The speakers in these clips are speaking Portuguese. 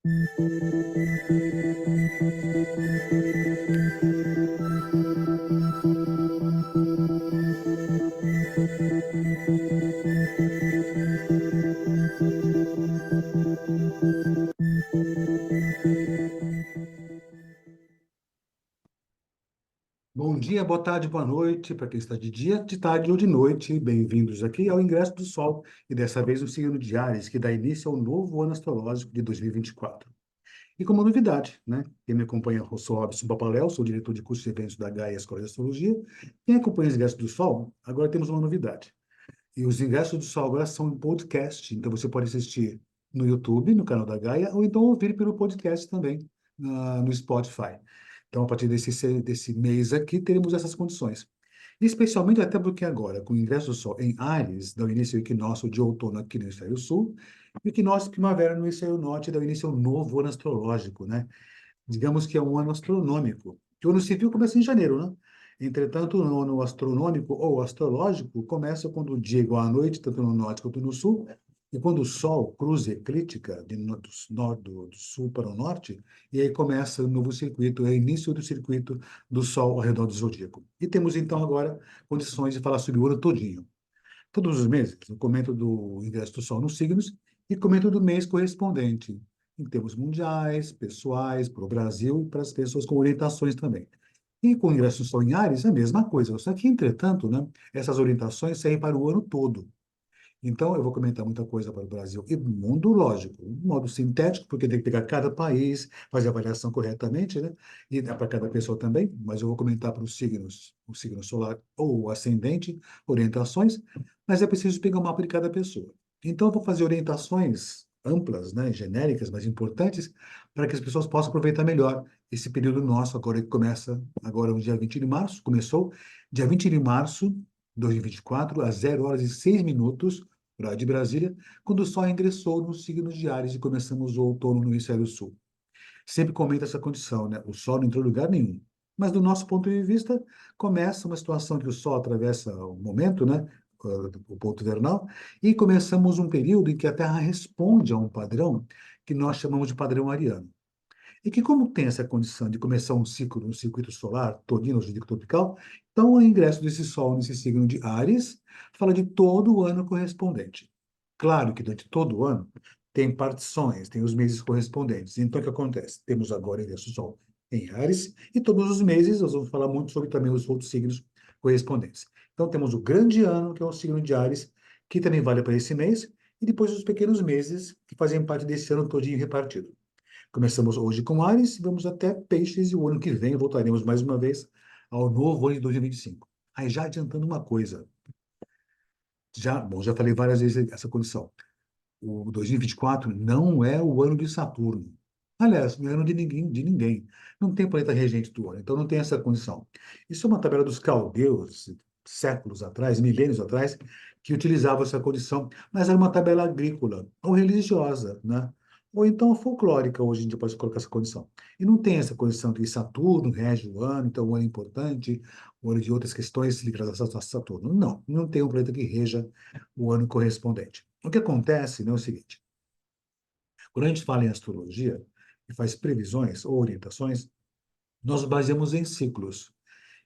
Bom dia, boa tarde, boa noite, para quem está de dia, de tarde ou de noite. Bem-vindos aqui ao Ingresso do Sol, e dessa vez o signo de Áries, que dá início ao novo ano astrológico de 2024. E como novidade, né? Quem me acompanha, eu sou Robson Papaléu, sou diretor de curso de eventos da Gaia Escola de Astrologia. Quem acompanha os Ingressos do Sol, agora temos uma novidade. E os Ingressos do Sol agora são em podcast, então você pode assistir no YouTube, no canal da Gaia, ou então ouvir pelo podcast também, no Spotify. Então, a partir desse mês aqui, teremos essas condições. Especialmente até porque agora, com o ingresso do Sol em Áries, dá o início ao equinócio de outono aqui no hemisfério sul, e o equinócio de primavera no hemisfério norte dá o início ao novo ano astrológico, né? Digamos que é um ano astronômico, que o ano civil começa em janeiro, né? Entretanto, o ano astronômico ou astrológico começa quando o dia é igual à noite, tanto no norte quanto no sul, e quando o Sol cruza eclíptica do sul para o norte, e aí começa o novo circuito, é o início do circuito do Sol ao redor do zodíaco. E temos então agora condições de falar sobre o ano todinho. Todos os meses, eu comento do ingresso do Sol nos signos e comento do mês correspondente, em termos mundiais, pessoais, para o Brasil e para as pessoas com orientações também. E com o ingresso do Sol em Áries, é a mesma coisa. Só que, entretanto, né, essas orientações servem para o ano todo. Então, eu vou comentar muita coisa para o Brasil e o mundo, lógico, de modo sintético, porque tem que pegar cada país, fazer a avaliação corretamente, né? E é para cada pessoa também, mas eu vou comentar para os signos, o signo solar ou o ascendente, orientações, mas é preciso pegar o mapa de cada pessoa. Então, eu vou fazer orientações amplas, né, genéricas, mas importantes, para que as pessoas possam aproveitar melhor esse período nosso, agora que começa, agora no dia 20 de março, começou, dia 20 de março de 2024, às 0 horas e 6 minutos, horário de Brasília, quando o Sol ingressou no signo de Áries e começamos o outono no hemisfério sul. Sempre comenta essa condição, né? O Sol não entrou em lugar nenhum. Mas, do nosso ponto de vista, começa uma situação que o Sol atravessa o momento, né? O ponto vernal, e começamos um período em que a Terra responde a um padrão que nós chamamos de padrão ariano. E que, como tem essa condição de começar um ciclo no circuito solar, todinho no zodíaco tropical, então o ingresso desse Sol nesse signo de Áries fala de todo o ano correspondente. Claro que durante todo o ano tem partições, tem os meses correspondentes. Então, o que acontece? Temos agora o ingresso do Sol em Áries, e todos os meses nós vamos falar muito sobre também os outros signos correspondentes. Então, temos o grande ano, que é o signo de Áries, que também vale para esse mês, e depois os pequenos meses que fazem parte desse ano todinho repartido. Começamos hoje com Áries, vamos até Peixes e o ano que vem voltaremos mais uma vez ao novo ano de 2025. Aí já adiantando uma coisa, já falei várias vezes essa condição. O 2024 não é o ano de Saturno. Aliás, não é ano de ninguém, de ninguém. Não tem planeta regente do ano, então não tem essa condição. Isso é uma tabela dos caldeus, séculos atrás, milênios atrás, que utilizava essa condição, mas era uma tabela agrícola ou religiosa, né? Ou então folclórica, hoje a gente pode colocar essa condição. E não tem essa condição de Saturno rege o ano, então o ano é importante, o ano de outras questões ligadas a Saturno. Não, não tem um planeta que reja o ano correspondente. O que acontece, né, é o seguinte: quando a gente fala em astrologia e faz previsões ou orientações, nós baseamos em ciclos.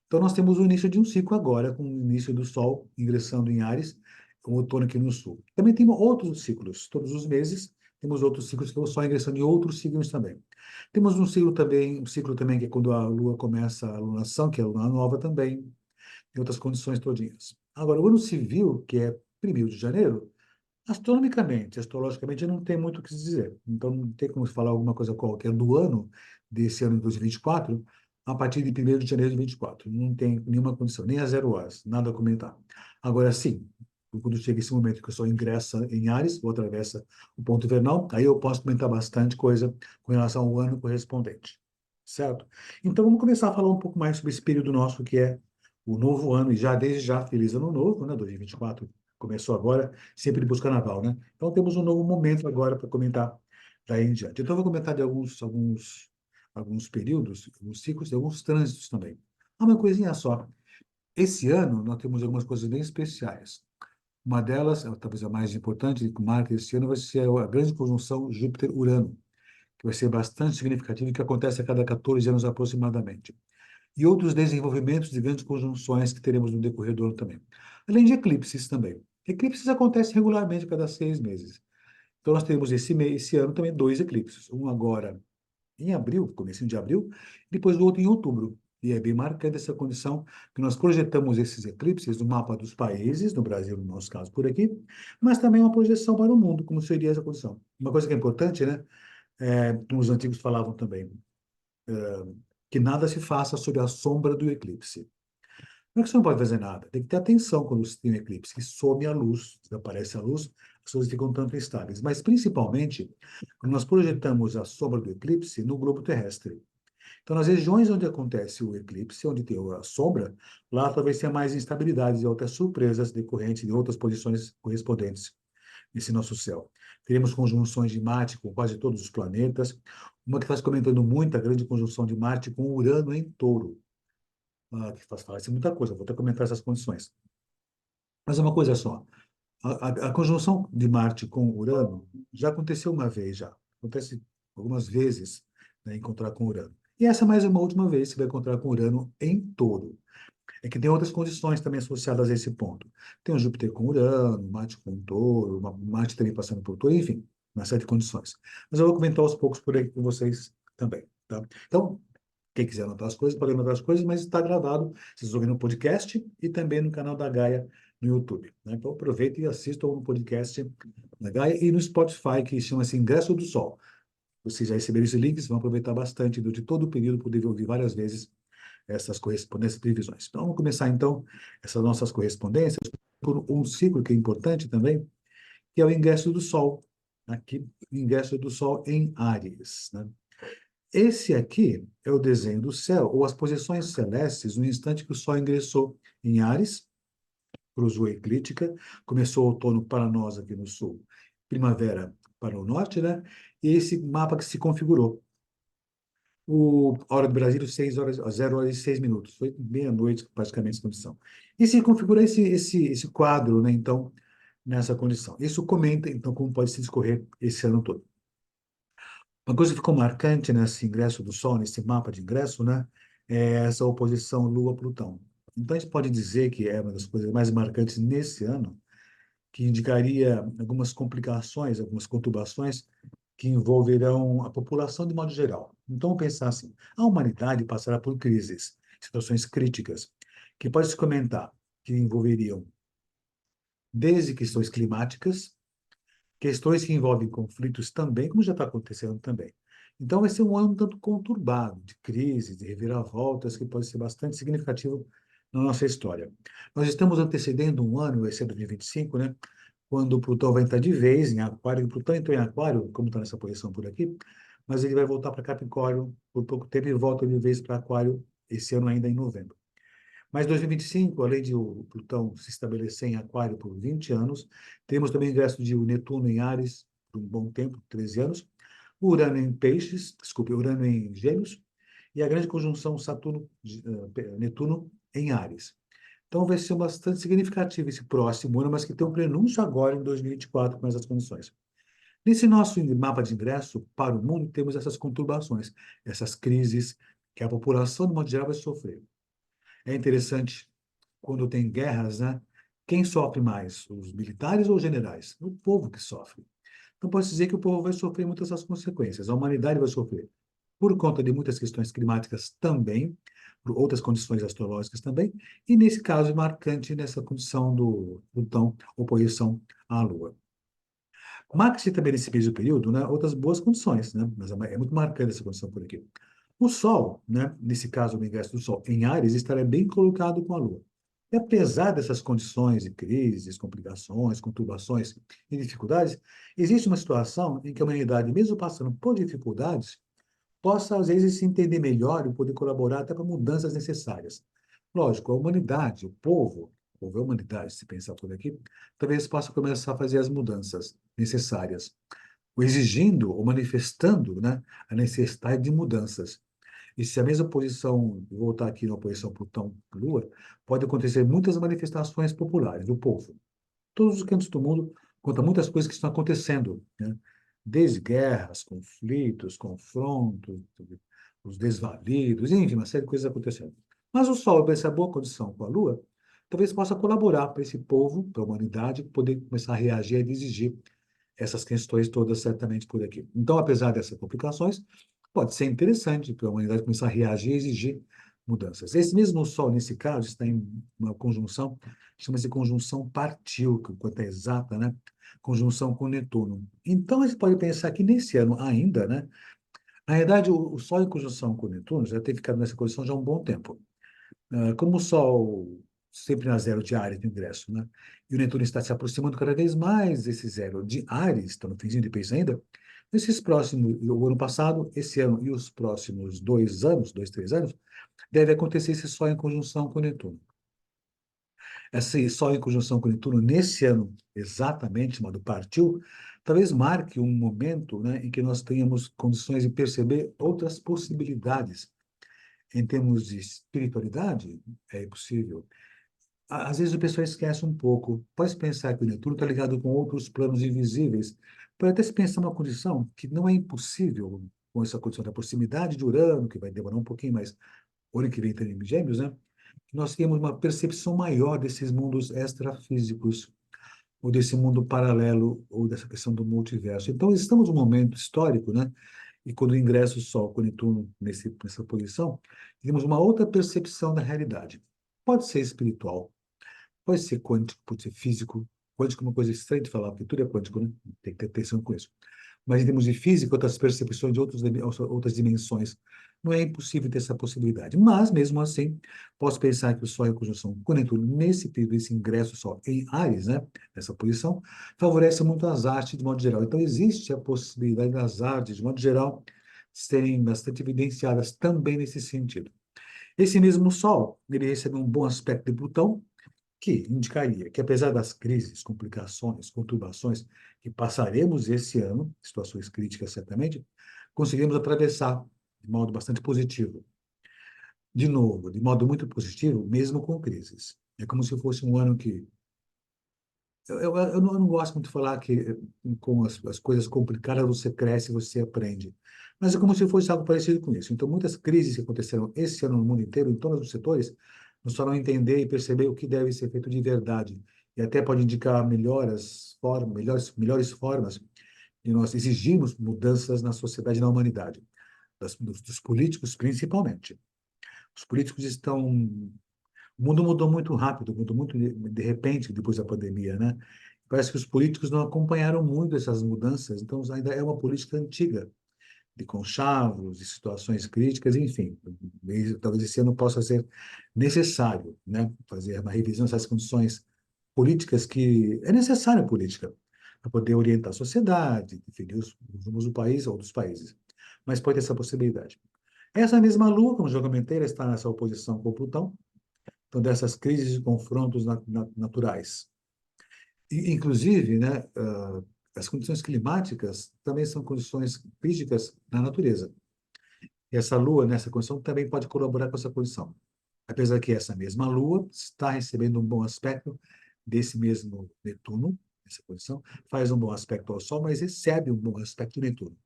Então, nós temos o início de um ciclo agora, com o início do Sol ingressando em Áries, o outono aqui no Sul. Também temos outros ciclos, todos os meses temos outros ciclos que é o Sol ingressando em outros signos também. Temos um ciclo também que é quando a Lua começa a lunação, que é a Lua Nova também, em outras condições todinhas. Agora, o ano civil, que é 1º de janeiro, astronomicamente, astrologicamente, não tem muito o que se dizer. Então, não tem como falar alguma coisa qualquer do ano, desse ano de 2024, a partir de 1º de janeiro de 24. Não tem nenhuma condição, nem a 0 horas, nada a comentar. Agora, sim, quando chega esse momento que o Sol ingressa em Áries, ou atravessa o ponto vernal, aí eu posso comentar bastante coisa com relação ao ano correspondente. Certo? Então, vamos começar a falar um pouco mais sobre esse período nosso, que é o novo ano, e já desde já, feliz ano novo, né? 2024 começou agora, sempre de busca naval, né? Então temos um novo momento agora para comentar daí em diante. Então eu vou comentar de alguns períodos, alguns ciclos e alguns trânsitos também. Uma coisinha só. Esse ano nós temos algumas coisas bem especiais. Uma delas, talvez a mais importante, que marca esse ano, vai ser a grande conjunção Júpiter-Urano, que vai ser bastante significativo e que acontece a cada 14 anos aproximadamente. E outros desenvolvimentos de grandes conjunções que teremos no decorrer do ano também. Além de eclipses também. Eclipses acontecem regularmente a cada 6 meses. Então, nós teremos esse ano também dois eclipses. Um agora em abril, comecinho de abril, e depois o outro em outubro. E é bem marcante essa condição que nós projetamos esses eclipses no mapa dos países, no Brasil, no nosso caso, por aqui, mas também uma projeção para o mundo, como seria essa condição. Uma coisa que é importante, né? Como os antigos falavam também, que nada se faça sob a sombra do eclipse. Não é que você não pode fazer nada, tem que ter atenção quando você tem um eclipse, que some a luz, aparece a luz, as coisas ficam tanto instáveis. Mas, principalmente, quando nós projetamos a sombra do eclipse no globo terrestre. Então, nas regiões onde acontece o eclipse, onde tem a sombra, lá talvez tenha mais instabilidades e outras surpresas decorrentes de outras posições correspondentes nesse nosso céu. Teremos conjunções de Marte com quase todos os planetas. Uma que está se comentando muito, a grande conjunção de Marte com Urano em Touro. Que faz muita coisa, vou até comentar essas condições. Mas é uma coisa só. A conjunção de Marte com Urano já aconteceu uma vez já. Acontece algumas vezes, né, encontrar com Urano. E essa é mais uma última vez que vai encontrar com Urano em Touro. É que tem outras condições também associadas a esse ponto. Tem o Júpiter com Urano, Marte com Touro, Marte também passando por Touro, enfim, uma série de condições. Mas eu vou comentar aos poucos por aí com vocês também, tá? Então, quem quiser anotar as coisas, pode anotar as coisas, mas está gravado, vocês ouvem no podcast e também no canal da Gaia no YouTube, né? Então, aproveitem e assistam no podcast da Gaia e no Spotify, que chama-se Ingresso do Sol. Vocês já receberam esses links, vão aproveitar bastante durante todo o período, poder ouvir várias vezes essas correspondências e previsões. Então, vamos começar, então, essas nossas correspondências por um ciclo que é importante também, que é o ingresso do Sol. Aqui, o ingresso do Sol em Áries, né? Esse aqui é o desenho do céu, ou as posições celestes, no instante que o Sol ingressou em Áries, cruzou a eclíptica, começou o outono para nós aqui no sul, primavera para o norte, né? E esse mapa que se configurou. A hora do Brasil, 6 horas, 0 horas e 6 minutos. Foi meia-noite, praticamente, essa condição. E se configura esse quadro, né? Então, nessa condição. Isso comenta, então, como pode se discorrer esse ano todo. Uma coisa que ficou marcante nesse ingresso do Sol, nesse mapa de ingresso, né? É essa oposição Lua-Plutão. Então, a gente pode dizer que é uma das coisas mais marcantes nesse ano, que indicaria algumas complicações, algumas conturbações que envolverão a população de modo geral. Então, vamos pensar assim, a humanidade passará por crises, situações críticas, que pode se comentar, que envolveriam desde questões climáticas, questões que envolvem conflitos também, como já está acontecendo também. Então, vai ser um ano um tanto conturbado, de crises, de reviravoltas, que pode ser bastante significativo na nossa história. Nós estamos antecedendo um ano, vai ser 2025, né? Quando o Plutão vai entrar de vez em Aquário. O Plutão entrou em Aquário, como está nessa posição por aqui, mas ele vai voltar para Capricórnio por pouco tempo e volta de vez para Aquário esse ano ainda em novembro. Mas 2025, além de o Plutão se estabelecer em Aquário por 20 anos, temos também o ingresso de Netuno em Áries por um bom tempo, 13 anos, o Urano em Peixes, desculpe, Urano em Gêmeos, e a grande conjunção Saturno-Netuno em Áries. Então vai ser bastante significativo esse próximo ano, mas que tem um prenúncio agora em 2024 com essas condições. Nesse nosso mapa de ingresso para o mundo, temos essas conturbações, essas crises que a população, de modo geral, vai sofrer. É interessante, quando tem guerras, né? Quem sofre mais, os militares ou os generais? O povo que sofre. Então, pode dizer que o povo vai sofrer muitas das consequências, a humanidade vai sofrer, por conta de muitas questões climáticas também, por outras condições astrológicas também, e nesse caso marcante nessa condição do Plutão, oposição à Lua. Marca-se também nesse mesmo período, né, outras boas condições, né, mas é muito marcante essa condição por aqui. O Sol, né, nesse caso, o ingresso do Sol em Áries, estará bem colocado com a Lua. E apesar dessas condições de crises, complicações, conturbações e dificuldades, existe uma situação em que a humanidade, mesmo passando por dificuldades, possa, às vezes, se entender melhor e poder colaborar até para mudanças necessárias. Lógico, a humanidade, o povo é a humanidade, se pensar por aqui, talvez possa começar a fazer as mudanças necessárias, ou exigindo ou manifestando, né, a necessidade de mudanças. E se a mesma posição, voltar aqui na posição Plutão-Lua, pode acontecer muitas manifestações populares do povo. Todos os cantos do mundo conta muitas coisas que estão acontecendo, né? desde guerras, conflitos, confrontos, os desvalidos, enfim, uma série de coisas acontecendo. Mas o Sol, essa boa condição com a Lua, talvez possa colaborar para esse povo, para a humanidade, poder começar a reagir e exigir essas questões todas certamente por aqui. Então, apesar dessas complicações, pode ser interessante para a humanidade começar a reagir e exigir mudanças. Esse mesmo Sol, nesse caso, está em uma conjunção, chama-se conjunção partil, que quanto é exata, né? Conjunção com Netuno. Então, a gente pode pensar que nesse ano ainda, né? Na verdade, o Sol em conjunção com Netuno já tem ficado nessa condição já há um bom tempo. Como o Sol sempre na zero de Áries no ingresso, né? E o Netuno está se aproximando cada vez mais desse zero de Áries, está no finzinho de peixe ainda. Nesses próximos, o ano passado, esse ano e os próximos 2 anos, 2, 3 anos, deve acontecer esse Sol em conjunção com Netuno. Esse Sol em conjunção com Netuno, nesse ano, exatamente, chamado partiu, talvez marque um momento, né, em que nós tenhamos condições de perceber outras possibilidades. Em termos de espiritualidade, é possível. Às vezes o pessoal esquece um pouco. Pode pensar que o Netuno está ligado com outros planos invisíveis. Pode até se pensar uma condição que não é impossível, com essa condição da proximidade de Urano, que vai demorar um pouquinho mais, o ano que vem tem Gêmeos, né? Que nós temos uma percepção maior desses mundos extrafísicos, ou desse mundo paralelo, ou dessa questão do multiverso. Então, estamos num momento histórico, né? E quando ingressa o Sol com Netuno nessa posição, temos uma outra percepção da realidade. Pode ser espiritual, pode ser quântico, pode ser físico. Quântico é uma coisa estranha de falar, porque tudo é quântico, né? Tem que ter atenção com isso. Mas em termos de física, outras percepções de outras dimensões, não é impossível ter essa possibilidade. Mas, mesmo assim, posso pensar que o Sol em conjunção com Netuno, nesse período, esse ingresso Sol em Áries, né? Nessa posição, favorece muito as artes de modo geral. Então, existe a possibilidade das artes, de modo geral, serem bastante evidenciadas também nesse sentido. Esse mesmo Sol, ele recebe um bom aspecto de Plutão, que indicaria que, apesar das crises, complicações, conturbações que passaremos esse ano, situações críticas certamente, conseguimos atravessar de modo bastante positivo. De novo, de modo muito positivo, mesmo com crises. É como se fosse um ano que. Eu não gosto muito de falar que com as coisas complicadas você cresce, você aprende. Mas é como se fosse algo parecido com isso. Então, muitas crises que aconteceram esse ano no mundo inteiro, em todos os setores, nos farão entender e perceber o que deve ser feito de verdade. E até pode indicar melhores formas de nós exigirmos mudanças na sociedade e na humanidade, dos políticos principalmente. Os políticos estão. O mundo mudou muito rápido, mudou muito de repente depois da pandemia, né? Parece que os políticos não acompanharam muito essas mudanças, então ainda é uma política antiga, de conchavos, de situações críticas, enfim. Talvez esse ano possa ser necessário, né? Fazer uma revisão dessas condições políticas que é necessária a política para poder orientar a sociedade, definir os rumos do país ou dos países. Mas pode ter essa possibilidade. Essa mesma Lua, como já comentei, ela está nessa oposição com Plutão, então dessas crises e confrontos naturais. Inclusive, né, as condições climáticas também são condições críticas na natureza. E essa Lua, nessa condição, também pode colaborar com essa condição. Apesar que essa mesma Lua está recebendo um bom aspecto desse mesmo Netuno, essa posição, faz um bom aspecto ao Sol, mas recebe um bom aspecto do Netuno.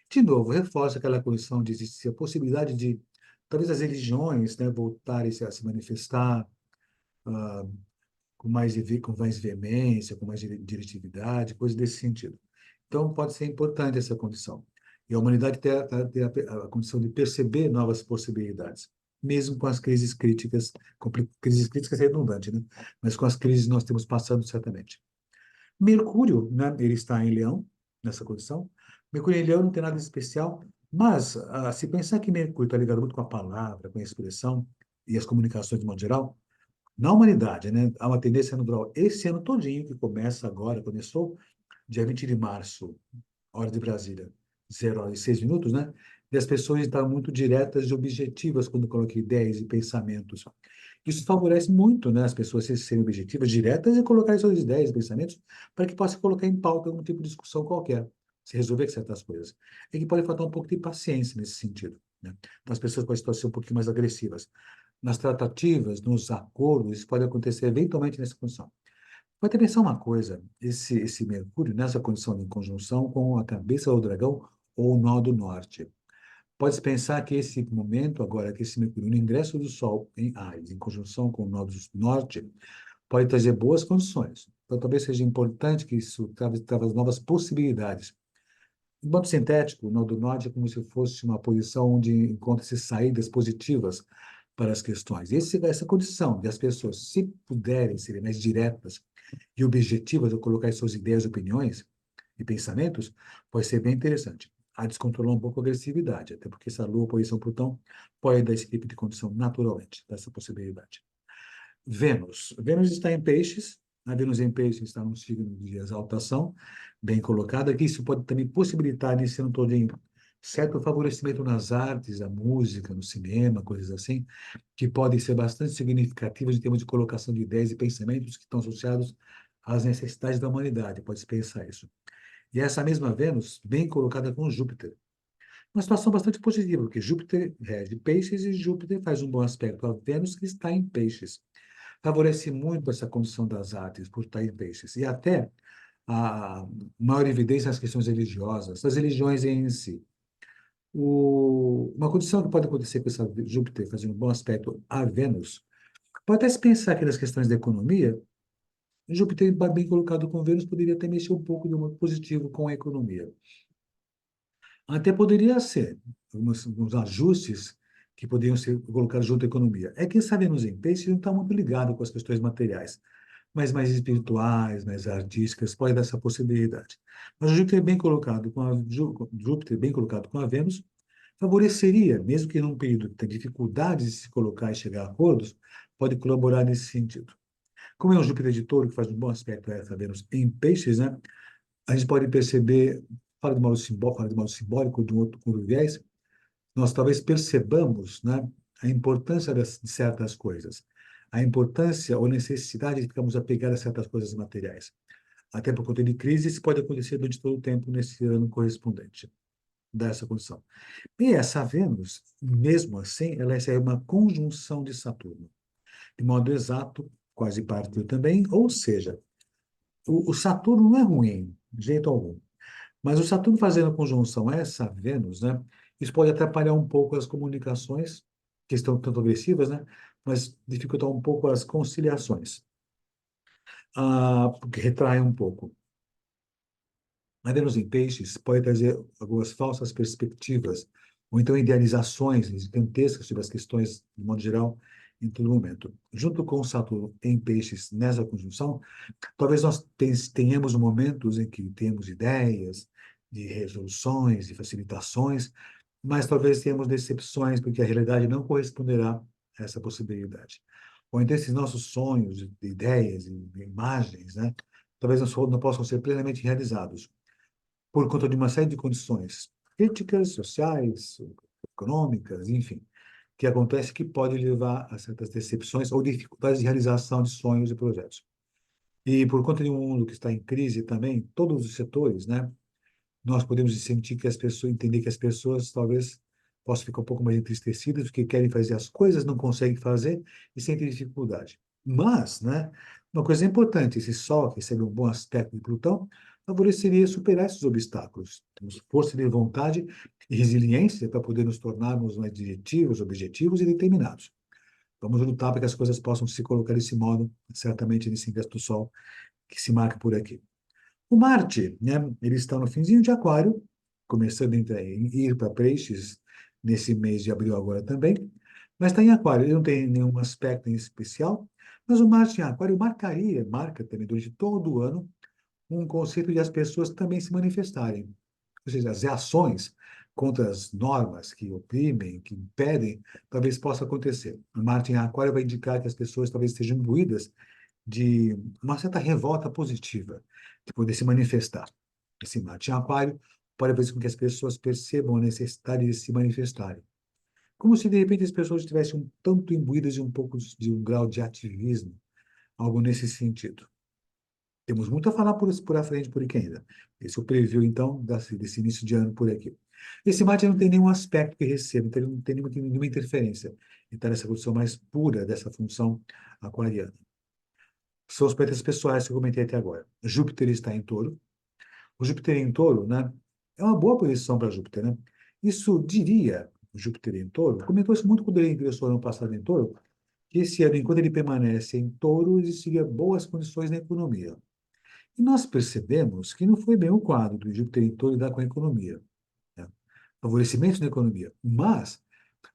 De novo, reforça aquela condição de existir a possibilidade de, talvez, as religiões, né, voltarem a se manifestar, ah, com mais veemência, com mais diretividade, coisas desse sentido. Então, pode ser importante essa condição. E a humanidade ter a condição de perceber novas possibilidades, mesmo com as crises críticas, crises críticas é redundante, né? Mas com as crises que nós temos passando, certamente. Mercúrio, né? Ele está em Leão, nessa condição. Mercúrio em Leão não tem nada de especial, mas se pensar que Mercúrio está ligado muito com a palavra, com a expressão e as comunicações de modo geral, na humanidade, né, há uma tendência natural. Esse ano todinho, que começa agora, começou dia 20 de março, hora de Brasília, 0 horas e 6 minutos, né? E as pessoas estão muito diretas e objetivas quando colocam ideias e pensamentos. Isso favorece muito, né, as pessoas serem objetivas, diretas e colocarem suas ideias e pensamentos para que possa colocar em pauta algum tipo de discussão qualquer, se resolver certas coisas. E que pode faltar um pouco de paciência nesse sentido, né? Então, as pessoas podem ser um pouquinho mais agressivas nas tratativas, nos acordos, isso pode acontecer eventualmente nessa condição. Pode pensar uma coisa, esse Mercúrio, nessa condição de conjunção com a cabeça do dragão ou o nó do norte. Pode-se pensar que esse momento agora, que esse Mercúrio, no ingresso do Sol em Áries, em conjunção com o nó do norte, pode trazer boas condições. Então, talvez seja importante que isso traga novas possibilidades. No modo sintético, o nó do norte é como se fosse uma posição onde encontra-se saídas positivas para as questões. Essa condição de as pessoas, se puderem ser mais diretas e objetivas ao colocar suas ideias, opiniões e pensamentos, pode ser bem interessante. A descontrolar um pouco a agressividade, até porque essa Lua, posição Plutão, pode dar esse tipo de condição naturalmente, dessa possibilidade. Vênus. Vênus está em peixes. A Vênus em peixes está num signo de exaltação, bem colocada, que isso pode também possibilitar, nesse ano todinho, certo favorecimento nas artes, a música, no cinema, coisas assim, que podem ser bastante significativas em termos de colocação de ideias e pensamentos que estão associados às necessidades da humanidade. Pode-se pensar isso. E essa mesma Vênus, bem colocada com Júpiter. Uma situação bastante positiva, porque Júpiter rege peixes e Júpiter faz um bom aspecto a Vênus, que está em peixes. Favorece muito essa condição das artes por estar em peixes. E até a maior evidência nas questões religiosas, das religiões em si. Uma condição que pode acontecer com essa Júpiter fazendo um bom aspecto a Vênus, pode até se pensar que nas questões da economia, Júpiter bem colocado com Vênus poderia até mexer um pouco de um modo positivo com a economia. Até poderia ser alguns ajustes que poderiam ser colocados junto à economia. É que essa Vênus em peixe não está muito ligado com as questões materiais, mas mais espirituais, mais artísticas, pode dar essa possibilidade. Mas o Júpiter bem colocado com a Júpiter bem colocado com a Vênus favoreceria, mesmo que num período que tem dificuldades de se colocar e chegar a acordos, pode colaborar nesse sentido. Como é um Júpiter de Touro que faz um bom aspecto a essa Vênus em peixes, né? A gente pode perceber, fala de modo simbólico, de um outro viés, nós talvez percebamos, né, a importância de certas coisas, a importância ou necessidade de ficarmos apegados a certas coisas materiais. Até por conta de crise, isso pode acontecer durante todo o tempo nesse ano correspondente dessa condição. E essa Vênus, mesmo assim, ela é uma conjunção de Saturno. De modo exato, quase partiu também, ou seja, o Saturno não é ruim, de jeito algum. Mas o Saturno fazendo conjunção a essa Vênus, né, isso pode atrapalhar um pouco as comunicações, que estão tanto agressivas, né, mas dificultar um pouco as conciliações, porque retrai um pouco. A Vênus em Peixes pode trazer algumas falsas perspectivas, ou então idealizações gigantescas sobre as questões, de modo geral, em todo momento. Junto com o Saturno em Peixes nessa conjunção, talvez nós tenhamos momentos em que temos ideias de resoluções, de facilitações, mas talvez tenhamos decepções, porque a realidade não corresponderá a essa possibilidade. Ou então esses nossos sonhos, ideias e imagens, né, talvez não possam ser plenamente realizados, por conta de uma série de condições críticas, sociais, econômicas, enfim, que acontece que pode levar a certas decepções ou dificuldades de realização de sonhos e projetos. E por conta de um mundo que está em crise também, todos os setores, né? Nós podemos sentir que as pessoas, entender que as pessoas talvez possam ficar um pouco mais entristecidas porque querem fazer as coisas, não conseguem fazer e sentem dificuldade. Mas, né? Uma coisa importante, esse Sol, que recebe um bom aspecto de Plutão, favoreceria superar esses obstáculos. Temos força de vontade e resiliência para poder nos tornarmos mais diretivos, objetivos e determinados. Vamos lutar para que as coisas possam se colocar desse modo, certamente nesse ingresso do Sol que se marca por aqui. O Marte, né, ele está no finzinho de Aquário, começando a ir para Peixes nesse mês de abril agora também, mas está em Aquário, ele não tem nenhum aspecto em especial, mas o Marte em Aquário marca também durante todo o ano, um conceito de as pessoas também se manifestarem, ou seja, as reações contra as normas que oprimem, que impedem, talvez possa acontecer. O Marte em Aquário vai indicar que as pessoas talvez estejam imbuídas de uma certa revolta positiva, de poder se manifestar. Esse Marte em Aquário pode fazer com que as pessoas percebam a necessidade de se manifestarem. Como se, de repente, as pessoas estivessem um tanto imbuídas de um pouco de um grau de ativismo, algo nesse sentido. Temos muito a falar por à frente por aqui ainda. Esse é o preview, então, desse início de ano por aqui. Esse Marte não tem nenhum aspecto que receba, então ele não tem nenhuma interferência. Ele está nessa condição mais pura dessa função aquariana. são os planetas pessoais que eu comentei até agora. Júpiter está em Touro. O Júpiter em Touro, né, é uma boa posição para Júpiter, né? Isso diria, o Júpiter em Touro, comentou isso muito quando ele ingressou ano passado em Touro, que esse ano, enquanto ele permanece em Touro, existiria boas condições na economia. E nós percebemos que não foi bem o quadro do Júpiter em Touro lidar com a economia, né? Favorecimento da economia. Mas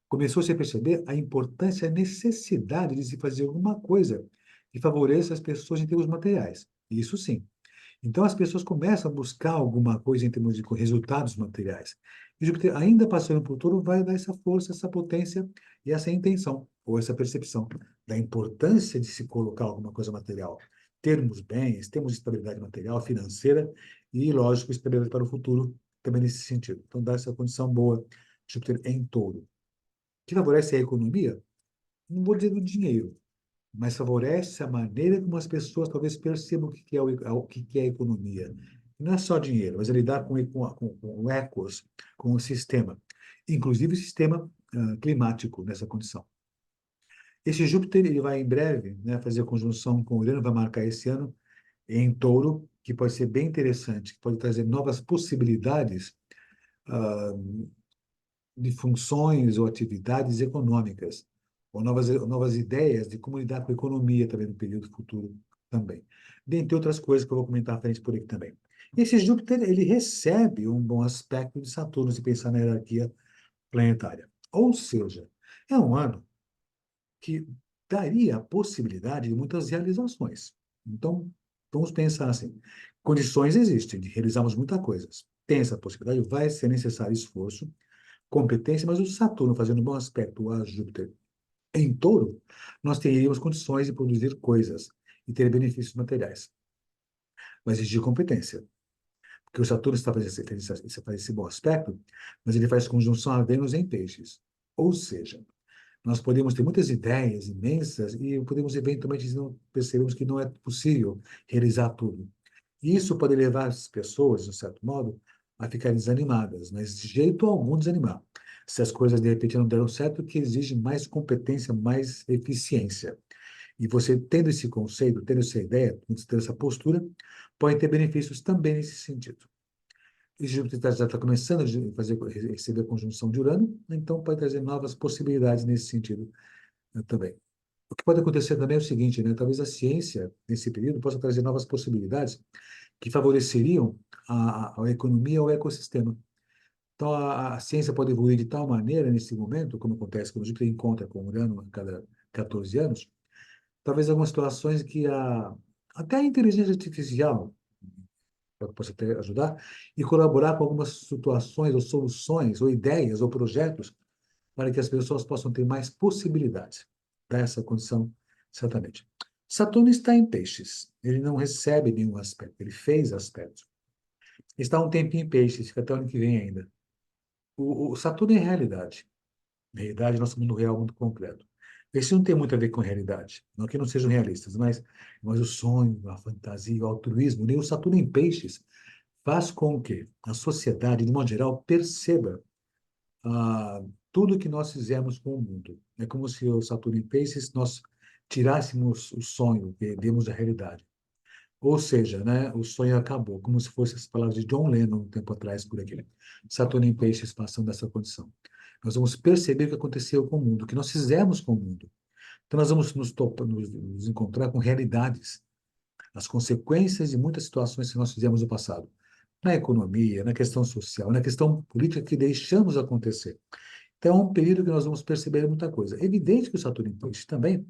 começou-se a perceber a importância, a necessidade de se fazer alguma coisa que favoreça as pessoas em termos materiais. Isso sim. Então as pessoas começam a buscar alguma coisa em termos de resultados materiais. E Júpiter, ainda passando por Touro, vai dar essa força, essa potência e essa intenção, ou essa percepção da importância de se colocar alguma coisa material. Termos bens, termos estabilidade material, financeira e, lógico, estabilidade para o futuro também nesse sentido. Então dá essa condição boa, Júpiter em Touro. Que favorece a economia? Não vou dizer do dinheiro, mas favorece a maneira como as pessoas talvez percebam o que é, o que é a economia. Não é só dinheiro, mas é lidar com ecos, com o sistema, inclusive o sistema climático nessa condição. Esse Júpiter ele vai em breve, né, fazer conjunção com Urano, vai marcar esse ano em Touro, que pode ser bem interessante, que pode trazer novas possibilidades ah, de funções ou atividades econômicas, ou novas ideias de como lidar com a economia também no período futuro também. Dentre outras coisas que eu vou comentar à frente por aqui também. Esse Júpiter, ele recebe um bom aspecto de Saturno, se pensar na hierarquia planetária. Ou seja, é um ano que daria a possibilidade de muitas realizações. Então, vamos pensar assim, condições existem de realizarmos muitas coisas. Tem essa possibilidade, vai ser necessário esforço, competência, mas o Saturno fazendo um bom aspecto a Júpiter em Touro, nós teríamos condições de produzir coisas e ter benefícios materiais. Vai exigir competência, porque o Saturno está faz esse bom aspecto, mas ele faz conjunção a Vênus em peixes. Ou seja, nós podemos ter muitas ideias imensas e podemos eventualmente não percebemos que não é possível realizar tudo. Isso pode levar as pessoas, de um certo modo, a ficarem desanimadas, mas de jeito algum desanimar. Se as coisas de repente não deram certo, que exige mais competência, mais eficiência. E você tendo esse conceito, tendo essa ideia, tendo essa postura, pode ter benefícios também nesse sentido. E Júpiter já está começando a receber a conjunção de Urano, então pode trazer novas possibilidades nesse sentido, né, também. O que pode acontecer também é o seguinte, né? Talvez a ciência, nesse período, possa trazer novas possibilidades que favoreceriam a economia ou o ecossistema. Então, a ciência pode evoluir de tal maneira, nesse momento, como acontece quando a gente encontra com Urano a cada 14 anos, talvez algumas situações que até a inteligência artificial possa até ajudar e colaborar com algumas situações ou soluções ou ideias ou projetos para que as pessoas possam ter mais possibilidades dessa condição, certamente. Saturno está em peixes. Ele não recebe nenhum aspecto, ele fez aspectos. Está um tempinho em peixes, fica até o ano que vem ainda. O Saturno é realidade. Realidade, nosso mundo real, mundo concreto. Esse não tem muito a ver com realidade. Não que não sejam realistas, mas o sonho, a fantasia, o altruísmo, nem o Saturno em peixes faz com que a sociedade, de modo geral, perceba tudo que nós fizemos com o mundo. É como se o Saturno em peixes nós tirássemos o sonho, perdemos a realidade. Ou seja, né, o sonho acabou, como se fosse as palavras de John Lennon um tempo atrás por aqui. Saturno em peixes passando dessa condição. Nós vamos perceber o que aconteceu com o mundo, o que nós fizemos com o mundo. Então nós vamos nos encontrar com realidades, as consequências de muitas situações que nós fizemos no passado. Na economia, na questão social, na questão política que deixamos acontecer. Então, é um período que nós vamos perceber muita coisa. É evidente que o Saturno em peixes também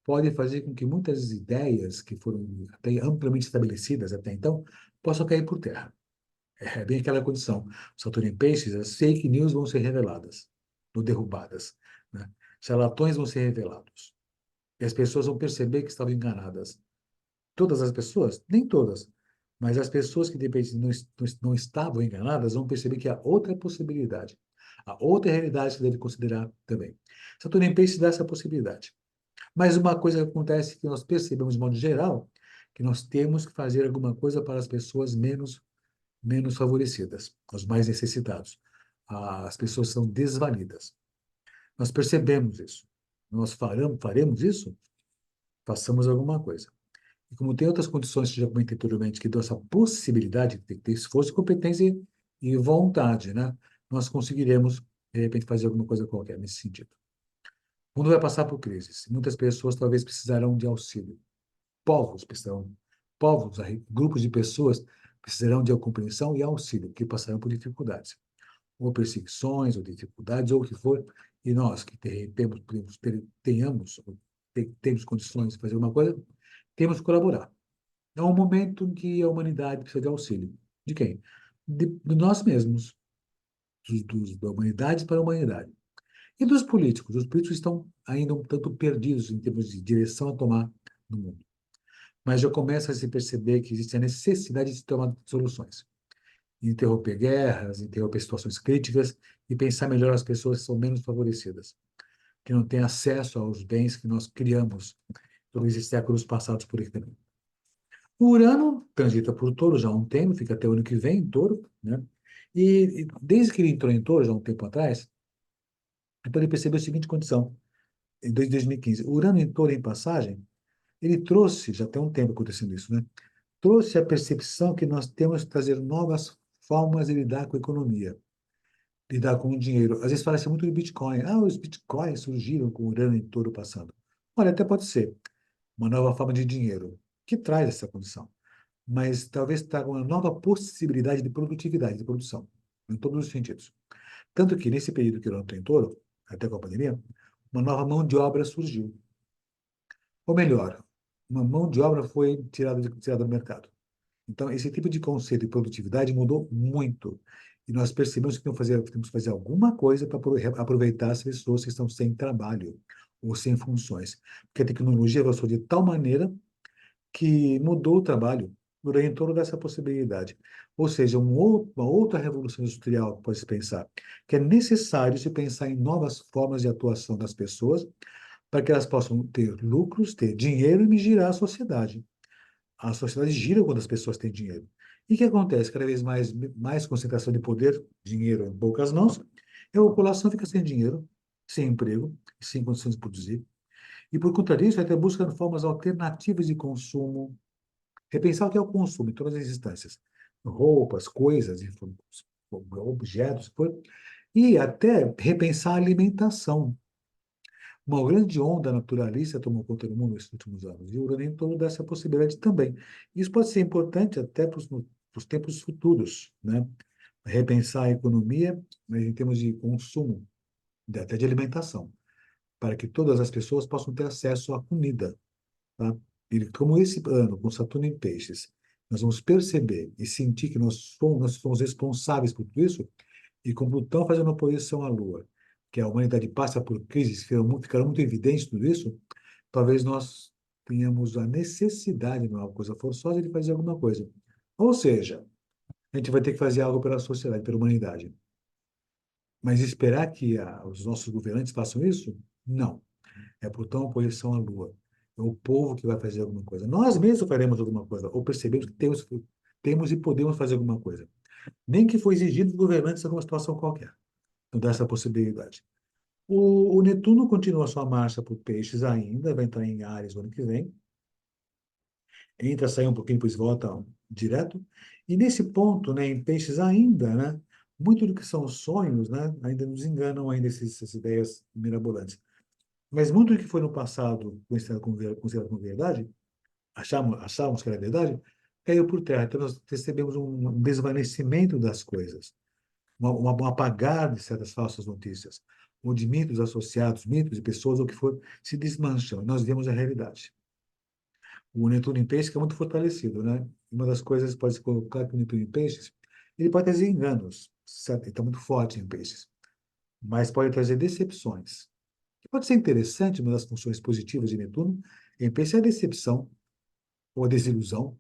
pode fazer com que muitas ideias que foram até amplamente estabelecidas até então possam cair por terra. É bem aquela condição. O Saturno em Peixes, as fake news vão ser reveladas, ou derrubadas, né? Charlatões vão ser revelados. E as pessoas vão perceber que estavam enganadas. Todas as pessoas? Nem todas. Mas as pessoas que de repente não estavam enganadas vão perceber que há outra possibilidade. Há outra realidade que deve considerar também. Saturno em Peixes dá essa possibilidade. Mas uma coisa que acontece que nós percebemos de modo geral, que nós temos que fazer alguma coisa para as pessoas menos favorecidas, os mais necessitados. As pessoas são desvalidas. Nós percebemos isso. Nós faremos isso? Façamos alguma coisa. E como tem outras condições que eu já comentei anteriormente, que dão essa possibilidade de ter esforço, competência e vontade, né? Nós conseguiremos, de repente, fazer alguma coisa qualquer nesse sentido. O mundo vai passar por crises. Muitas pessoas talvez precisarão de auxílio. Povos precisarão, grupos de pessoas precisarão de compreensão e auxílio, porque passarão por dificuldades, ou perseguições, ou dificuldades, ou o que for, e nós que temos condições de fazer alguma coisa, temos que colaborar. É um momento em que a humanidade precisa de auxílio. De quem? De nós mesmos, da humanidade para a humanidade. E dos políticos? Os políticos estão ainda um tanto perdidos em termos de direção a tomar no mundo. Mas já começa a se perceber que existe a necessidade de tomar soluções. Interromper guerras, interromper situações críticas e pensar melhor as pessoas que são menos favorecidas, que não têm acesso aos bens que nós criamos todos esses séculos passados por aqui também. O Urano transita por Touro já há um tempo, fica até o ano que vem em Touro, né? E desde que ele entrou em Touro, já há um tempo atrás, eu pude perceber a seguinte condição, desde 2015. O Urano em Touro, em passagem, ele trouxe, já tem um tempo acontecendo isso, né? Trouxe a percepção que nós temos que trazer novas formas de lidar com a economia, lidar com o dinheiro. Às vezes fala-se muito do Bitcoin. Ah, os Bitcoins surgiram com o Urano em Touro passando. Olha, até pode ser uma nova forma de dinheiro que traz essa condição, mas talvez traga uma nova possibilidade de produtividade, de produção, em todos os sentidos. Tanto que nesse período que o Urano está em Touro, até com a pandemia, uma nova mão de obra surgiu. Ou melhor, uma mão de obra foi tirada do mercado. Então, esse tipo de conceito de produtividade mudou muito. E nós percebemos que temos que fazer alguma coisa para aproveitar as pessoas que estão sem trabalho ou sem funções. Porque a tecnologia avançou de tal maneira que mudou o trabalho em torno dessa possibilidade. Ou seja, uma outra revolução industrial que pode se pensar, que é necessário se pensar em novas formas de atuação das pessoas para que elas possam ter lucros, ter dinheiro e girar a sociedade. A sociedade gira quando as pessoas têm dinheiro. E o que acontece? Cada vez mais concentração de poder, dinheiro em poucas mãos, e a população fica sem dinheiro, sem emprego, sem condições de produzir. E por conta disso, até buscando formas alternativas de consumo, repensar o que é o consumo em todas as instâncias. Roupas, coisas, objetos, e até repensar a alimentação. Uma grande onda naturalista tomou conta do mundo nesses últimos anos, e o Urano todo dá essa possibilidade também. Isso pode ser importante até para os tempos futuros, né? Repensar a economia, mas em termos de consumo, até de alimentação, para que todas as pessoas possam ter acesso à comida, tá? E como esse ano, com Saturno em Peixes, nós vamos perceber e sentir que nós somos responsáveis por tudo isso, e com Plutão fazendo oposição à Lua, que a humanidade passa por crises, ficará muito evidente tudo isso, talvez nós tenhamos a necessidade, não é uma coisa forçosa, de fazer alguma coisa. Ou seja, a gente vai ter que fazer algo pela sociedade, pela humanidade. Mas esperar que os nossos governantes façam isso? Não. É Plutão em oposição à Lua. É o povo que vai fazer alguma coisa. Nós mesmos faremos alguma coisa, ou percebemos que temos e podemos fazer alguma coisa. Nem que for exigido dos governantes em alguma situação qualquer. Então, dá essa possibilidade. O Netuno continua sua marcha por Peixes ainda, vai entrar em Áries no ano que vem. Entra, sai um pouquinho, depois volta direto. E nesse ponto, né, em Peixes ainda, né, muito do que são os sonhos, né, ainda nos enganam ainda essas ideias mirabolantes. Mas muito do que foi no passado considerado como verdade, achávamos que era verdade, caiu por terra. Então nós recebemos um desvanecimento das coisas, um apagar de certas falsas notícias, onde mitos associados, mitos de pessoas, ou o que for, se desmancham. Nós vemos a realidade. O Netuno em Peixes que é muito fortalecido, né? Uma das coisas pode se colocar que o Netuno em Peixes, ele pode trazer enganos, certo? Ele está muito forte em Peixes, mas pode trazer decepções. Que pode ser interessante, uma das funções positivas de Netuno em Peixes é a decepção ou a desilusão,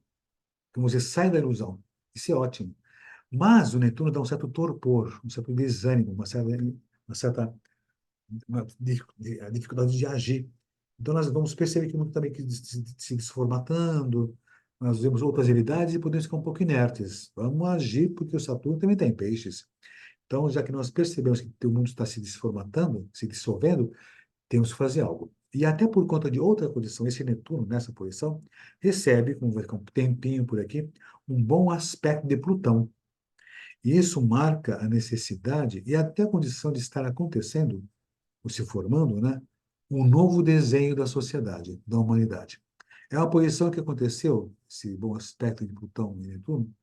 que você sai da ilusão. Isso é ótimo. Mas o Netuno dá um certo torpor, um certo desânimo, uma certa a dificuldade de agir. Então, nós vamos perceber que muito também que se desformatando, nós vemos outras realidades e podemos ficar um pouco inertes. Vamos agir, porque o Saturno também está em peixes. Então, já que nós percebemos que o mundo está se desformatando, se dissolvendo, temos que fazer algo. E até por conta de outra condição, esse Netuno, nessa posição, recebe, como vai ficar um tempinho por aqui, um bom aspecto de Plutão. E isso marca a necessidade e até a condição de estar acontecendo, ou se formando, né, um novo desenho da sociedade, da humanidade. É uma posição que aconteceu, esse bom aspecto de Plutão e Netuno,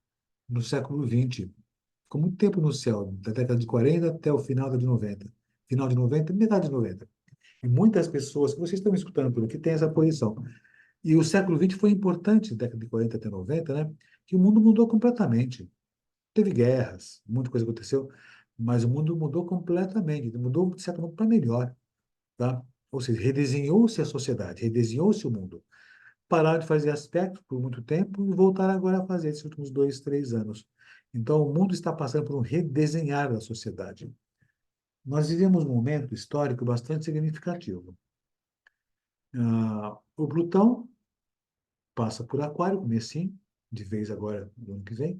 no século XX. Ficou muito tempo no céu, da década de 40 até o final da de 90. Final de 90, metade de 90. E muitas pessoas que vocês estão me escutando por aqui têm essa posição. E o século XX foi importante, década de 40 até 90, né? Que o mundo mudou completamente. Teve guerras, muita coisa aconteceu, mas o mundo mudou completamente. Mudou, de certa forma, para melhor, tá? Ou seja, redesenhou-se a sociedade, redesenhou-se o mundo. Pararam de fazer aspectos por muito tempo e voltaram agora a fazer esses últimos 2, 3 anos. Então, o mundo está passando por um redesenhar da sociedade. Nós vivemos um momento histórico bastante significativo. O Plutão passa por Aquário, comecinho, de vez agora, no ano que vem.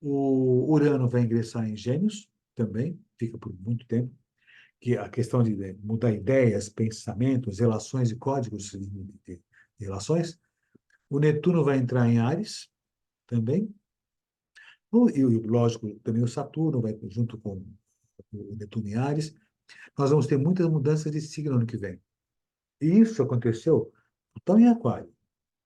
O Urano vai ingressar em Gêmeos, também, fica por muito tempo, que a questão de mudar ideias, pensamentos, relações e códigos de relações. O Netuno vai entrar em Áries, também. E, lógico, também o Saturno vai junto com o Netuno em Áries. Nós vamos ter muitas mudanças de signo ano que vem. E isso aconteceu, Plutão em Aquário,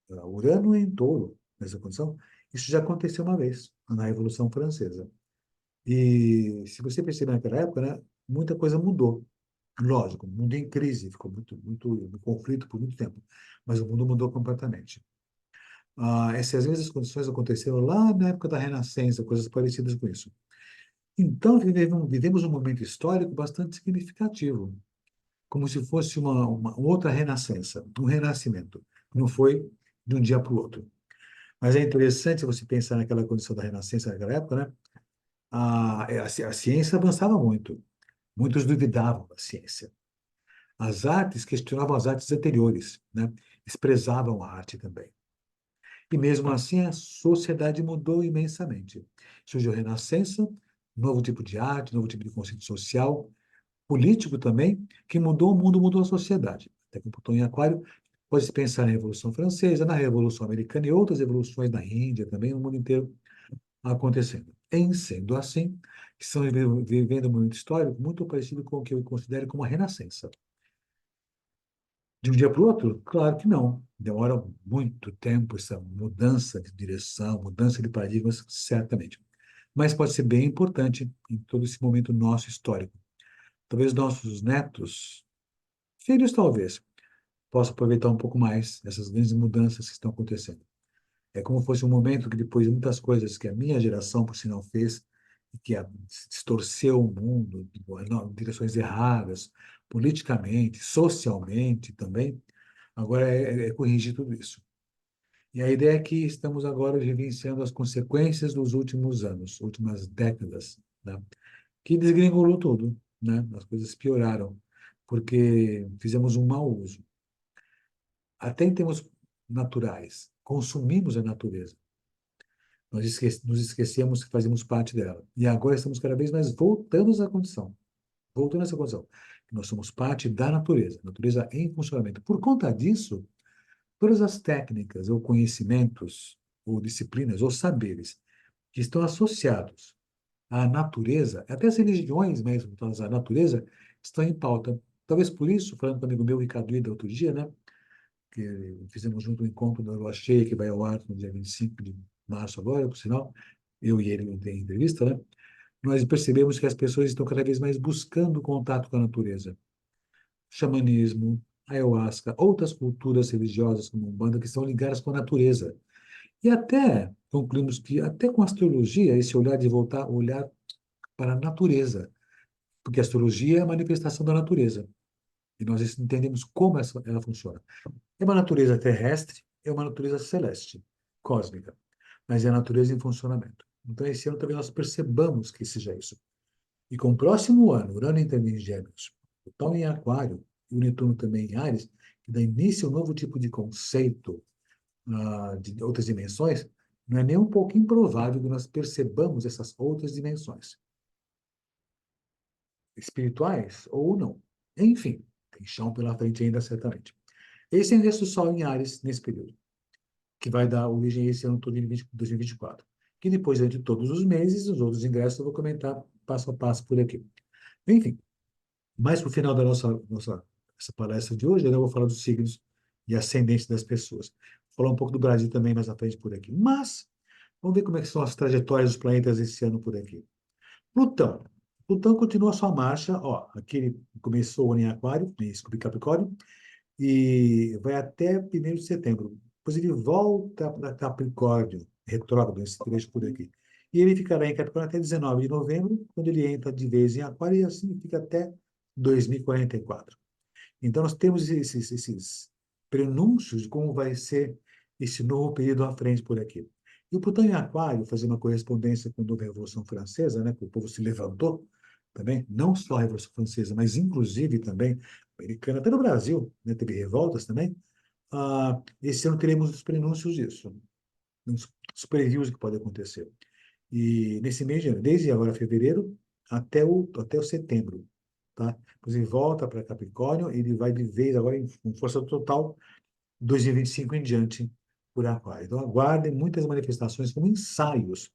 Urano em Touro, nessa condição. Isso já aconteceu uma vez, na Revolução Francesa. E se você perceber naquela época, né, muita coisa mudou. Lógico, o mundo em crise, ficou muito em conflito por muito tempo, mas o mundo mudou completamente. Essas mesmas condições aconteceram lá na época da Renascença, coisas parecidas com isso. Então, vivemos um momento histórico bastante significativo, como se fosse uma outra renascença, um renascimento. Não foi de um dia para o outro. Mas é interessante você pensar naquela condição da renascença naquela época, né? A ciência avançava muito. Muitos duvidavam da ciência. As artes questionavam as artes anteriores, né? Desprezavam a arte também. E mesmo assim, a sociedade mudou imensamente. Surgiu a Renascença, novo tipo de arte, novo tipo de conceito social, político também, que mudou o mundo, mudou a sociedade. Até que Plutão em Aquário, pode-se pensar na Revolução Francesa, na Revolução Americana e outras revoluções na Índia também, no mundo inteiro acontecendo. Em sendo assim, estamos vivendo um momento histórico muito parecido com o que eu considero como a Renascença. De um dia para o outro? Claro que não. Demora muito tempo essa mudança de direção, mudança de paradigmas, certamente. Mas pode ser bem importante em todo esse momento nosso histórico. Talvez nossos netos, filhos talvez, possam aproveitar um pouco mais essas grandes mudanças que estão acontecendo. É como se fosse um momento que, depois de muitas coisas que a minha geração, por sinal, fez, e que distorceu o mundo, em direções erradas, politicamente, socialmente também, agora é corrigir tudo isso. E a ideia é que estamos agora vivenciando as consequências dos últimos anos, últimas décadas, né? Que desgringolou tudo, né? As coisas pioraram, porque fizemos um mau uso. Até em termos naturais, consumimos a natureza. Nós nos esquecemos que fazíamos parte dela. E agora estamos cada vez mais voltando a essa condição. Voltando a essa condição. Nós somos parte da natureza, natureza em funcionamento. Por conta disso, todas as técnicas ou conhecimentos ou disciplinas ou saberes que estão associados à natureza, até as religiões mesmo, então, a natureza, estão em pauta. Talvez por isso, falando com o amigo meu, Ricardo Ida, outro dia, né, que fizemos junto um encontro da Lua Cheia, que vai ao ar no dia 25 de março agora, por sinal, eu e ele em entrevista, né, nós percebemos que as pessoas estão cada vez mais buscando contato com a natureza. Xamanismo, ayahuasca, outras culturas religiosas como Umbanda que estão ligadas com a natureza. E até concluímos que até com a astrologia, esse olhar de voltar a olhar para a natureza, porque a astrologia é a manifestação da natureza. E nós entendemos como ela funciona. É uma natureza terrestre, é uma natureza celeste, cósmica, mas é a natureza em funcionamento. Então, esse ano também nós percebamos que seja isso. E com o próximo ano, Urano entrando em Gêmeos, Plutão em Aquário e o Netuno também em Áries, que dá início a um novo tipo de conceito de outras dimensões, não é nem um pouco improvável que nós percebamos essas outras dimensões, espirituais ou não. Enfim, Tem chão pela frente ainda, certamente. Esse é o ingresso do Sol em Áries nesse período, que vai dar origem a esse ano todo em 2024. Que depois, de todos os meses, os outros ingressos eu vou comentar passo a passo por aqui. Enfim, mais para o final da nossa essa palestra de hoje, eu vou falar dos signos e ascendentes das pessoas. Vou falar um pouco do Brasil também mais à frente por aqui. Mas, vamos ver como é que são as trajetórias dos planetas esse ano por aqui. Plutão. Plutão continua a sua marcha, ó, aqui ele começou em Aquário, em Capricórnio, e vai até 1º de setembro. Depois ele volta para Capricórnio, retrógrado, esse trecho por aqui. E ele ficará em Capricórnio até 19 de novembro, quando ele entra de vez em Aquário, e assim fica até 2044. Então, nós temos esses prenúncios de como vai ser esse novo período à frente por aqui. E o Plutão em Aquário, fazendo uma correspondência com a nova Revolução Francesa, né, que o povo se levantou também, não só a Revolução Francesa, mas inclusive também americana, até no Brasil, né, teve revoltas também. Esse ano teremos os prenúncios disso, os previews que podem acontecer. E nesse mês, desde agora fevereiro até o setembro, tá? Depois ele volta para Capricórnio, ele vai de vez agora com força total 2025 em diante por Aquário. Então aguardem muitas manifestações como ensaios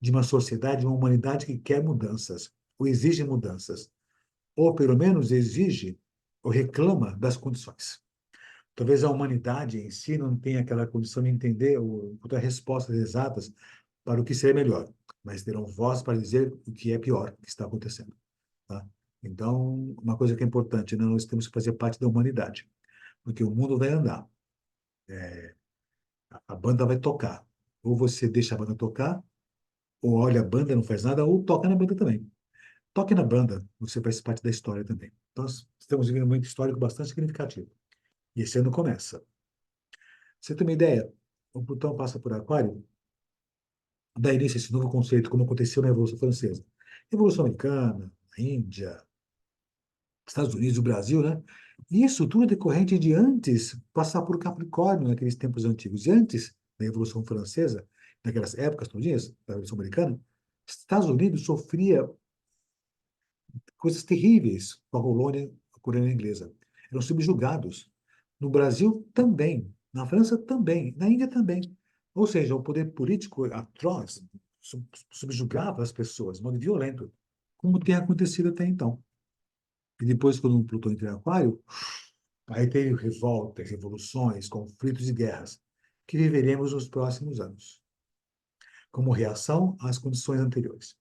de uma sociedade, de uma humanidade que quer mudanças, ou exige mudanças, ou pelo menos exige ou reclama das condições. Talvez a humanidade em si não tenha aquela condição de entender ou dar respostas exatas para o que seria melhor, mas terão voz para dizer o que é pior que está acontecendo. Tá? Então, uma coisa que é importante, né? Nós temos que fazer parte da humanidade, porque o mundo vai andar, a banda vai tocar. Ou você deixa a banda tocar, ou olha a banda, não faz nada, ou toca na banda também. Toque na banda, você faz parte da história também. Então, nós estamos vivendo um momento histórico bastante significativo. E esse ano começa. Você tem uma ideia? O Plutão passa por Aquário, dá início a esse novo conceito, como aconteceu na Revolução Francesa. Revolução Americana, a Índia, Estados Unidos, o Brasil, né? Isso tudo é decorrente de antes passar por Capricórnio, naqueles tempos antigos. E antes da Revolução Francesa, naquelas épocas todinhas, da Revolução Americana, Estados Unidos sofria coisas terríveis com a colônia inglesa. Eram subjugados. No Brasil também, na França também, na Índia também. Ou seja, o poder político atroz subjugava as pessoas de modo violento, como tem acontecido até então. E depois, quando o Plutão entra em Aquário, aí teve revoltas, revoluções, conflitos e guerras, que viveremos nos próximos anos, como reação às condições anteriores.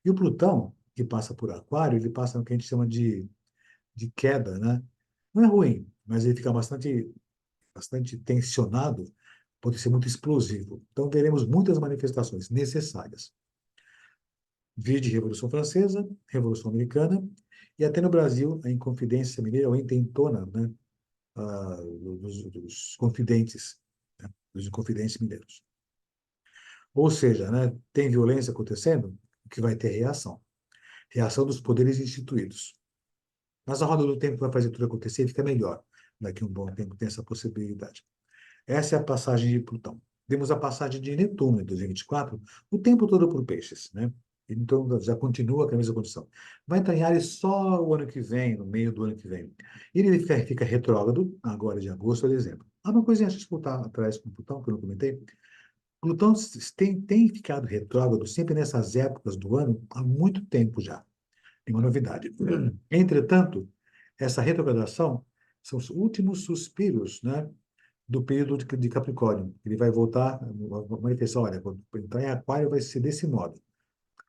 E o Plutão, que passa por Aquário, ele passa no que a gente chama de queda, né? Não é ruim, mas ele fica bastante tensionado, pode ser muito explosivo. Então, veremos muitas manifestações necessárias. Vide Revolução Francesa, Revolução Americana, e até no Brasil, a Inconfidência Mineira, ou a intentona, né? Dos confidentes, né? Dos inconfidentes mineiros. Ou seja, né? Tem violência acontecendo, o que vai ter reação. Reação dos poderes instituídos. Mas a roda do tempo vai fazer tudo acontecer e fica melhor. Daqui a um bom tempo tem essa possibilidade. Essa é a passagem de Plutão. Temos a passagem de Netuno em 2024, o tempo todo por peixes, né? Então já continua com a mesma condição. Vai entrar em Áries só o ano que vem, no meio do ano que vem. Ele fica retrógrado agora de agosto a dezembro. Há uma coisinha a voltar atrás com Plutão, que eu não comentei. Plutão tem ficado retrógrado sempre nessas épocas do ano há muito tempo já. Nenhuma novidade. Entretanto, essa retrogradação são os últimos suspiros, né, do período de Capricórnio. Ele vai voltar, vai manifestar, olha, quando entrar em Aquário vai ser desse modo.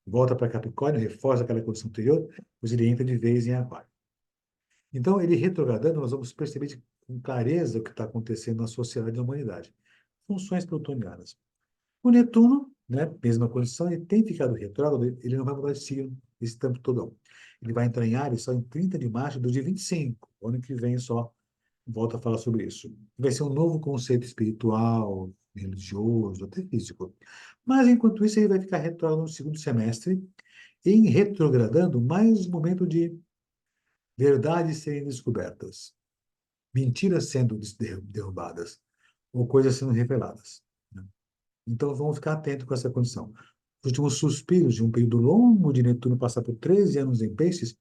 Volta para Capricórnio, reforça aquela condição anterior, depois ele entra de vez em Aquário. Então, ele retrogradando, nós vamos perceber com clareza o que está acontecendo na sociedade e na humanidade. Funções plutonianas. O Netuno, né, mesma condição, ele tem ficado retrógrado, ele não vai mudar de signo esse tempo todo. Ele vai entrar em Áries só em 30 de março de 2025, ano que vem só, volta a falar sobre isso. Vai ser um novo conceito espiritual, religioso, até físico. Mas, enquanto isso, ele vai ficar retrógrado no segundo semestre, e em retrogradando, mais um momento de verdades serem descobertas, mentiras sendo derrubadas, ou coisas sendo reveladas. Né? Então, vamos ficar atentos com essa condição. Os últimos suspiros de um período longo de Netuno passar por 13 anos em peixes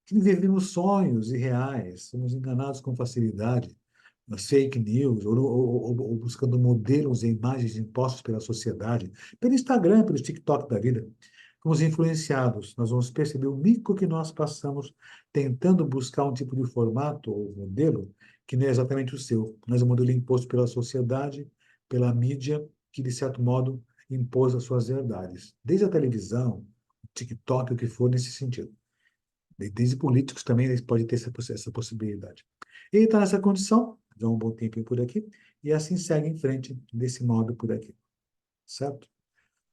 que vivemos sonhos irreais, somos enganados com facilidade, nas fake news, ou buscando modelos e imagens impostos pela sociedade, pelo Instagram, pelo TikTok da vida. Fomos influenciados, nós vamos perceber o mico que nós passamos tentando buscar um tipo de formato ou modelo que não é exatamente o seu, mas é um modelo imposto pela sociedade, pela mídia, que, de certo modo, impôs as suas verdades. Desde a televisão, o TikTok, o que for nesse sentido. Desde políticos também eles podem ter essa possibilidade. Ele está nessa condição, já há um bom tempinho por aqui, e assim segue em frente desse modo por aqui, certo?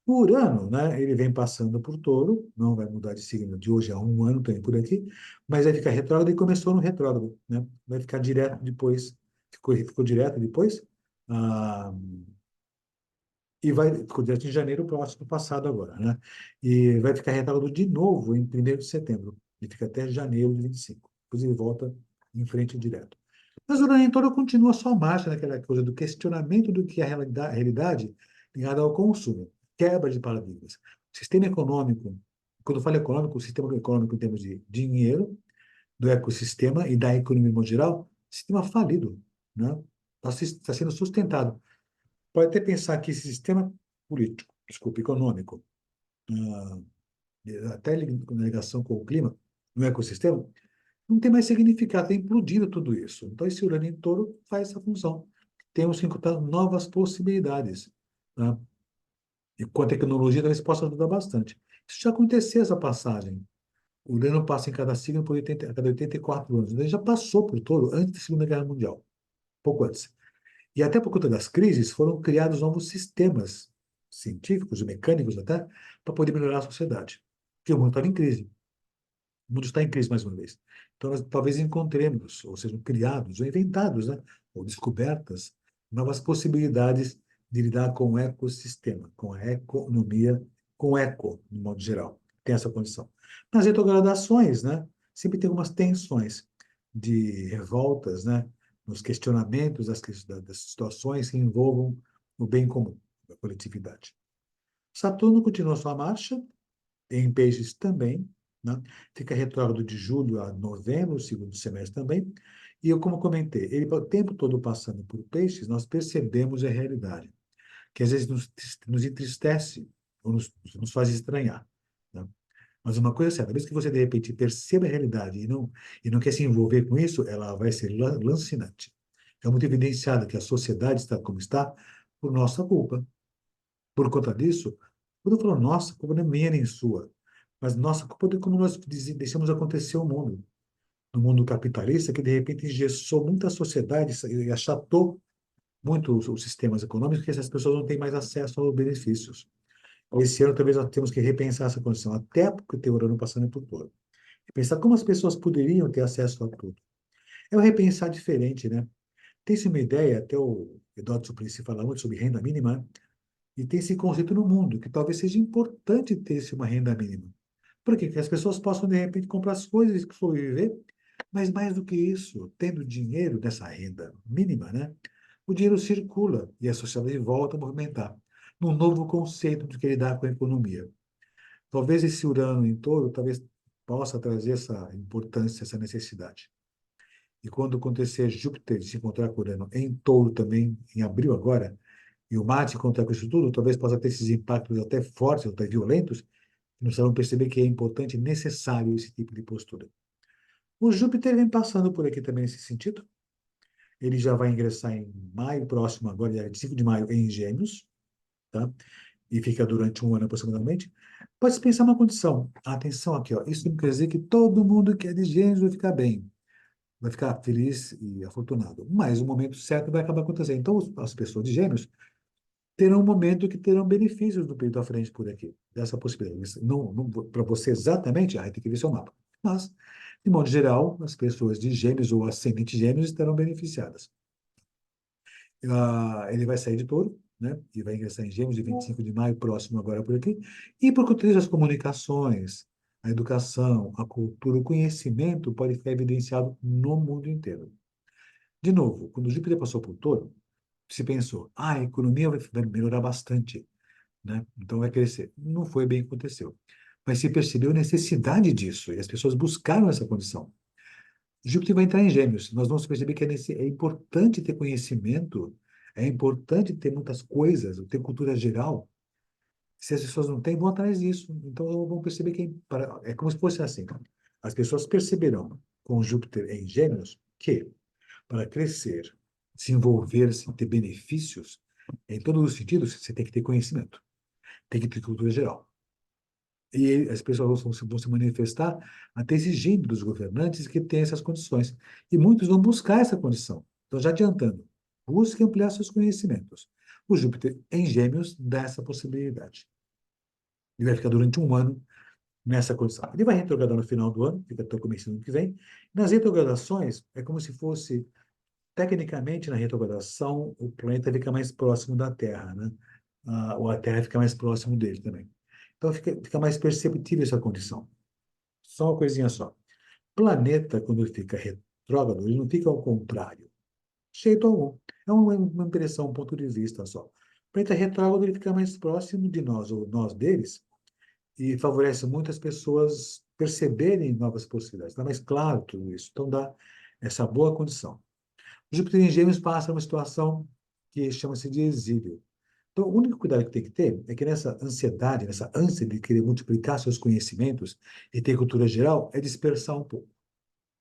O Urano, né, ele vem passando por Touro, não vai mudar de signo de hoje a um ano também por aqui, mas vai ficar retrógrado e começou no retrógrado, né? Vai ficar direto depois, ficou direto depois, ah, e ficou direto em janeiro próximo passado agora, né? E vai ficar retrógrado de novo em 1º de setembro. Ele fica até janeiro de 25. Depois ele volta em frente direto. Mas o Urano em Touro continua a sua marcha naquela coisa do questionamento do que é a realidade ligada ao consumo, quebra de paradigmas. O sistema econômico, quando eu falo econômico, o sistema econômico em termos de dinheiro, do ecossistema e da economia em modo geral, sistema falido, né? Está sendo sustentado. Pode até pensar que esse sistema político, desculpa, econômico, ah, até na ligação com o clima, no ecossistema, não tem mais significado, está implodindo tudo isso. Então, esse Urano em Touro faz essa função. Temos que encontrar novas possibilidades, tá? E com a tecnologia, talvez possa ajudar bastante. Isso já aconteceu, essa passagem. O Urano passa em cada signo por 80, a cada 84 anos. Ele já passou por Touro antes da Segunda Guerra Mundial, pouco antes. E até por conta das crises, foram criados novos sistemas científicos e mecânicos até, para poder melhorar a sociedade. Porque o mundo estava em crise. O mundo está em crise mais uma vez. Então, nós talvez encontremos, ou sejam criados, ou inventados, né? Ou descobertas, novas possibilidades de lidar com o ecossistema, com a economia, com o eco, no modo geral. Tem essa condição. Nas retrogradações, né? Sempre tem algumas tensões de revoltas, né? Nos questionamentos das situações que envolvam o bem comum, a coletividade. Saturno continua sua marcha, em peixes também, né? Fica retrógrado de julho a novembro, segundo semestre também. E eu, como comentei, ele o tempo todo passando por peixes, nós percebemos a realidade, que às vezes nos entristece ou nos faz estranhar, né? Mas uma coisa é certa, vez que você de repente perceba a realidade e não quer se envolver com isso, ela vai ser lancinante. É muito evidenciado que a sociedade está como está por nossa culpa. Por conta disso, quando eu falo nossa, a culpa não é minha nem sua, mas nossa culpa de como nós deixamos acontecer o mundo. No mundo capitalista, que de repente engessou muita sociedade e achatou muito os sistemas econômicos, que essas pessoas não têm mais acesso aos benefícios. Esse ano, talvez, nós temos que repensar essa condição, até porque tem o ano passando por todo. E pensar como as pessoas poderiam ter acesso a tudo. É o repensar diferente, né? Tem-se uma ideia, até o Eduardo Suplicy fala muito sobre renda mínima, né? E tem esse conceito no mundo, que talvez seja importante ter-se uma renda mínima. Por quê? Porque as pessoas possam, de repente, comprar as coisas que sobreviver, mas mais do que isso, tendo dinheiro dessa renda mínima, né? O dinheiro circula e a sociedade volta a movimentar, num novo conceito de que lidar com a economia. Talvez esse Urano em Touro talvez possa trazer essa importância, essa necessidade. E quando acontecer Júpiter se encontrar com Urano em Touro também, em abril agora, e o Marte encontrar com isso tudo, talvez possa ter esses impactos até fortes, até violentos, que nós vamos perceber que é importante e necessário esse tipo de postura. O Júpiter vem passando por aqui também nesse sentido. Ele já vai ingressar em maio próximo, agora, dia 25 de maio, em Gêmeos, tá? E fica durante um ano aproximadamente. Pode-se pensar uma condição. Atenção aqui, ó. Isso não quer dizer que todo mundo que é de Gêmeos vai ficar bem, vai ficar feliz e afortunado. Mas o momento certo vai acabar acontecendo. Então, as pessoas de Gêmeos terão um momento que terão benefícios do período à frente por aqui, dessa possibilidade. Não para você exatamente, aí tem que ver seu mapa. Mas, de modo geral, as pessoas de Gêmeos ou ascendente Gêmeos estarão beneficiadas. Ele vai sair de Touro, né? E vai ingressar em Gêmeos de 25 de maio, próximo agora por aqui. E por conta das comunicações, a educação, a cultura, o conhecimento pode ficar evidenciado no mundo inteiro. De novo, quando Júpiter passou por Touro, se pensou, a economia vai melhorar bastante, né? Então vai crescer. Não foi bem que aconteceu. mas se percebeu a necessidade disso, e as pessoas buscaram essa condição. Júpiter vai entrar em Gêmeos. Nós vamos perceber que é importante ter conhecimento, é importante ter muitas coisas, ter cultura geral. Se as pessoas não têm, vão atrás disso. Então, vão perceber que é como se fosse assim. As pessoas perceberão, com Júpiter em Gêmeos, que para crescer, desenvolver-se, ter benefícios, em todos os sentidos, você tem que ter conhecimento, tem que ter cultura geral. E as pessoas vão se manifestar até exigindo dos governantes que tenham essas condições. E muitos vão buscar essa condição. Então, já adiantando, busque ampliar seus conhecimentos. O Júpiter em Gêmeos dá essa possibilidade. Ele vai ficar durante um ano nessa condição. Ele vai retrogradar no final do ano, fica até o começo do ano que vem. Nas retrogradações, é como se fosse, tecnicamente, na retrogradação, o planeta fica mais próximo da Terra, né? Ou a Terra fica mais próximo dele também. Então, fica mais perceptível essa condição. Só uma coisinha só. Planeta, quando ele fica retrógrado, ele não fica ao contrário. De jeito algum. É uma impressão, um ponto de vista só. O planeta retrógrado, ele fica mais próximo de nós, ou nós deles, e favorece muitas pessoas perceberem novas possibilidades. Está mais claro tudo isso. Então, dá essa boa condição. Júpiter em Gêmeos passa uma situação que chama-se de exílio. Então, o único cuidado que tem que ter é que nessa ansiedade, nessa ânsia de querer multiplicar seus conhecimentos e ter cultura geral, é dispersar um pouco.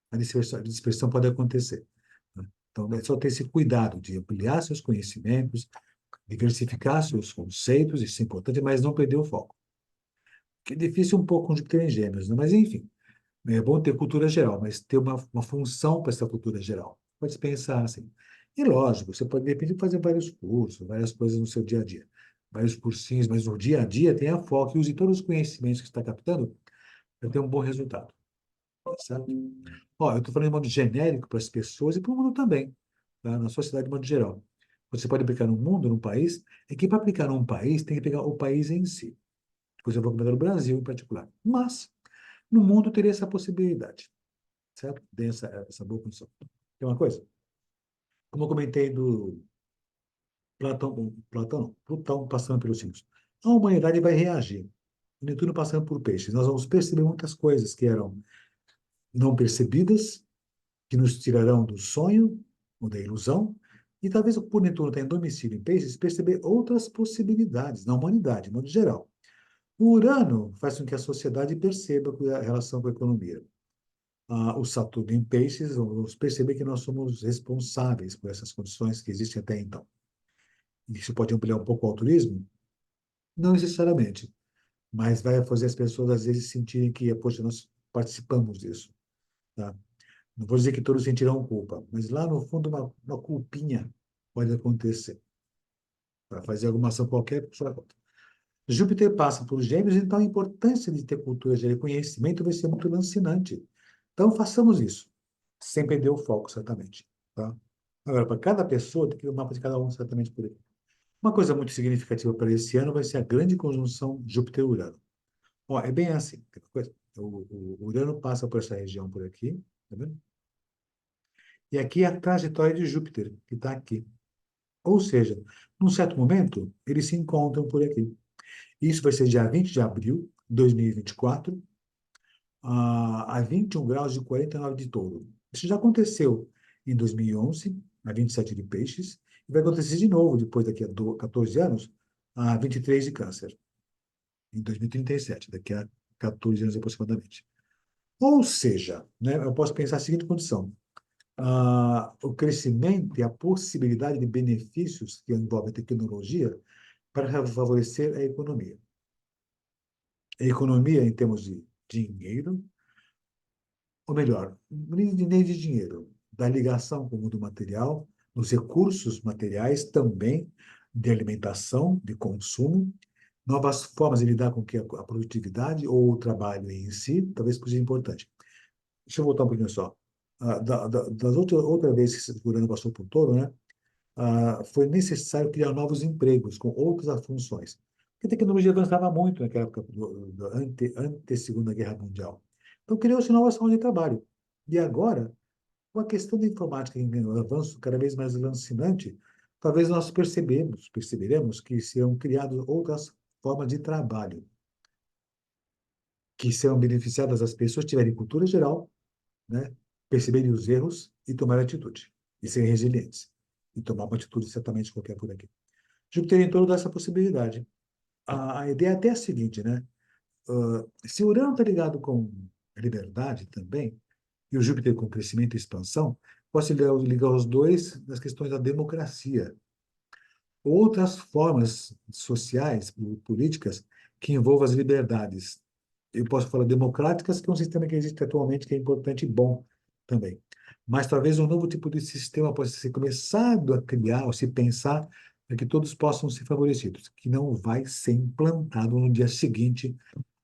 A dispersão pode acontecer, né? Então, é só ter esse cuidado de ampliar seus conhecimentos, diversificar seus conceitos, isso é importante, mas não perder o foco. Que é difícil um pouco com Júpiter em Gêmeos, né? Mas, enfim, é bom ter cultura geral, mas ter uma função para essa cultura geral. Pode pensar assim. E lógico, você pode, de repente, fazer vários cursos, várias coisas no seu dia a dia, vários cursinhos, mas no dia a dia tenha foco e use todos os conhecimentos que você está captando para ter um bom resultado. Tá certo? Ó, eu estou falando de modo genérico para as pessoas e para o mundo também, tá? Na sociedade de modo geral. Você pode aplicar no mundo, no país, é que para aplicar num país, tem que pegar o país em si. Depois eu vou comentar no Brasil em particular. Mas, no mundo teria essa possibilidade, certo? Tem essa boa condição. Tem uma coisa? Como eu comentei do Platão, não, Plutão passando pelos signos. A humanidade vai reagir. Netuno passando por peixes. Nós vamos perceber muitas coisas que eram não percebidas, que nos tirarão do sonho ou da ilusão, e talvez por Netuno estar em domicílio em peixes, perceber outras possibilidades na humanidade, de modo geral. O Urano faz com que a sociedade perceba a relação com a economia. O Saturno em peixes, vamos perceber que nós somos responsáveis por essas condições que existem até então. Isso pode ampliar um pouco o altruísmo? Não necessariamente, mas vai fazer as pessoas, às vezes, sentirem que, poxa, nós participamos disso. Tá? Não vou dizer que todos sentirão culpa, mas lá no fundo, uma culpinha pode acontecer. Para fazer alguma ação qualquer, pessoa. Júpiter passa por Gêmeos, então a importância de ter cultura de conhecimento vai ser muito lancinante. Então, façamos isso, sem perder o foco, certamente. Tá? Agora, para cada pessoa, tem que ter um mapa de cada um, certamente por aí. Uma coisa muito significativa para esse ano vai ser a grande conjunção Júpiter-Urano. Ó, é bem assim. O Urano passa por essa região por aqui, tá vendo? E aqui é a trajetória de Júpiter, que está aqui. Ou seja, num certo momento, eles se encontram por aqui. Isso vai ser dia 20 de abril de 2024, a 21 graus de 49 de Touro. Isso já aconteceu em 2011, a 27 de Peixes, e vai acontecer de novo, depois daqui a 14 anos, a 23 de Câncer, em 2037, daqui a 14 anos aproximadamente. Ou seja, né, eu posso pensar a seguinte condição: o crescimento e a possibilidade de benefícios que envolvem a tecnologia para favorecer a economia. A economia, em termos de dinheiro, ou melhor, nem de dinheiro, da ligação com o mundo material, dos recursos materiais também, de alimentação, de consumo, novas formas de lidar com a produtividade ou o trabalho em si, talvez seja importante. Deixa eu voltar um pouquinho só. Das outra vez que o Urano passou por Touro, né, foi necessário criar novos empregos com outras funções. Porque a tecnologia avançava muito naquela época ante Segunda Guerra Mundial. Então, criou-se novas formas de trabalho. E agora, com a questão da informática em avanço cada vez mais lancinante, talvez nós perceberemos que serão criadas outras formas de trabalho. que serão beneficiadas as pessoas que tiverem cultura geral, né, perceberem os erros e tomarem atitude, e serem resilientes, e tomar uma atitude certamente qualquer por aqui. Júpiter em torno dessa possibilidade. A ideia é até a seguinte, né? Se o Urano está ligado com liberdade também, e o Júpiter com crescimento e expansão, posso ligar os dois nas questões da democracia. Outras formas sociais, políticas, que envolvam as liberdades. Eu posso falar democráticas, que é um sistema que existe atualmente, que é importante e bom também. Mas talvez um novo tipo de sistema possa ser começado a criar, ou se pensar, para que todos possam ser favorecidos, que não vai ser implantado no dia seguinte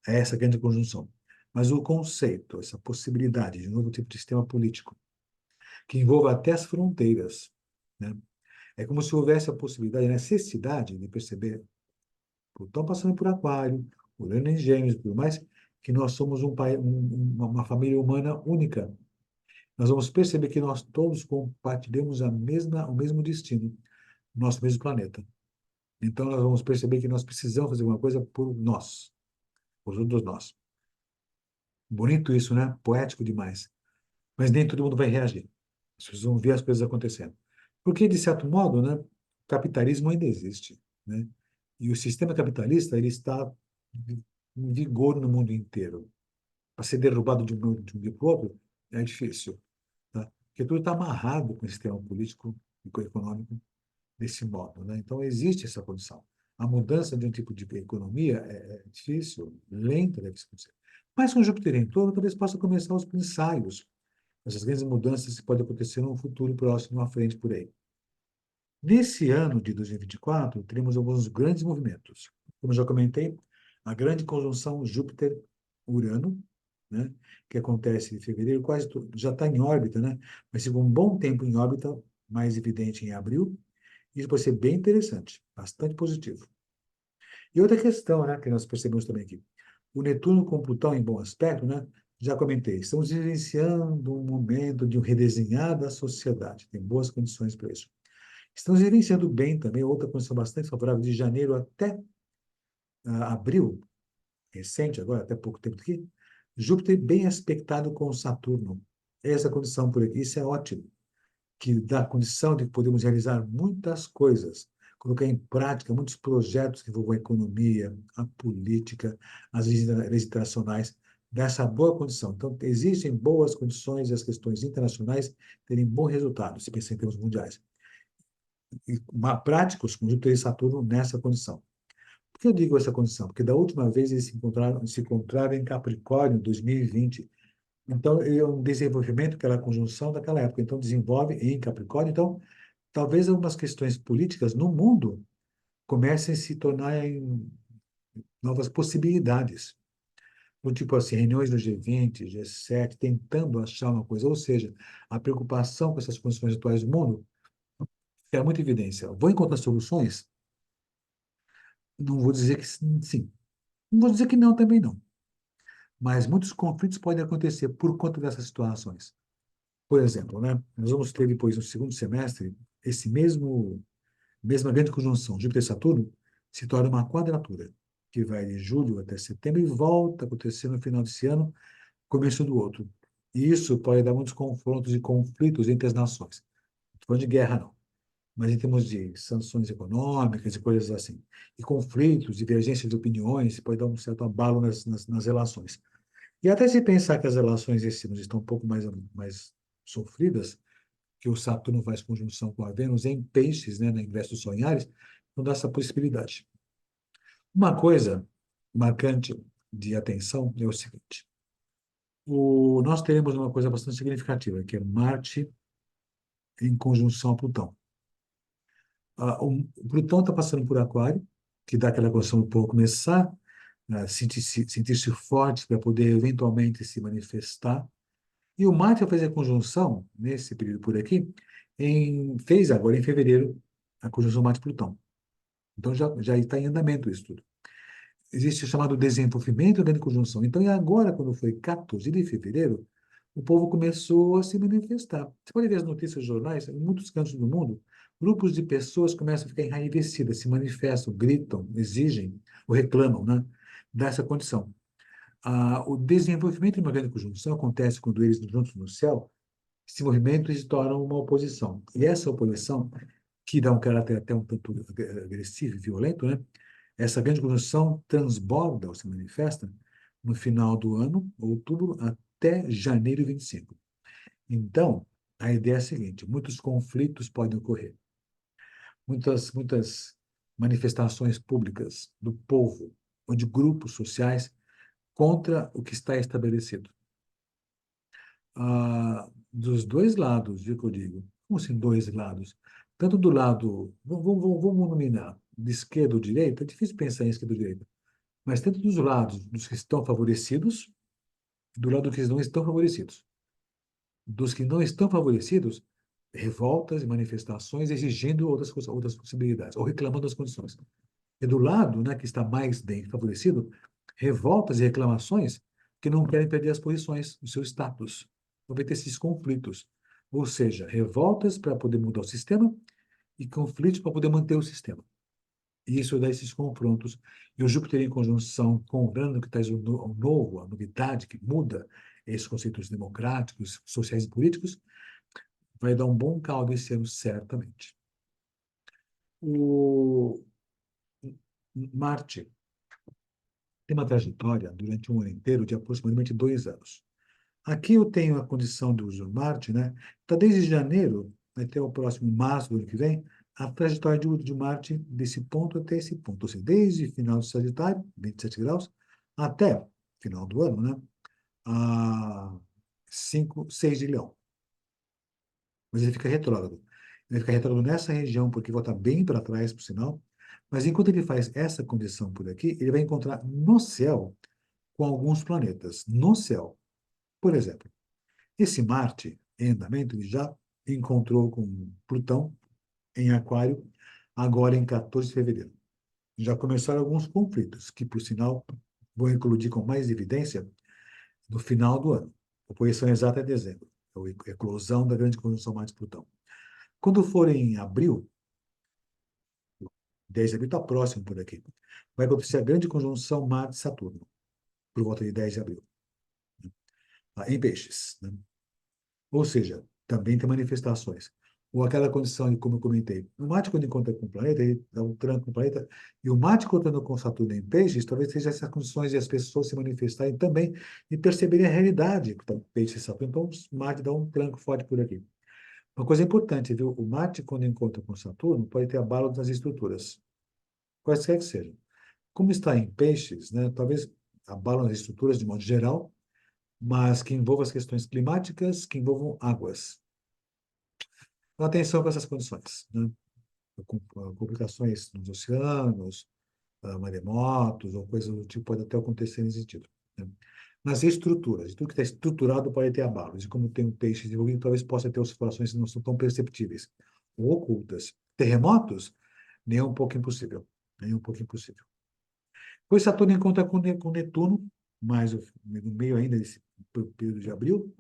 a essa grande conjunção. Mas o conceito, essa possibilidade de um novo tipo de sistema político, que envolva até as fronteiras, né? É como se houvesse a possibilidade, a necessidade de perceber, Plutão passando por Aquário, Urano em Gêmeos, tudo mais, que nós somos uma família humana única. Nós vamos perceber que nós todos compartilhamos o mesmo destino, nosso mesmo planeta. Então, nós vamos perceber que nós precisamos fazer alguma coisa por nós, por todos nós. Bonito isso, né? Poético demais. Mas nem todo mundo vai reagir. As pessoas vão ver as coisas acontecendo. Porque, de certo modo, né, o capitalismo ainda existe, né? E o sistema capitalista ele está em vigor no mundo inteiro. Para ser derrubado de um dia para o outro é difícil, tá? Porque tudo está amarrado com o sistema político e econômico desse modo, né? Então, existe essa condição. A mudança de um tipo de economia é difícil, lenta deve ser. Mas com Júpiter em torno, talvez possa começar os ensaios. Essas grandes mudanças que podem acontecer num futuro próximo à frente por aí. Nesse ano de 2024, teremos alguns grandes movimentos. Como já comentei, a grande conjunção Júpiter-Urano, né, que acontece em fevereiro, já está em órbita, né, mas ficou um bom tempo em órbita, mais evidente em abril. Isso pode ser bem interessante, bastante positivo. E outra questão, né, que nós percebemos também aqui, o Netuno com Plutão em bom aspecto, né, já comentei, estamos vivenciando um momento de um redesenhar da sociedade, tem boas condições para isso. Estamos vivenciando bem também, outra condição bastante favorável, de janeiro até abril, recente agora, até pouco tempo aqui, Júpiter bem aspectado com Saturno. Essa condição por aqui, isso é ótimo, que dá condição de podermos realizar muitas coisas, colocar em prática muitos projetos que envolvam a economia, a política, as leis internacionais, dessa boa condição. Então, existem boas condições e as questões internacionais terem bom resultado, se pensar em termos mundiais. E práticos com Júpiter e Saturno nessa condição. Por que eu digo essa condição? Porque da última vez eles se encontraram em Capricórnio, em 2020. Então, é um desenvolvimento, aquela conjunção daquela época. Então, desenvolve em Capricórnio. Então, talvez algumas questões políticas no mundo comecem a se tornar em novas possibilidades. Do tipo assim, reuniões do G20, G7, tentando achar uma coisa. Ou seja, a preocupação com essas condições atuais do mundo é muita evidência. Vou encontrar soluções? Não vou dizer que sim. Não vou dizer que não também não. Mas muitos conflitos podem acontecer por conta dessas situações. Por exemplo, né, nós vamos ter depois, no segundo semestre, esse mesma grande conjunção Júpiter e Saturno se torna uma quadratura, que vai de julho até setembro e volta a acontecer no final desse ano, começo do outro. E isso pode dar muitos confrontos e conflitos entre as nações. Não estou falando de guerra, não, mas em termos de sanções econômicas e coisas assim. E conflitos, divergências de opiniões, pode dar um certo abalo nas relações. E até se pensar que as relações esse ano estão um pouco mais sofridas, que o Saturno faz conjunção com a Vênus em peixes, né, na inverso dos sonhares, não dá essa possibilidade. Uma coisa marcante de atenção é o seguinte: nós teremos uma coisa bastante significativa, que é Marte em conjunção a Plutão. O Plutão está passando por Aquário, que dá aquela condição do povo começar a sentir-se forte para poder eventualmente se manifestar. E o Marte vai fazer a conjunção, nesse período por aqui, fez agora em fevereiro a conjunção Marte-Plutão. Então já está em andamento isso tudo. Existe o chamado desenvolvimento da conjunção. Então, e agora, quando foi 14 de fevereiro, o povo começou a se manifestar. Você pode ver as notícias nos jornais, em muitos cantos do mundo, grupos de pessoas começam a ficar enraivecidas, se manifestam, gritam, exigem ou reclamam, né, dessa condição. O desenvolvimento de uma grande conjunção acontece quando eles, juntos no céu, se movimentam e se tornam uma oposição. E essa oposição, que dá um caráter até um tanto agressivo e violento, né? Essa grande conjunção transborda ou se manifesta no final do ano, outubro, até janeiro 25. Então, a ideia é a seguinte: muitos conflitos podem ocorrer, muitas manifestações públicas do povo ou de grupos sociais contra o que está estabelecido. Dos dois lados, viu que eu digo? Como assim dois lados? Tanto do lado, vamos nominar, de esquerda ou direita, é difícil pensar em esquerda ou direita, mas tanto dos lados dos que estão favorecidos, do lado dos que não estão favorecidos. Dos que não estão favorecidos, revoltas e manifestações exigindo outras possibilidades, ou reclamando das condições. E do lado, né, que está mais bem favorecido, revoltas e reclamações que não querem perder as posições, o seu status. Então, vai ter esses conflitos. Ou seja, revoltas para poder mudar o sistema e conflitos para poder manter o sistema. E isso dá esses confrontos. E o Júpiter em conjunção com o Urano, que traz o novo, a novidade, que muda esses conceitos democráticos, sociais e políticos, vai dar um bom caldo esse ano, certamente. O Marte tem uma trajetória durante um ano inteiro de aproximadamente 2 anos. Aqui eu tenho a condição do uso Marte, né? Então, desde janeiro até o próximo março do ano que vem, a trajetória de Marte desse ponto até esse ponto. Ou seja, desde final de Sagitário, 27 graus, até final do ano, né? A 5, 6 de Leão. Mas ele fica retrógrado. Ele fica retrógrado nessa região, porque volta bem para trás, por sinal. Mas enquanto ele faz essa condição por aqui, ele vai encontrar no céu com alguns planetas. No céu. Por exemplo, esse Marte, em andamento, ele já encontrou com Plutão em Aquário, agora em 14 de fevereiro. Já começaram alguns conflitos, que, por sinal, vão eclodir com mais evidência no final do ano. A posição exata é dezembro, é a eclosão da grande conjunção Marte-Plutão. Quando for em abril, 10 de abril está próximo por aqui, vai acontecer a grande conjunção Marte-Saturno, por volta de 10 de abril, tá? Em Peixes, né? Ou seja, também tem manifestações. Ou aquela condição de, como eu comentei, o Marte, quando encontra com o planeta, ele dá um tranco no planeta, e o Marte encontrando com Saturno em Peixes, talvez seja essas condições de as pessoas se manifestarem também e perceberem a realidade. Então, Peixes e Saturno, então, o Marte dá um tranco forte por aqui. Uma coisa importante, viu? O Marte, quando encontra com Saturno, pode ter abalo nas estruturas, quaisquer que sejam. Como está em Peixes, né, talvez abalo nas estruturas de modo geral, mas que envolva as questões climáticas, que envolvam águas. Então, atenção com essas condições, né? Com complicações nos oceanos, maremotos ou coisas do tipo pode até acontecer nesse sentido, né? Nas estruturas, tudo que está estruturado pode ter abalos, e como tem um peixe desenvolvido, talvez possa ter oscilações que não são tão perceptíveis ou ocultas. Terremotos, nem um pouco impossível, nem um pouco impossível. Pois Saturno encontra com Netuno, mais no meio ainda desse período de abril,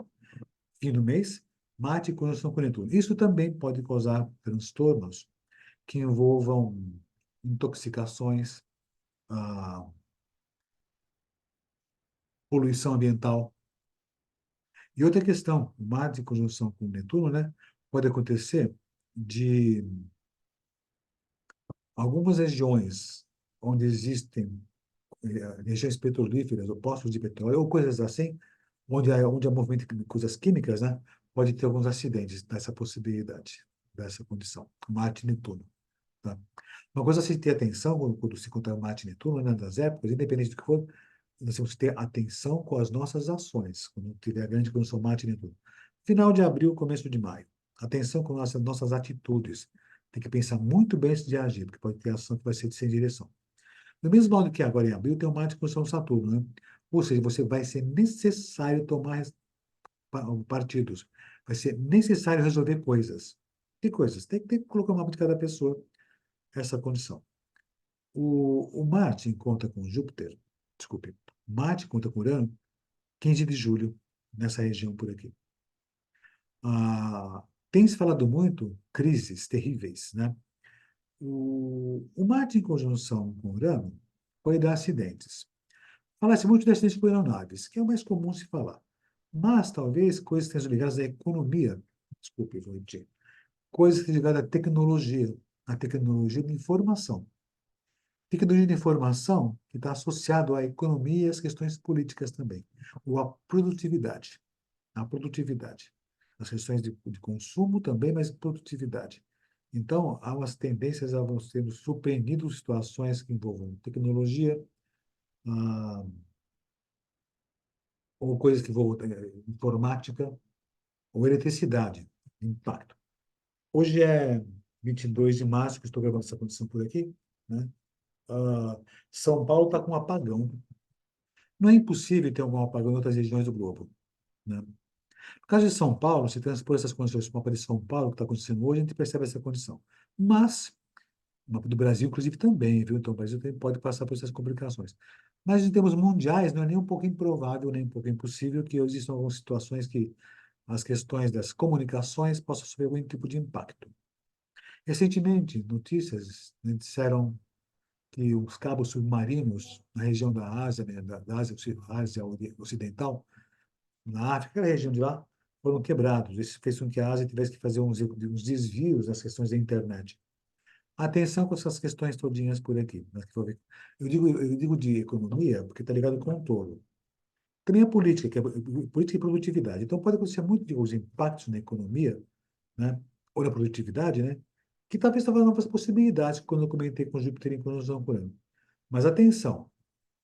fim do mês, Marte em conjunção com Netuno. Isso também pode causar transtornos que envolvam intoxicações, ah, poluição ambiental. E outra questão, Marte em conjunção com Netuno, né, pode acontecer de algumas regiões onde existem regiões petrolíferas ou postos de petróleo ou coisas assim, onde há movimento de coisas químicas, né, pode ter alguns acidentes dessa possibilidade, dessa condição, Marte e Netuno. Tá? Uma coisa a se ter atenção quando se encontrar Marte e Netuno, né, das épocas, independente do que for, nós temos que ter atenção com as nossas ações, quando tiver a grande conjunção Marte e Netuno. Final de abril, começo de maio. Atenção com nossas atitudes. Tem que pensar muito bem antes de agir, porque pode ter ação que vai ser sem direção. Do mesmo modo que agora em abril tem o Marte em conjunção Saturno, né? Ou seja, você vai ser necessário tomar partidos. Vai ser necessário resolver coisas. Que coisas? Tem que colocar o mapa de cada pessoa essa condição. O Marte encontra com Júpiter, desculpe, Marte encontra com Urano, 15 de julho, nessa região por aqui. Tem se falado muito crises terríveis, né? O Marte em conjunção com Urano pode dar acidentes. Fala-se muito de acidentes com aeronaves, que é o mais comum se falar. Mas, talvez, coisas que estejam ligadas à economia, desculpe, vou repetir, coisas que estejam ligadas à tecnologia de informação. Tecnologia de informação que está associado à economia e às questões políticas também, ou à produtividade. A produtividade. As questões de consumo também, mas produtividade. Então, há umas tendências a vão sendo surpreendidos situações que envolvam tecnologia, ah, ou coisas que envolvam informática, ou eletricidade, impacto. Hoje é 22 de março, que estou gravando essa condição por aqui, né? Ah, São Paulo está com um apagão. Não é impossível ter algum apagão em outras regiões do globo, né? No caso de São Paulo, se transpor essas condições para o mapa de São Paulo, que está acontecendo hoje, a gente percebe essa condição. Mas, o mapa do Brasil, inclusive, também, viu? Então, o Brasil pode passar por essas complicações. Mas, em termos mundiais, não é nem um pouco improvável, nem um pouco impossível que existam algumas situações que as questões das comunicações possam sofrer algum tipo de impacto. Recentemente, notícias, né, disseram que os cabos submarinos na região da Ásia, né, da Ásia Ocidental, na África, aquela região de lá, foram quebrados. Isso fez com que a Ásia tivesse que fazer uns desvios nas questões da internet. Atenção com essas questões todinhas por aqui. Eu digo de economia porque está ligado com o todo. Também a política, que é política e produtividade. Então, pode acontecer muito de os impactos na economia, né, ou na produtividade, né, que talvez estavam novas possibilidades, quando eu comentei com Júpiter em conjunção com Urano. Mas atenção,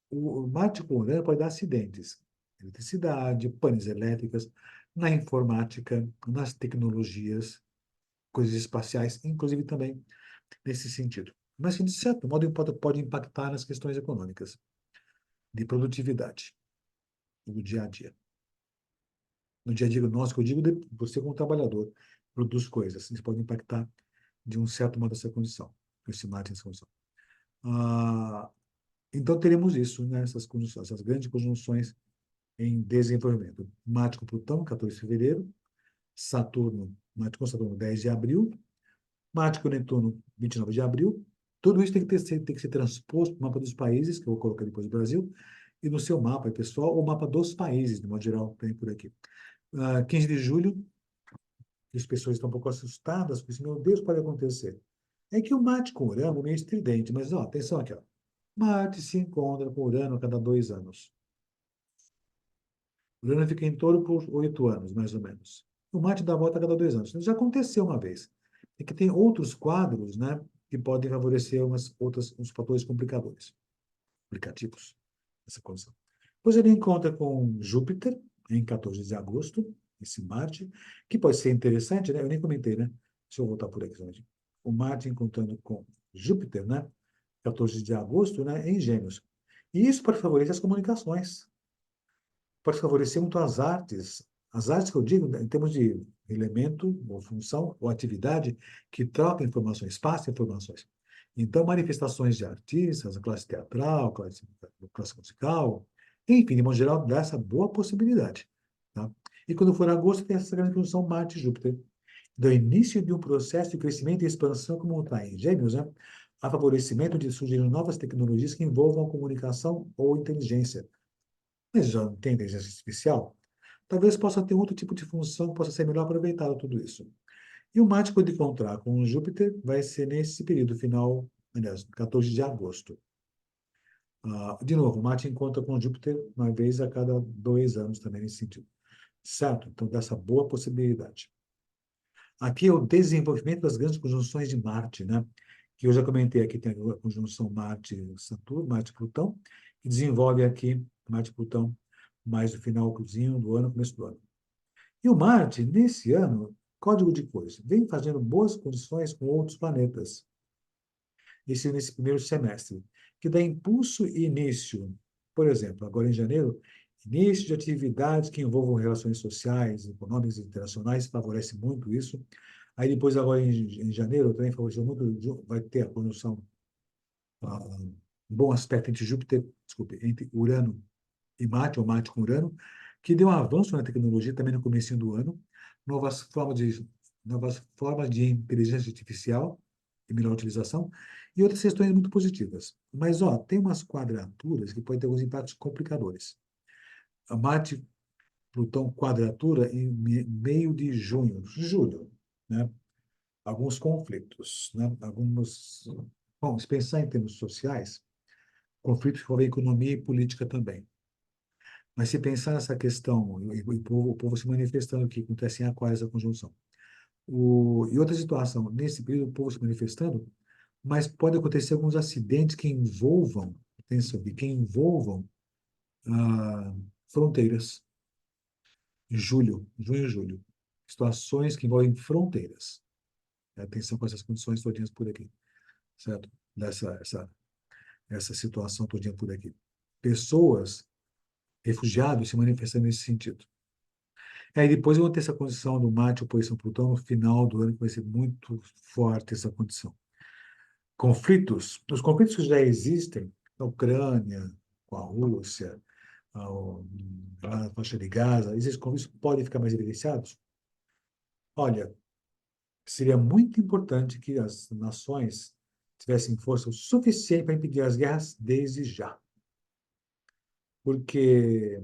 o Marte com Urano pode dar acidentes. Eletricidade, panes elétricas, na informática, nas tecnologias, coisas espaciais, inclusive também nesse sentido. Mas, de certo modo, pode impactar nas questões econômicas, de produtividade, no dia a dia. No dia a dia nosso, que eu digo, você como trabalhador, produz coisas. Isso pode impactar, de um certo modo, essa condição, esse Marte nessa condição. Ah, então, teremos isso, né, essas grandes conjunções em desenvolvimento. Marte com Plutão, 14 de fevereiro, Marte com Saturno, 10 de abril, Marte com Netuno, 29 de abril. Tudo isso tem que ser transposto para o mapa dos países, que eu vou colocar depois do Brasil, e no seu mapa pessoal, o mapa dos países, de modo geral, tem por aqui. 15 de julho, as pessoas estão um pouco assustadas, porque, meu Deus, pode acontecer. É que o Marte com Urano é meio estridente, mas, ó, atenção aqui, ó. Marte se encontra com Urano a cada 2 anos. Urano fica em Touro por 8 anos, mais ou menos. O Marte dá a volta a cada 2 anos. Isso já aconteceu uma vez. É que tem outros quadros, né, que podem favorecer uns fatores complicativos, essa condição. Depois ele encontra com Júpiter, em 14 de agosto, esse Marte, que pode ser interessante, né? Eu nem comentei, né? Deixa eu voltar por aqui. O Marte encontrando com Júpiter, né? 14 de agosto, né? Em Gêmeos. E isso pode favorecer as comunicações, pode favorecer muito as artes que eu digo, né, em termos de elemento, ou função, ou atividade, que troca informações, passa informações. Então, manifestações de artistas, a classe teatral, classe musical, enfim, de modo geral, dá essa boa possibilidade. Tá? E quando for agosto, tem essa grande conjunção Marte-Júpiter. Do início de um processo de crescimento e expansão, como está em Gêmeos, né? A favorecimento de surgirem novas tecnologias que envolvam comunicação ou inteligência, mas já não tem inteligência artificial, talvez possa ter outro tipo de função que possa ser melhor aproveitada tudo isso. E o Marte, quando encontrar com Júpiter, vai ser nesse período final, aliás, 14 de agosto. De novo, o Marte encontra com Júpiter uma vez a cada 2 anos também nesse sentido. Certo? Então, dessa boa possibilidade. Aqui é o desenvolvimento das grandes conjunções de Marte, né? Que eu já comentei aqui, tem a conjunção Marte-Saturno, Marte-Plutão, que desenvolve aqui Marte-Plutão mais no finalzinho do ano, começo do ano. E o Marte, nesse ano, código de coisa, vem fazendo boas condições com outros planetas, nesse primeiro semestre, que dá impulso e início, por exemplo, agora em janeiro, início de atividades que envolvam relações sociais, econômicas e internacionais, favorece muito isso. Aí depois, agora em janeiro, também favoreceu muito, vai ter a conjunção, um bom aspecto entre Júpiter, desculpe, entre Urano e Marte, ou Marte com Urano, que deu um avanço na tecnologia também no começo do ano, novas formas de inteligência artificial, melhor utilização, e outras questões muito positivas. Mas, ó, tem umas quadraturas que podem ter alguns impactos complicadores. A Marte, Plutão, quadratura em meio de julho, né? Alguns conflitos, né? Alguns... Bom, se pensar em termos sociais, conflitos que envolvem economia e política também. Mas se pensar nessa questão, e o povo se manifestando, que acontece em Aquário essa conjunção. E outra situação, nesse período, o povo se manifestando, mas pode acontecer alguns acidentes que envolvam, atenção, que envolvam ah, fronteiras, junho e julho. Situações que envolvem fronteiras. Atenção com essas condições todinhas por aqui, certo? Essa situação todinha por aqui. Pessoas, refugiados, se manifestando nesse sentido. Aí depois eu vou ter essa condição do Marte oposição Plutão no final do ano, que vai ser muito forte essa condição. Conflitos, os conflitos que já existem, na Ucrânia, com a Rússia, a faixa de Gaza, esses conflitos podem ficar mais evidenciados? Olha, seria muito importante que as nações tivessem força o suficiente para impedir as guerras desde já. Porque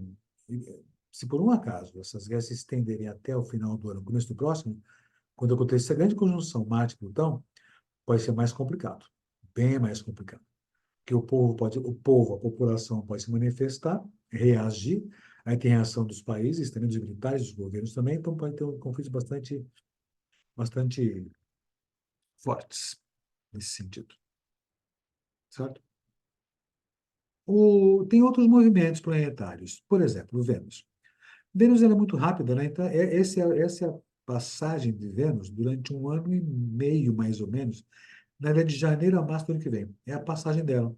se por um acaso essas guerras se estenderem até o final do ano, começo do próximo, quando acontecer a grande conjunção Marte-Plutão, pode ser mais complicado, bem mais complicado. Porque a população pode se manifestar, reagir, aí tem reação dos países, também dos militares, dos governos também, então pode ter conflitos bastante fortes nesse sentido, certo? Tem outros movimentos planetários, por exemplo, Vênus. Vênus ela é muito rápida, né? Então, essa é a passagem de Vênus durante um ano e meio, mais ou menos, na verdade, de janeiro a março do ano que vem. É a passagem dela.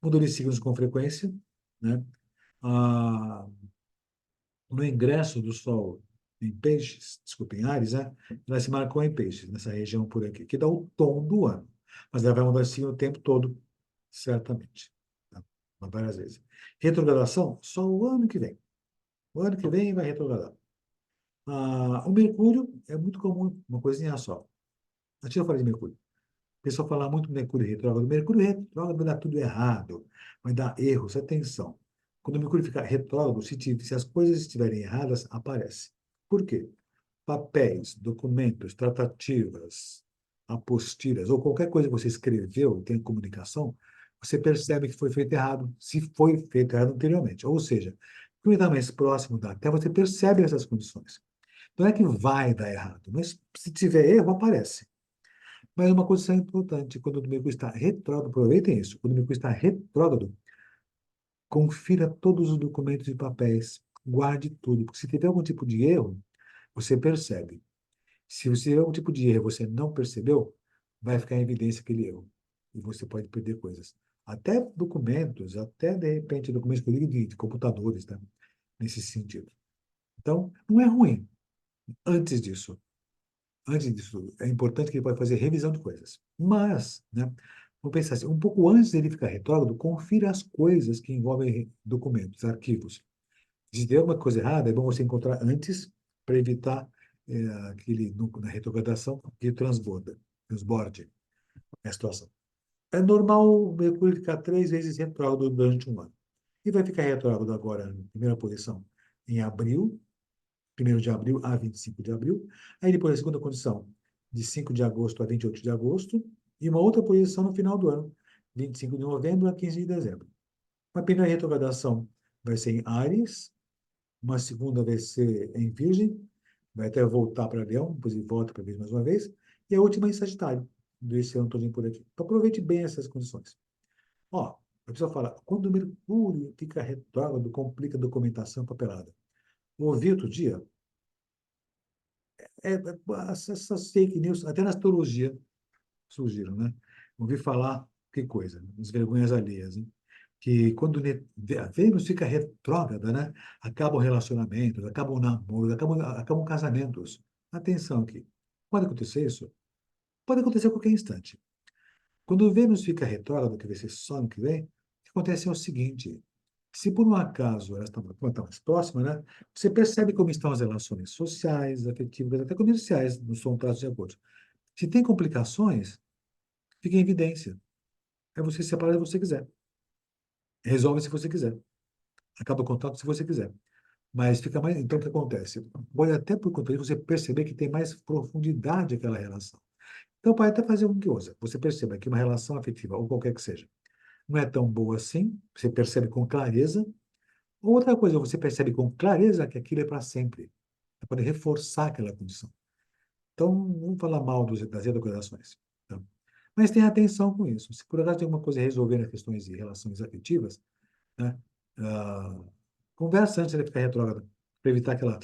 Mudou de signos com frequência, né? Ah, no ingresso do Sol em Peixes, desculpa, em Áries, né? Ela se marcou em Peixes, nessa região por aqui, que dá o tom do ano. Mas ela vai mudar de signo o tempo todo, certamente. Tá? Várias vezes. Retrogradação, só o ano que vem. O ano que vem vai retrogradar. O Mercúrio é muito comum, uma coisinha só. Antes eu falei de Mercúrio. O pessoal fala muito do Mercúrio retrógrado. Mercúrio retrógrado vai dar tudo errado, vai dar erros. Atenção. Quando o Mercúrio fica retrógrado, se as coisas estiverem erradas, aparece. Por quê? Papéis, documentos, tratativas, apostilas, ou qualquer coisa que você escreveu, tem comunicação, você percebe que foi feito errado, se foi feito errado anteriormente. Ou seja, quando está mais próximo da Terra, você percebe essas condições. Não é que vai dar errado, mas se tiver erro, aparece. Mas uma condição importante, quando o Mercúrio está retrógrado, aproveitem isso, quando o Mercúrio está retrógrado, confira todos os documentos e papéis, guarde tudo, porque se tiver algum tipo de erro, você percebe. Se você tiver algum tipo de erro e você não percebeu, vai ficar em evidência aquele erro. E você pode perder coisas. Até documentos, até de repente documentos que eu digo de computadores, tá? Nesse sentido. Então, não é ruim. Antes disso, é importante que ele pode fazer revisão de coisas. Mas, né, vamos pensar assim, um pouco antes dele ficar retrógrado, confira as coisas que envolvem documentos, arquivos. Se der alguma coisa errada, é bom você encontrar antes para evitar na retrogradação que transborde a situação. É normal o Mercúrio ficar 3 vezes retrógrado durante um ano. E vai ficar retrógrado agora, na primeira posição, em abril, 1º de abril a 25 de abril. Aí depois a segunda condição, de 5 de agosto a 28 de agosto. E uma outra posição no final do ano, 25 de novembro a 15 de dezembro. A primeira retrogradação vai ser em Áries, uma segunda vai ser em Virgem, vai até voltar para Leão, depois ele volta para Virgem mais uma vez, e a última em Sagitário, desse ano todinho por aqui. Então aproveite bem essas condições. Ó, a pessoa fala, quando o Mercúrio fica retrógrado, complica a documentação papelada. Ouvi outro dia, essas fake news, até na astrologia surgiram, né? Ouvi falar, que coisa, as vergonhas alheias, hein? Que quando a Vênus fica retrógrada, né? Acabam relacionamentos, acabam namoros, acabam casamentos. Atenção aqui. Pode acontecer isso? Pode acontecer a qualquer instante. Quando o Vênus fica retrógrado, que vai ser só ano que vem, o que acontece é o seguinte: se por um acaso ela está mais próxima, né? Você percebe como estão as relações sociais, afetivas, até comerciais, nos contratos de acordo. Se tem complicações, fica em evidência. Aí você separa se você quiser. Resolve se você quiser. Acaba o contato se você quiser. Mas fica mais. Então, o que acontece? Pode até por conta disso você perceber que tem mais profundidade aquela relação. Então, pode até fazer com que ouça. Você perceba que uma relação afetiva, ou qualquer que seja, não é tão boa assim, você percebe com clareza. Outra coisa, você percebe com clareza que aquilo é para sempre. Você pode reforçar aquela condição. Então, não vamos falar mal das educações. Tá? Mas tenha atenção com isso. Se por acaso tem alguma coisa a resolver nas questões de relações afetivas, né? ah, Conversa antes de ficar retrógrada, para evitar que ela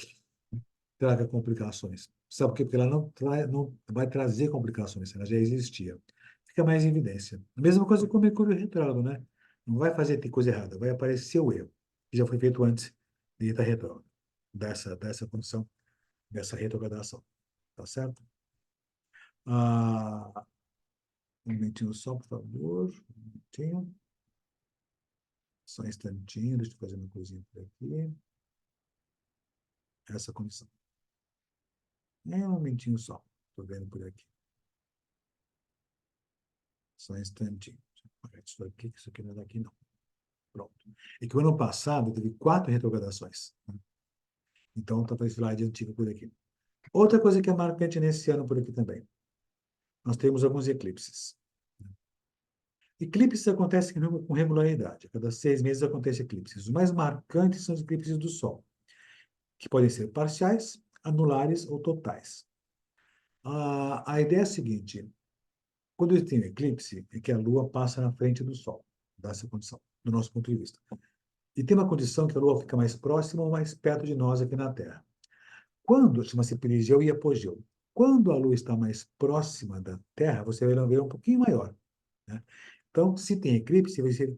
traga complicações. Sabe por quê? Porque ela não vai trazer complicações, ela já existia. Fica mais em evidência. A mesma coisa com o Mercúrio retrógrado, né? Não vai fazer ter coisa errada, vai aparecer o erro, que já foi feito antes de estar retrógrado, dessa condição, dessa retrogradação. Tá certo? Ah, um momentinho só, por favor. Um momentinho. Só um instantinho, deixa eu fazer uma coisinha por aqui. Essa condição. É um momentinho só. Estou vendo por aqui. Só um instantinho. Deixa eu apagar isso aqui, que isso aqui não é daqui, não. Pronto. E que o ano passado teve 4 retrogradações, né? Então, talvez lá de antigo por aqui. Outra coisa que é marcante nesse ano por aqui também. Nós temos alguns eclipses. Eclipses acontecem com regularidade. A cada 6 meses acontece eclipses. Os mais marcantes são os eclipses do Sol, que podem ser parciais, anulares ou totais. A ideia é a seguinte: quando tem um eclipse, é que a Lua passa na frente do Sol, dessa condição, do nosso ponto de vista. E tem uma condição que a Lua fica mais próxima ou mais perto de nós aqui na Terra. Quando, chama-se perigeu e apogeu. Quando a Lua está mais próxima da Terra, você vai ver um pouquinho maior, né? Então, se tem eclipse, vai ser,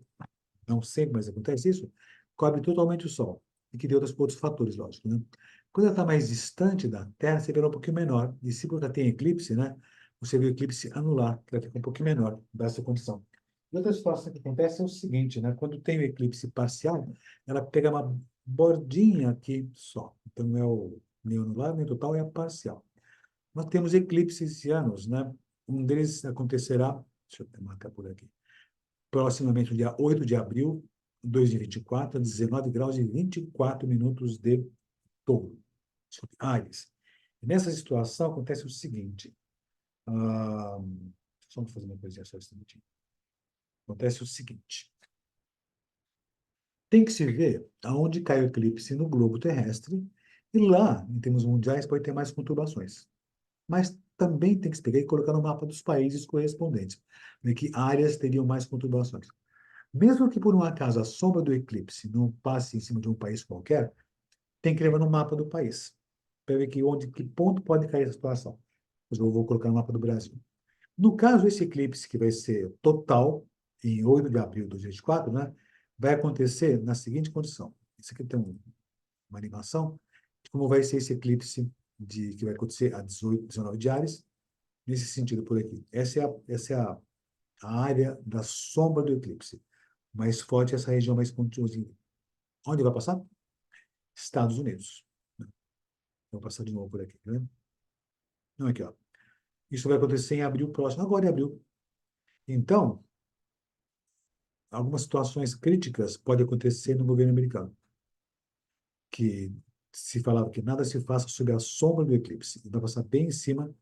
não sempre, mas acontece isso, cobre totalmente o Sol. E que tem outros fatores, lógico, né? Quando ela está mais distante da Terra, você vê ela um pouquinho menor. E se ela tem eclipse, né? Você vê o eclipse anular, que ela fica um pouquinho menor dessa condição. E outra situação que acontece é o seguinte, né? Quando tem o eclipse parcial, ela pega uma bordinha aqui só. Então, não é o nem o anular, nem o total, é a parcial. Nós temos eclipses anos, né? Um deles acontecerá, deixa eu marcar por aqui, proximamente no dia 8 de abril de 2024, a 19 graus e 24 minutos de touro, desculpe, Áries. E nessa situação acontece o seguinte, só fazer uma coisinha só esse minutinho. Acontece o seguinte, tem que se ver aonde cai o eclipse no globo terrestre, e lá, em termos mundiais, pode ter mais conturbações. Mas também tem que se pegar e colocar no mapa dos países correspondentes, né, que áreas teriam mais conturbações. Mesmo que por um acaso a sombra do eclipse não passe em cima de um país qualquer, tem que levar no mapa do país, para ver que ponto pode cair essa situação. Eu vou colocar no mapa do Brasil. No caso, esse eclipse, que vai ser total, em 8 de abril de 2024, né, vai acontecer na seguinte condição. Isso aqui tem uma animação de como vai ser esse eclipse que vai acontecer a 18, 19 de Áries, nesse sentido por aqui. Essa é a área da sombra do eclipse. Mais forte essa região mais pontuosinha. Onde vai passar? Estados Unidos. Vou passar de novo por aqui, tá vendo? Não, aqui, ó. Isso vai acontecer em abril próximo, agora em abril. Então, algumas situações críticas podem acontecer no governo americano, que se falava que nada se faça sob a sombra do eclipse. E vai passar bem em cima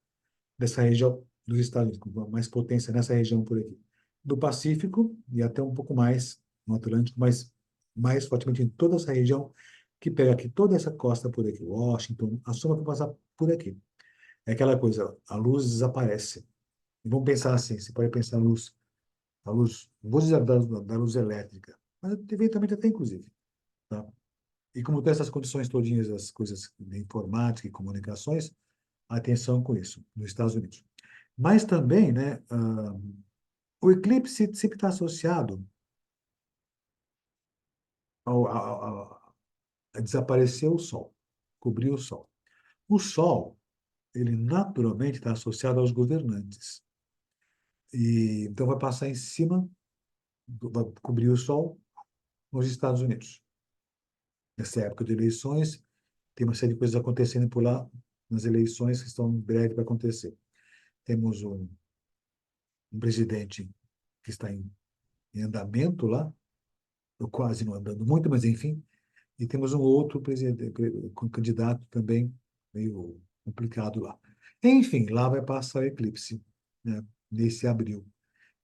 dessa região dos Estados Unidos, com mais potência nessa região por aqui. Do Pacífico e até um pouco mais no Atlântico, mas mais fortemente em toda essa região que pega aqui toda essa costa por aqui, Washington, a sombra vai passar por aqui. É aquela coisa, a luz desaparece. E vamos pensar assim, você pode pensar a luz, não vou dizer da luz elétrica, mas eventualmente até inclusive, tá? E como tem essas condições todinhas, as coisas de informática e comunicações, atenção com isso, nos Estados Unidos. Mas também, né, o eclipse sempre está associado a desaparecer o Sol, cobrir o Sol. O Sol, ele naturalmente está associado aos governantes. E, então vai passar em cima, vai cobrir o Sol nos Estados Unidos. Nessa época de eleições, tem uma série de coisas acontecendo por lá, nas eleições que estão em breve para acontecer. Temos um presidente que está em andamento lá, ou quase não andando muito, mas enfim, e temos um outro presidente, com candidato também meio complicado lá. Enfim, lá vai passar o eclipse, né, nesse abril.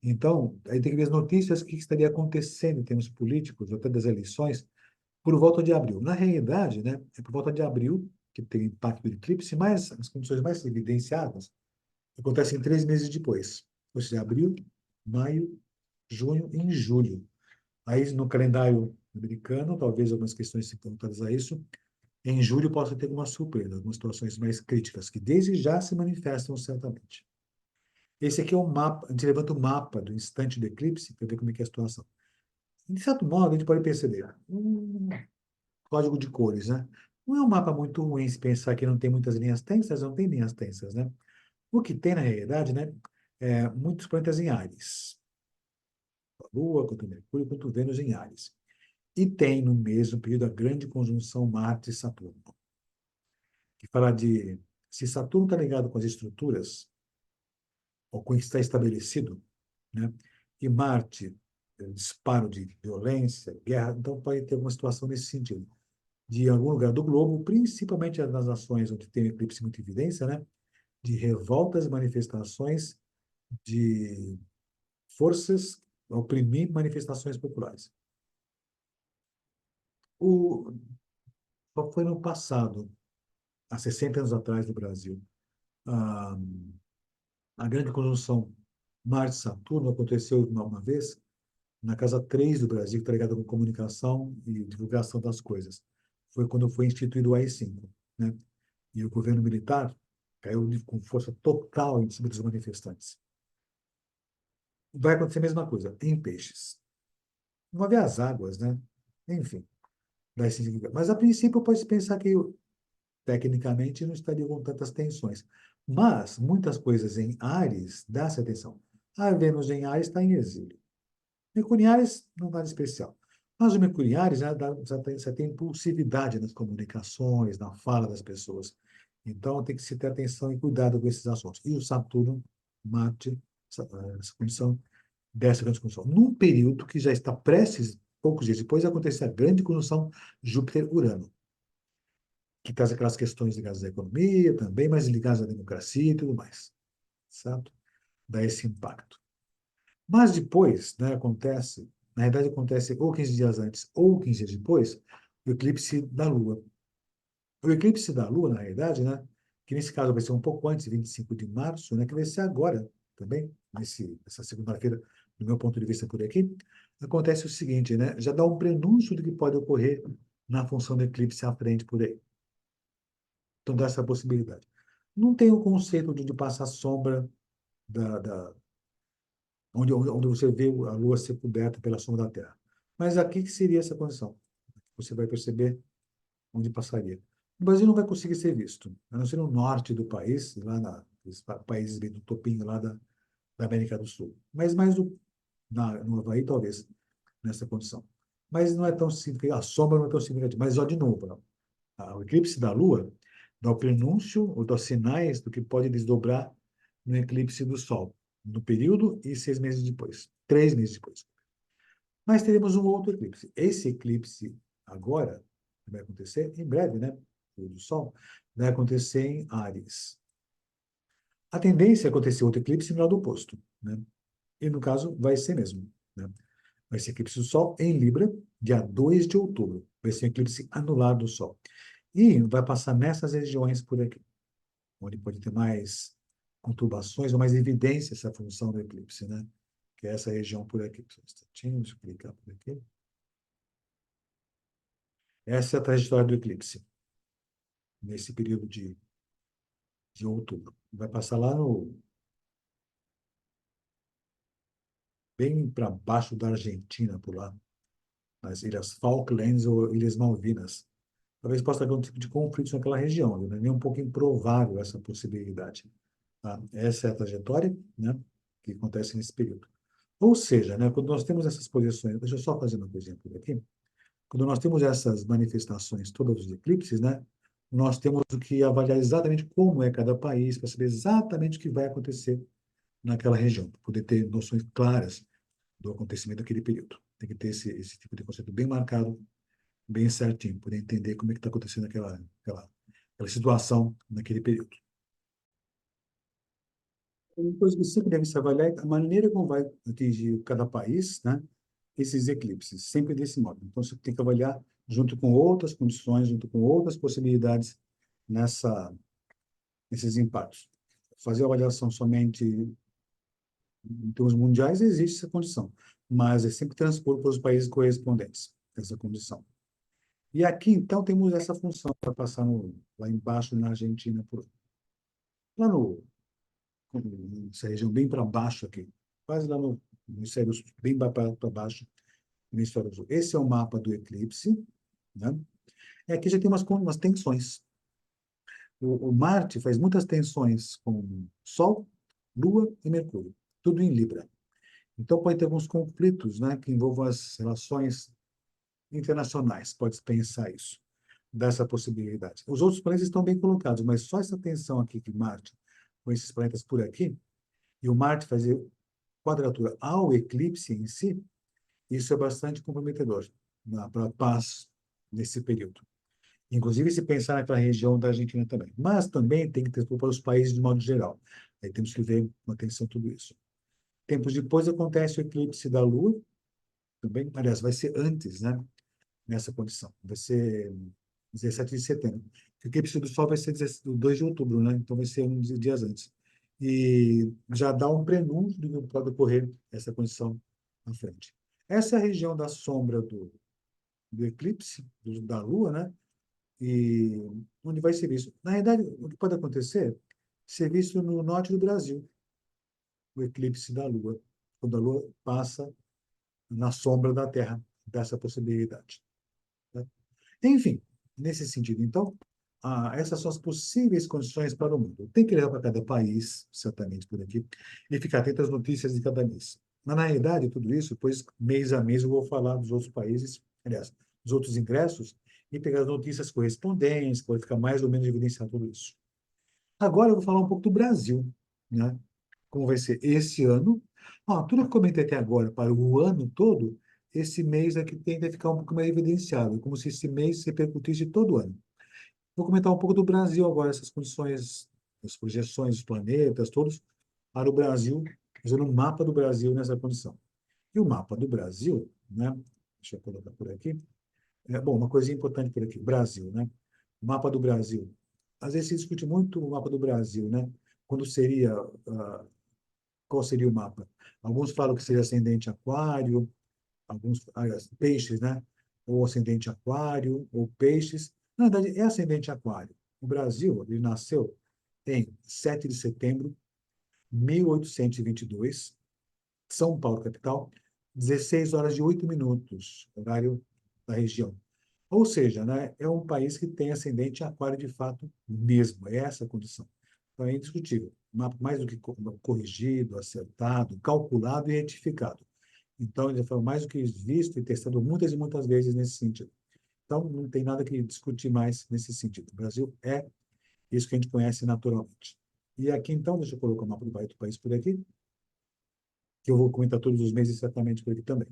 Então, aí tem que ver as notícias, o que estaria acontecendo em termos políticos, até das eleições, por volta de abril. Na realidade, né, é por volta de abril que tem o impacto do eclipse, mas as condições mais evidenciadas acontecem 3 meses depois. Ou seja, abril, maio, junho e julho. Aí, no calendário americano, talvez algumas questões se voltadas a isso, em julho possa ter uma surpresa, algumas situações mais críticas, que desde já se manifestam certamente. Esse aqui é o mapa, a gente levanta o mapa do instante do eclipse para ver como é que é a situação. De certo modo, a gente pode perceber um código de cores, né? Não é um mapa muito ruim se pensar que não tem muitas linhas tensas, não tem linhas tensas, né? O que tem, na realidade, né, é muitos planetas em Áries. A Lua, quanto Mercúrio, quanto Vênus em Áries. E tem, no mesmo período, a grande conjunção Marte-Saturno, que fala de se Saturno está ligado com as estruturas, ou com o que está estabelecido, né? E Marte, disparo de violência, guerra, então pode ter alguma situação nesse sentido. De algum lugar do globo, principalmente nas nações onde tem eclipse muito evidência, né? De revoltas, manifestações, de forças a oprimir manifestações populares. O, Só foi no passado, há 60 anos atrás no Brasil, a, a grande conjunção Marte-Saturno aconteceu uma vez na casa 3 do Brasil, que está ligada com comunicação e divulgação das coisas. Foi quando foi instituído o AI-5, né? E o governo militar caiu com força total em cima dos manifestantes. Vai acontecer a mesma coisa em Peixes. Não vai haver as águas, né? Enfim, vai significar. Mas, a princípio, pode-se pensar que, tecnicamente, não estaria com tantas tensões. Mas, muitas coisas em Áries, dá-se atenção. A Vênus em Áries está em exílio. Mercuriares, não nada especial. Mas o Mercuriares já tem impulsividade nas comunicações, na fala das pessoas. Então, tem que se ter atenção e cuidado com esses assuntos. E o Saturno, Marte, essa condição dessa grande conjunção. Num período que já está prestes, poucos dias depois, a acontecer a grande conjunção Júpiter-Urano, que traz aquelas questões ligadas à economia também, mas ligadas à democracia e tudo mais. Certo? Dá esse impacto. Mas depois, né, na verdade acontece ou 15 dias antes ou 15 dias depois, o eclipse da Lua. O eclipse da Lua, na realidade, né, que nesse caso vai ser um pouco antes, 25 de março, né, que vai ser agora também, nessa segunda-feira, do meu ponto de vista por aqui, acontece o seguinte, né, já dá um prenúncio do que pode ocorrer na função do eclipse à frente por aí. Então dá essa possibilidade. Não tem o conceito de passar sombra da onde você vê a Lua ser coberta pela sombra da Terra. Mas aqui que seria essa condição? Você vai perceber onde passaria. O Brasil não vai conseguir ser visto, a não ser no norte do país, nos países bem do topinho lá da América do Sul. Mas mais no Havaí, talvez, nessa condição. Mas não é tão significativo, a sombra não é tão significativa. Mas, ó, de novo, não. O eclipse da Lua dá o prenúncio ou dá sinais do que pode desdobrar no eclipse do Sol, no período e 6 meses depois, 3 meses depois. Mas teremos um outro eclipse. Esse eclipse agora, que vai acontecer em breve, né? O do Sol, vai acontecer em Áries. A tendência é acontecer outro eclipse no lado oposto, né? E no caso, vai ser mesmo, né? Vai ser eclipse do Sol em Libra, dia 2 de outubro. Vai ser um eclipse anular do Sol. E vai passar nessas regiões por aqui, onde pode ter mais conturbações ou mais evidência essa função do eclipse, né? Que é essa região por aqui. Só um instantinho, deixa eu clicar por aqui. Essa é a trajetória do eclipse, nesse período de outubro. Vai passar lá bem para baixo da Argentina, por lá, nas Ilhas Falklands ou Ilhas Malvinas. Talvez possa ter algum tipo de conflito naquela região, né? Nem um pouco improvável essa possibilidade. Tá? Essa é a trajetória, né, que acontece nesse período. Ou seja, né, quando nós temos essas posições, deixa eu só fazer uma coisinha por aqui. Quando nós temos essas manifestações todas dos eclipses, né, nós temos que avaliar exatamente como é cada país, para saber exatamente o que vai acontecer naquela região, para poder ter noções claras do acontecimento daquele período. Tem que ter esse tipo de conceito bem marcado, bem certinho, poder entender como é que está acontecendo aquela situação naquele período. Uma coisa que sempre deve se avaliar é a maneira como vai atingir cada país, né, esses eclipses, sempre desse modo. Então, você tem que avaliar junto com outras condições, junto com outras possibilidades nesses impactos. Fazer a avaliação somente em termos mundiais existe essa condição, mas é sempre transpor para os países correspondentes essa condição. E aqui, então, temos essa função para passar lá embaixo na Argentina, lá nessa região bem para baixo aqui, quase lá no hemisfério sul, bem para baixo, no hemisfério sul. Esse é o mapa do eclipse, né? E aqui já tem umas tensões. O Marte faz muitas tensões com Sol, Lua e Mercúrio, tudo em Libra. Então, pode ter alguns conflitos, né, que envolvam as relações internacionais, pode-se pensar isso, dessa possibilidade. Os outros planetas estão bem colocados, mas só essa tensão aqui que Marte, com esses planetas por aqui, e o Marte fazer quadratura ao eclipse em si, isso é bastante comprometedor para a paz nesse período. Inclusive, se pensar naquela região da Argentina também. Mas também tem que ter para os países de modo geral. Aí temos que ver com atenção tudo isso. Tempos depois acontece o eclipse da Lua, também, aliás, vai ser antes, né? Nessa condição. Vai ser 17 de setembro. O eclipse do Sol vai ser 2 de outubro, né? Então vai ser uns dias antes. E já dá um prenúncio do que pode ocorrer essa condição à frente. Essa é a região da sombra do eclipse, da Lua, né? E onde vai ser visto. Na realidade, o que pode acontecer? Ser visto no norte do Brasil, o eclipse da Lua, quando a Lua passa na sombra da Terra, dessa possibilidade. Né? Enfim, nesse sentido, então, essas são as possíveis condições para o mundo. Tem que olhar para cada país, certamente por aqui, e ficar atento às notícias de cada mês. Mas, na realidade, tudo isso, pois mês a mês eu vou falar dos outros países, aliás, dos outros ingressos, e pegar as notícias correspondentes, para ficar mais ou menos evidenciar tudo isso. Agora eu vou falar um pouco do Brasil, né? Como vai ser esse ano. Tudo que eu comentei até agora para o ano todo, esse mês aqui tende a ficar um pouco mais evidenciado, como se esse mês repercutisse todo o ano. Vou comentar um pouco do Brasil agora, essas condições, as projeções dos planetas, todos, para o Brasil, fazendo um mapa do Brasil nessa condição. E o mapa do Brasil, né? Deixa eu colocar por aqui. Bom, uma coisinha importante por aqui, Brasil, né? O mapa do Brasil. Às vezes se discute muito o mapa do Brasil, né? Quando seria, qual seria o mapa? Alguns falam que seria ascendente aquário, alguns, aliás, peixes, né? Ou ascendente aquário, ou peixes. Na verdade, é ascendente aquário. O Brasil, ele nasceu em 7 de setembro de 1822, São Paulo, capital, 16 horas e 8 minutos, horário da região. Ou seja, né, é um país que tem ascendente aquário de fato mesmo, é essa a condição. Então é indiscutível. Mapa mais do que corrigido, acertado, calculado e retificado. Então, ele foi mais do que visto e testado muitas e muitas vezes nesse sentido. Então, não tem nada que discutir mais nesse sentido. O Brasil é isso que a gente conhece naturalmente. E aqui, então, deixa eu colocar o mapa do país por aqui, que eu vou comentar todos os meses certamente por aqui também.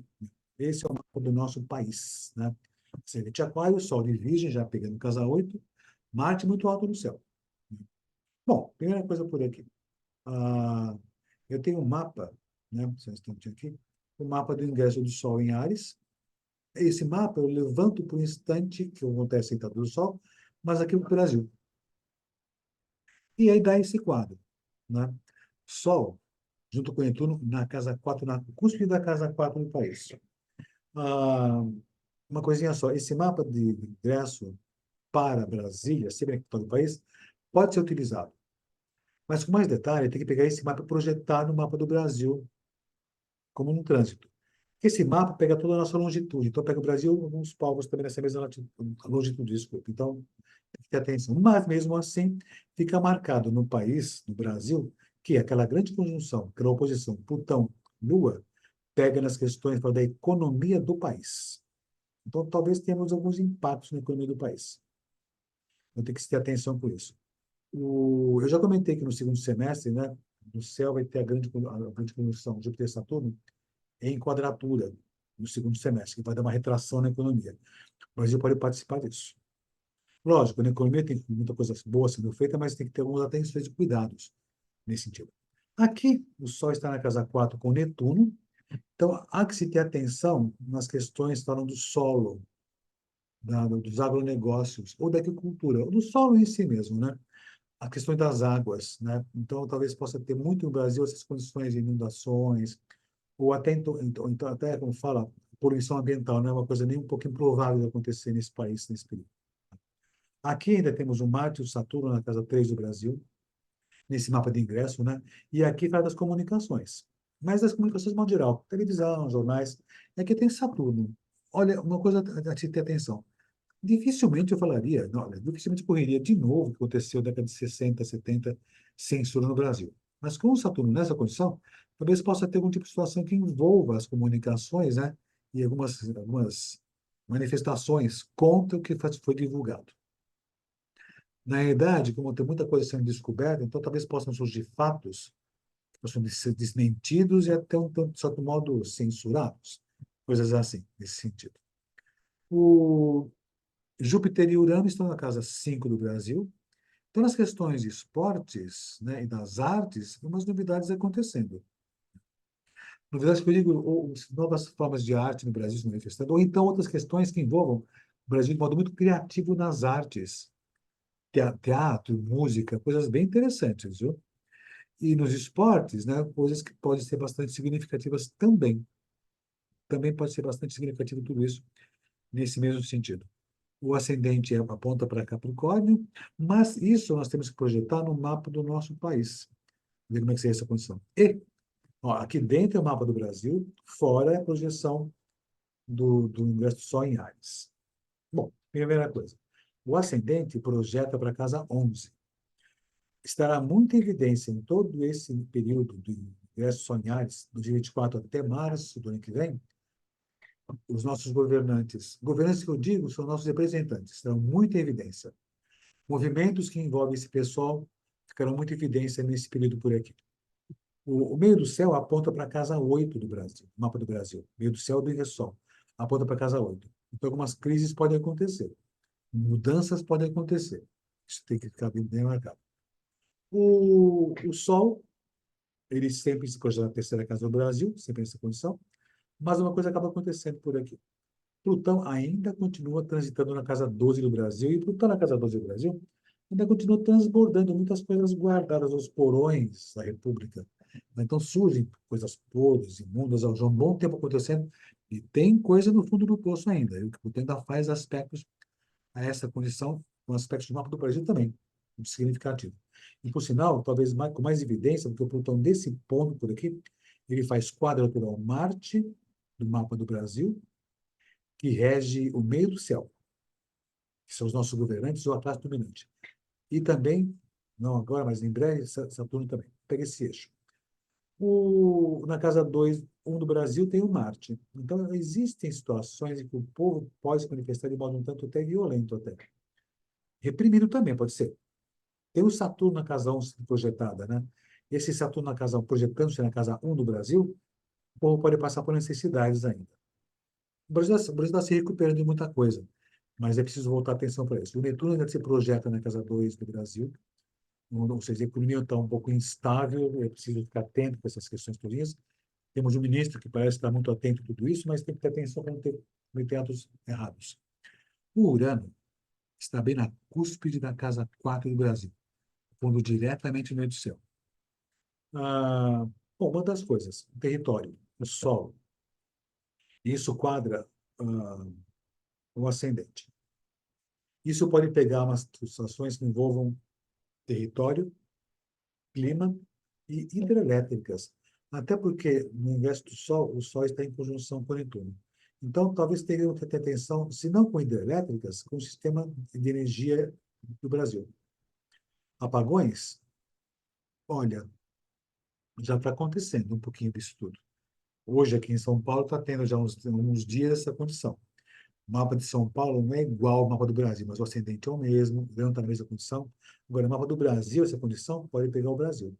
Esse é o mapa do nosso país, né? Ascendente Aquário, Sol de Virgem, já pegando casa 8, Marte muito alto no céu. Bom, primeira coisa por aqui. Eu tenho um mapa, né? Só um instantinho aqui. O mapa do ingresso do Sol em Áries. Esse mapa eu levanto por um instante, que acontece em entrada do Sol, mas aqui no Brasil. E aí dá esse quadro, né? Sol, junto com Netuno, na casa 4, na cúspide da casa 4 no país. Ah, uma coisinha só, esse mapa de ingresso para Brasília, sempre aqui para o país, pode ser utilizado. Mas com mais detalhe, tem que pegar esse mapa e projetar no mapa do Brasil, como um trânsito. Esse mapa pega toda a nossa longitude. Então, pega o Brasil, alguns povos também nessa mesma longitude, desculpa. Então, tem que ter atenção. Mas, mesmo assim, fica marcado no país, no Brasil, que aquela grande conjunção, aquela oposição Plutão-Lua, pega nas questões da economia do país. Então, talvez tenhamos alguns impactos na economia do país. Então, tem que ter atenção com isso. Eu já comentei que no segundo semestre, né, do céu vai ter a grande conjunção Júpiter-Saturno em quadratura no segundo semestre, que vai dar uma retração na economia. O Brasil pode participar disso. Lógico, na economia tem muita coisa boa sendo feita, mas tem que ter algumas atenções e cuidados nesse sentido. Aqui, o Sol está na casa 4 com Netuno, então há que se ter atenção nas questões falando do solo, dos agronegócios, ou da agricultura, ou do solo em si mesmo, né? A questão das águas, né? Então, talvez possa ter muito no Brasil essas condições de inundações, ou até, então, até como fala, poluição ambiental, não é uma coisa nem um pouco improvável de acontecer nesse país, nesse período. Aqui ainda temos o Marte e o Saturno na casa 3 do Brasil, nesse mapa de ingresso, né? E aqui fala das comunicações. Mas das comunicações, de modo geral, televisão, jornais, aqui tem Saturno. Olha, uma coisa a se ter atenção. Dificilmente eu falaria, não, olha, dificilmente correria de novo o que aconteceu na década de 60, 70, censura no Brasil. Mas com o Saturno nessa condição, talvez possa ter algum tipo de situação que envolva as comunicações, né? E algumas manifestações contra o que foi divulgado. Na realidade, como tem muita coisa sendo descoberta, então talvez possam surgir fatos que possam ser desmentidos e até, de certo modo, censurados. Coisas assim, nesse sentido. O Júpiter e Urano estão na casa 5 do Brasil. Então, nas questões de esportes, né, e das artes, tem umas novidades acontecendo. Novidades que eu digo, ou novas formas de arte no Brasil se manifestando, ou então outras questões que envolvam o Brasil de modo muito criativo nas artes. Teatro, música, coisas bem interessantes, viu? E nos esportes, né, coisas que podem ser bastante significativas também. Também pode ser bastante significativo tudo isso nesse mesmo sentido. O ascendente aponta para Capricórnio, mas isso nós temos que projetar no mapa do nosso país. Ver como é que seria essa condição. E, ó, aqui dentro é o mapa do Brasil, fora é a projeção do ingresso do Sol em Áries. Bom, primeira coisa. O ascendente projeta para a casa 11. Estará muito em evidência em todo esse período do ingresso Sol em Áries, do dia 24 até março do ano que vem, os nossos governantes que eu digo são nossos representantes, estarão muito em evidência. Movimentos que envolvem esse pessoal ficarão muito em evidência nesse período por aqui. O meio do céu aponta para a casa 8 do Brasil, mapa do Brasil. Meio do céu do Sol aponta para a casa 8. Então, algumas crises podem acontecer, mudanças podem acontecer. Isso tem que ficar bem marcado. O Sol, ele sempre se projeta na terceira casa do Brasil, sempre nessa condição, mas uma coisa acaba acontecendo por aqui. Plutão ainda continua transitando na casa 12 do Brasil, e Plutão na casa 12 do Brasil ainda continua transbordando muitas coisas guardadas aos porões da República. Então surgem coisas podres, imundas, há já um bom tempo acontecendo, e tem coisa no fundo do poço ainda. E o Plutão ainda faz aspectos a essa condição, com aspectos do mapa do Brasil também, muito significativo. E, por sinal, talvez com mais evidência, porque o Plutão, desse ponto por aqui, ele faz quadratura ao Marte, do mapa do Brasil, que rege o meio do céu, que são os nossos governantes ou a classe dominante. E também, não agora, mas em breve, Saturno também. Pega esse eixo. Na casa 2, 1 do Brasil, tem o Marte. Então, existem situações em que o povo pode se manifestar de modo um tanto até violento, até. Reprimido também, pode ser. Tem o Saturno na casa 1 projetada, né? Esse Saturno na casa 1, projetando-se na casa 1 do Brasil, o povo pode passar por necessidades ainda. O Brasil está se recuperando de muita coisa, mas é preciso voltar a atenção para isso. O Netuno ainda se projeta na casa 2 do Brasil, ou seja, a economia está um pouco instável, é preciso ficar atento com essas questões todas. Temos um ministro que parece estar muito atento a tudo isso, mas tem que ter atenção para não cometer atos errados. O Urano está bem na cúspide da casa 4 do Brasil, pondo diretamente no meio do céu. Bom, uma das coisas, o território, o Sol, isso quadra o ascendente. Isso pode pegar umas situações que envolvam território, clima e hidrelétricas. Até porque no ingresso do Sol, o Sol está em conjunção com Netuno. Então, talvez tenham que ter atenção, se não com hidrelétricas, com o sistema de energia do Brasil. Apagões? Olha, já está acontecendo um pouquinho disso tudo. Hoje, aqui em São Paulo, está tendo já uns dias essa condição. O mapa de São Paulo não é igual ao mapa do Brasil, mas o ascendente é o mesmo, o Leão está na mesma condição. Agora, o mapa do Brasil, essa condição, pode pegar o Brasil.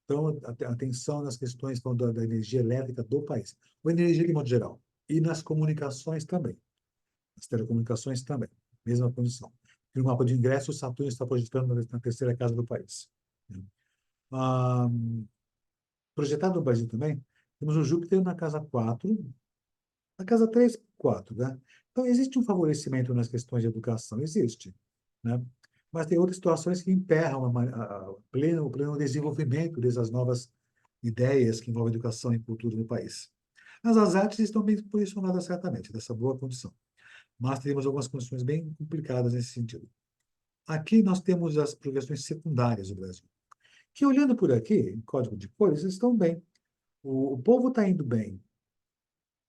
Então, atenção nas questões da energia elétrica do país, ou energia de modo geral, e nas comunicações também, nas telecomunicações também, mesma condição. E no mapa de ingresso, o Saturno está projetando na terceira casa do país. Ah, projetado no Brasil também, temos o Júpiter na casa 4, na casa 3, 4, né? Então, existe um favorecimento nas questões de educação, existe, né? Mas tem outras situações que emperram o pleno desenvolvimento dessas novas ideias que envolvem educação e cultura no país. Mas as artes estão bem posicionadas, certamente, nessa boa condição. Mas temos algumas condições bem complicadas nesse sentido. Aqui nós temos as projeções secundárias do Brasil, que olhando por aqui, em código de cores, estão bem. O povo está indo bem,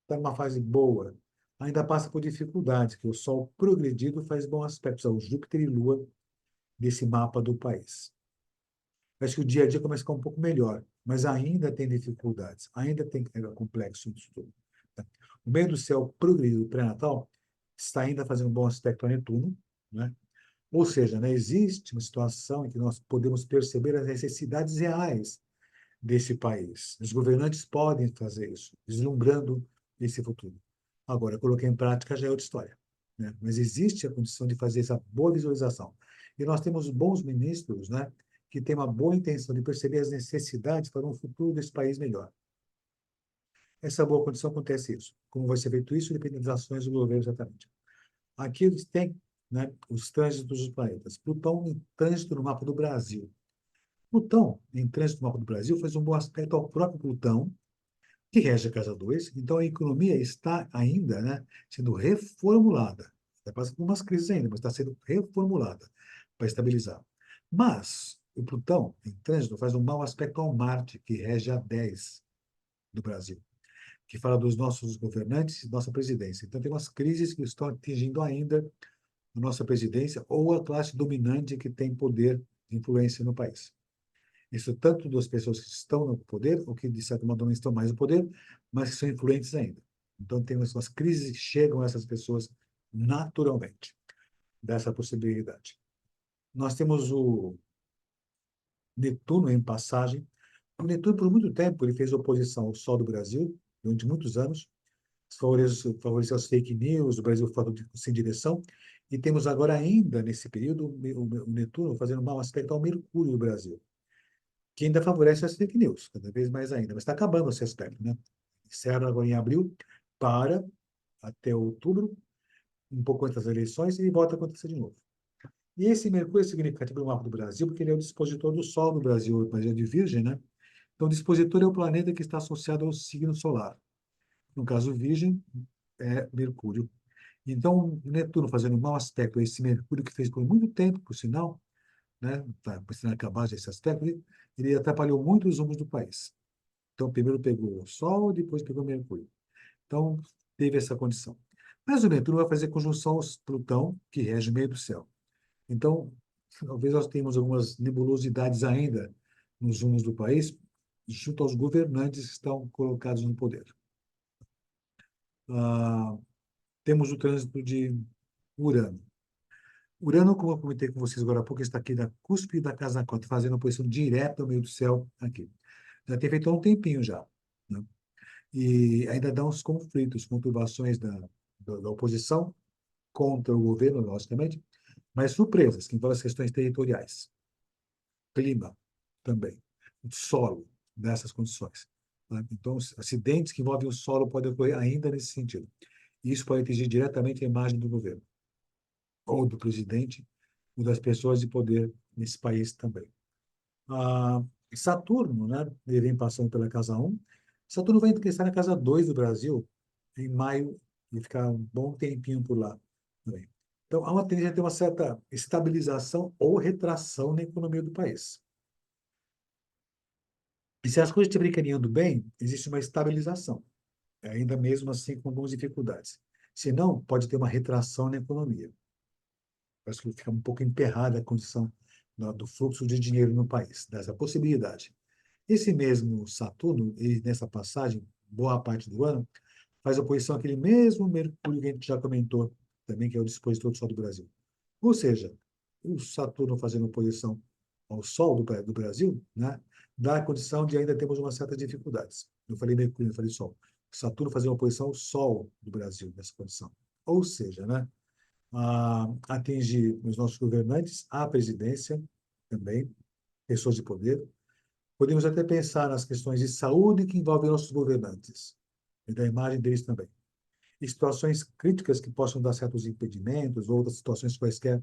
está numa fase boa, ainda passa por dificuldades, que o Sol progredido faz bons aspectos ao Júpiter e Lua desse mapa do país. Acho que o dia a dia começa a ficar um pouco melhor, mas ainda tem dificuldades, ainda tem complexo isso tudo. Tá? O meio do céu progredido pré-natal está ainda fazendo um bom aspecto a Netuno, né? Ou seja, né, existe uma situação em que nós podemos perceber as necessidades reais desse país. Os governantes podem fazer isso, vislumbrando esse futuro. Agora, coloquei em prática já é outra história, né? Mas existe a condição de fazer essa boa visualização. E nós temos bons ministros, né, que têm uma boa intenção de perceber as necessidades para um futuro desse país melhor. Essa boa condição acontece isso. Como vai ser feito isso, depende das ações do governo exatamente. Aqui eles têm, né, os trânsitos dos planetas. Plutão em trânsito no mapa do Brasil. Plutão, em trânsito no mapa do Brasil, faz um bom aspecto ao próprio Plutão, que rege a casa 2. Então, a economia está ainda, né, sendo reformulada. Está passando por umas crises ainda, mas está sendo reformulada para estabilizar. Mas o Plutão, em trânsito, faz um mau aspecto ao Marte, que rege a 10 do Brasil, que fala dos nossos governantes e nossa presidência. Então, tem umas crises que estão atingindo ainda a nossa presidência ou a classe dominante que tem poder de influência no país. Isso tanto das pessoas que estão no poder, ou que, de certa maneira, não estão mais no poder, mas que são influentes ainda. Então, tem as crises que chegam a essas pessoas naturalmente, dessa possibilidade. Nós temos o Netuno em passagem. O Netuno, por muito tempo, ele fez oposição ao Sol do Brasil, durante muitos anos, favoreceu as fake news, o Brasil fora sem direção, e temos agora ainda, nesse período, o Netuno fazendo mau aspecto ao Mercúrio do Brasil, que ainda favorece as fake news, cada vez mais ainda, mas está acabando esse aspecto, né? Encerra agora em abril, para até outubro, um pouco antes das eleições, e volta a acontecer de novo. E esse Mercúrio é significativo no mapa do Brasil, porque ele é o dispositor do Sol no Brasil, mas é de Virgem, né? Então, o dispositor é o planeta que está associado ao signo solar. No caso, Virgem é Mercúrio. Então, Netuno fazendo um mau aspecto a esse Mercúrio que fez por muito tempo, por sinal, né? Está precisando acabar esse aspecto, ele atrapalhou muito os rumos do país. Então, primeiro pegou o Sol, depois pegou o Mercúrio. Então, teve essa condição. Mas o Netuno vai fazer conjunção ao Plutão, que rege o meio do céu. Então, talvez nós tenhamos algumas nebulosidades ainda nos rumos do país, junto aos governantes que estão colocados no poder. Ah, temos o trânsito de Urano. Urano, como eu comentei com vocês agora há pouco, está aqui na cúspide da casa 4, fazendo a posição direta ao meio do céu aqui. Já tem feito há um tempinho já, né? E ainda dá uns conflitos, conturbações da oposição contra o governo, logicamente, mas surpresas, que envolvem as questões territoriais, clima também, o solo nessas condições, né? Então, acidentes que envolvem o solo podem ocorrer ainda nesse sentido. E isso pode atingir diretamente a imagem do governo, ou do presidente, ou das pessoas de poder nesse país também. Ah, Saturno, né, ele vem passando pela casa 1. Saturno vai ingressar na casa 2 do Brasil em maio e ficar um bom tempinho por lá também. Então, há uma tendência a ter uma certa estabilização ou retração na economia do país. E se as coisas estiverem caminhando bem, existe uma estabilização, ainda mesmo assim com algumas dificuldades. Se não, pode ter uma retração na economia. Parece que fica um pouco emperrada a condição do fluxo de dinheiro no país, dessa possibilidade. Esse mesmo Saturno, ele, nessa passagem, boa parte do ano, faz oposição àquele mesmo Mercúrio que a gente já comentou também, que é o dispositor do Sol do Brasil. Ou seja, o Saturno fazendo oposição ao Sol do Brasil, né, dá a condição de ainda termos uma certa dificuldades. Eu falei Mercúrio, eu falei Sol. Saturno fazia uma oposição ao Sol do Brasil nessa condição. Ou seja, né, atingir os nossos governantes, a presidência também, pessoas de poder. Podemos até pensar nas questões de saúde que envolvem nossos governantes, e da imagem deles também. E situações críticas que possam dar certos impedimentos, ou outras situações quaisquer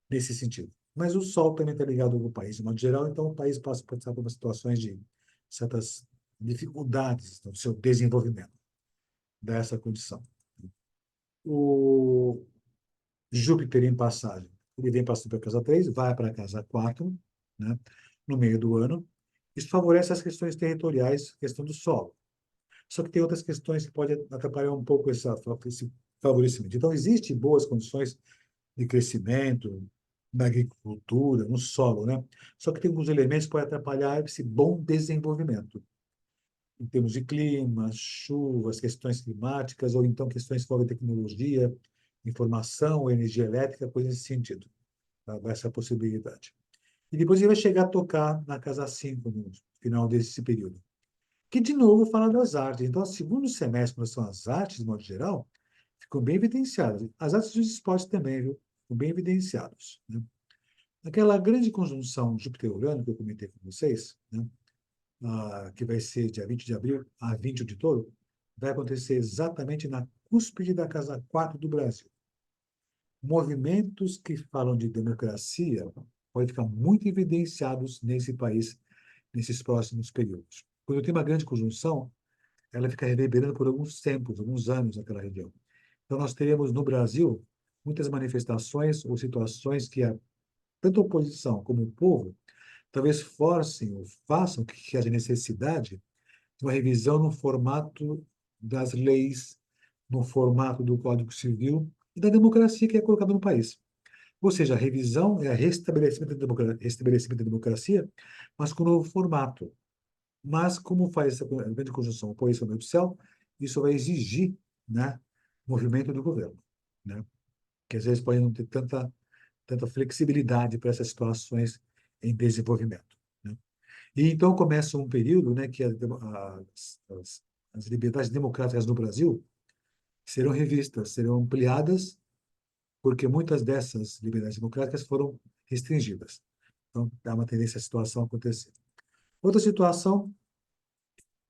nesse sentido. Mas o Sol também está ligado ao país, de modo geral, então o país passa por passar por situações de certas dificuldades no seu desenvolvimento dessa condição. O Júpiter em passagem, ele vem passando para a casa 3, vai para a casa 4, né, no meio do ano. Isso favorece as questões territoriais, questão do solo. Só que tem outras questões que podem atrapalhar um pouco esse favorecimento. Então, existem boas condições de crescimento na agricultura, no solo, né? Só que tem alguns elementos que podem atrapalhar esse bom desenvolvimento, em termos de clima, chuvas, questões climáticas, ou então questões que envolvem tecnologia, informação, energia elétrica, coisas nesse sentido. Tá? Essa possibilidade. E depois ele vai chegar a tocar na casa 5 no final desse período. Que, de novo, fala das artes. Então, o segundo semestre, quando são as artes, de modo geral, ficam bem evidenciadas. As artes dos esportes também, viu? Ficam bem evidenciados, né? Aquela grande conjunção Júpiter-Urano que eu comentei com vocês, né? Que vai ser dia 20 de abril a 20 de touro, vai acontecer exatamente na cúspide da Casa 4 do Brasil. Movimentos que falam de democracia podem ficar muito evidenciados nesse país nesses próximos períodos. Quando tem uma grande conjunção, ela fica reverberando por alguns tempos, alguns anos naquela região. Então, nós teremos no Brasil muitas manifestações ou situações que tanto a oposição como o povo talvez forcem ou façam que haja necessidade de uma revisão no formato das leis, no formato do Código Civil e da democracia que é colocada no país. Ou seja, a revisão é a restabelecimento da democracia, mas com um novo formato. Mas, como faz essa grande conjunção oposição e judicial, isso vai exigir, né, movimento do governo, né, que às vezes pode não ter tanta flexibilidade para essas situações em desenvolvimento, né. E então começa um período, né, que as liberdades democráticas no Brasil serão revistas, serão ampliadas, porque muitas dessas liberdades democráticas foram restringidas. Então, há uma tendência à situação acontecer. Outra situação,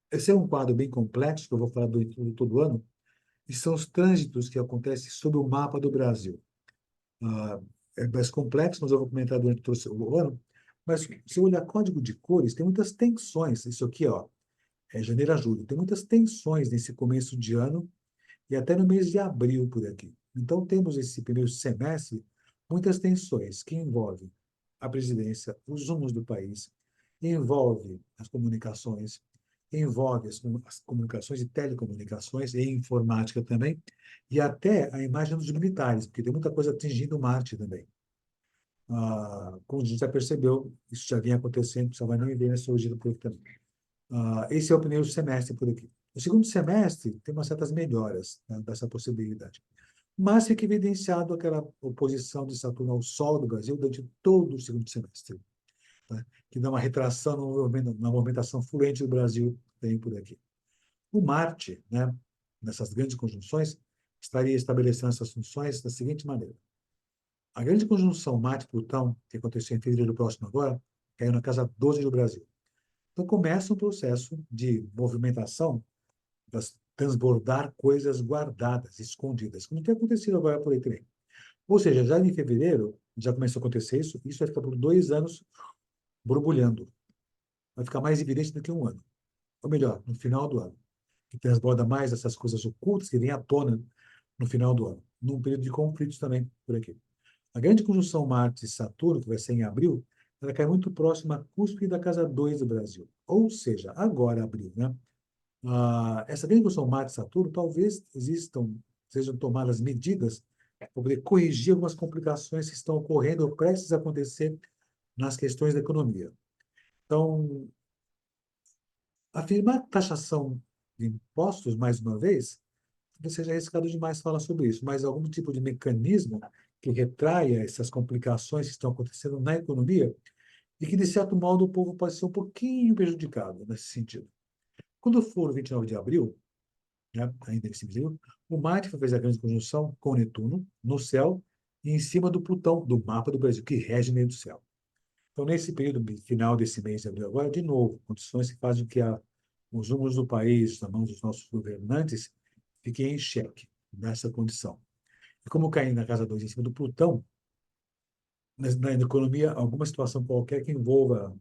esse é um quadro bem complexo, que eu vou falar do todo ano, e são os trânsitos que acontecem sobre o mapa do Brasil. Ah, é mais complexo, mas eu vou comentar durante todo o ano. Mas se eu olhar código de cores, tem muitas tensões. Isso aqui, ó, é janeiro a julho. Tem muitas tensões nesse começo de ano e até no mês de abril por aqui. Então, temos esse primeiro semestre muitas tensões que envolvem a presidência, os rumos do país, envolve as comunicações, envolve as comunicações e telecomunicações e informática também, e até a imagem dos militares, porque tem muita coisa atingindo Marte também. Como a gente já percebeu, isso já vinha acontecendo, só vai não ver surgindo por aqui também. Esse é o primeiro semestre por aqui. O segundo semestre tem umas certas melhoras, né, dessa possibilidade. Mas fica evidenciado aquela oposição de Saturno ao Sol do Brasil durante todo o segundo semestre, tá? Que dá uma retração na movimentação fluente do Brasil tem por aqui. O Marte, né, nessas grandes conjunções, estaria estabelecendo essas funções da seguinte maneira. A grande conjunção Marte-Plutão, que aconteceu em fevereiro próximo agora, caiu na casa 12 do Brasil. Então começa um processo de movimentação para transbordar coisas guardadas, escondidas, como tem acontecido agora por aí também. Ou seja, já em fevereiro já começou a acontecer isso, isso vai ficar por 2 anos borbulhando. Vai ficar mais evidente daqui a um ano. Ou melhor, no final do ano. Que transborda mais essas coisas ocultas que vêm à tona no final do ano. Num período de conflitos também por aqui. A grande conjunção Marte-Saturno, que vai ser em abril, ela cai muito próxima à cúspide da casa 2 do Brasil. Ou seja, agora abril, né? Essa grande conjunção Marte-Saturno, talvez sejam tomadas medidas para poder corrigir algumas complicações que estão ocorrendo ou prestes a acontecer nas questões da economia. Então, afirmar taxação de impostos, mais uma vez, talvez seja arriscado demais falar sobre isso, mas algum tipo de mecanismo que retraia essas complicações que estão acontecendo na economia, e que, de certo modo, o povo pode ser um pouquinho prejudicado nesse sentido. Quando for o 29 de abril, né, ainda nesse período, o Marte vai fazer a grande conjunção com Netuno no céu e em cima do Plutão, do mapa do Brasil, que rege o meio do céu. Então, nesse período final desse mês de abril, agora, de novo, condições que fazem com que os rumos do país, na mão dos nossos governantes, fiquem em xeque nessa condição. E como cair na casa 2 em cima do Plutão, na economia, alguma situação qualquer que envolva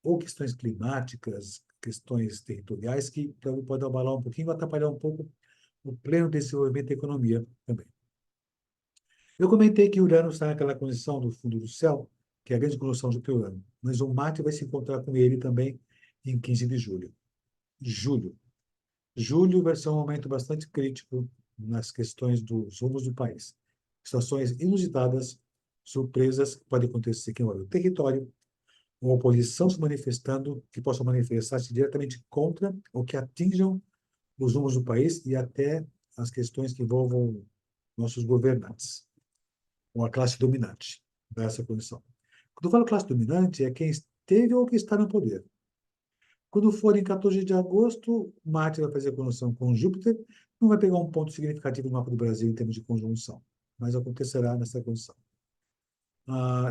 ou questões climáticas, questões territoriais, que podem abalar um pouquinho, atrapalhar um pouco o pleno desenvolvimento da economia também. Eu comentei que Urano está naquela condição do fundo do céu, que é a grande conjunção de Urano, mas o Marte vai se encontrar com ele também em 15 de julho. Julho. Julho vai ser um momento bastante crítico nas questões dos rumos do país. Situações inusitadas, surpresas, que podem acontecer aqui no território, uma oposição se manifestando, que possa manifestar-se diretamente contra ou que atinjam os rumos do país e até as questões que envolvam nossos governantes, ou a classe dominante dessa condição. Quando eu falo classe dominante, é quem esteve ou que está no poder. Quando for em 14 de agosto, Marte vai fazer a conjunção com Júpiter, não vai pegar um ponto significativo no mapa do Brasil em termos de conjunção, mas acontecerá nessa condição.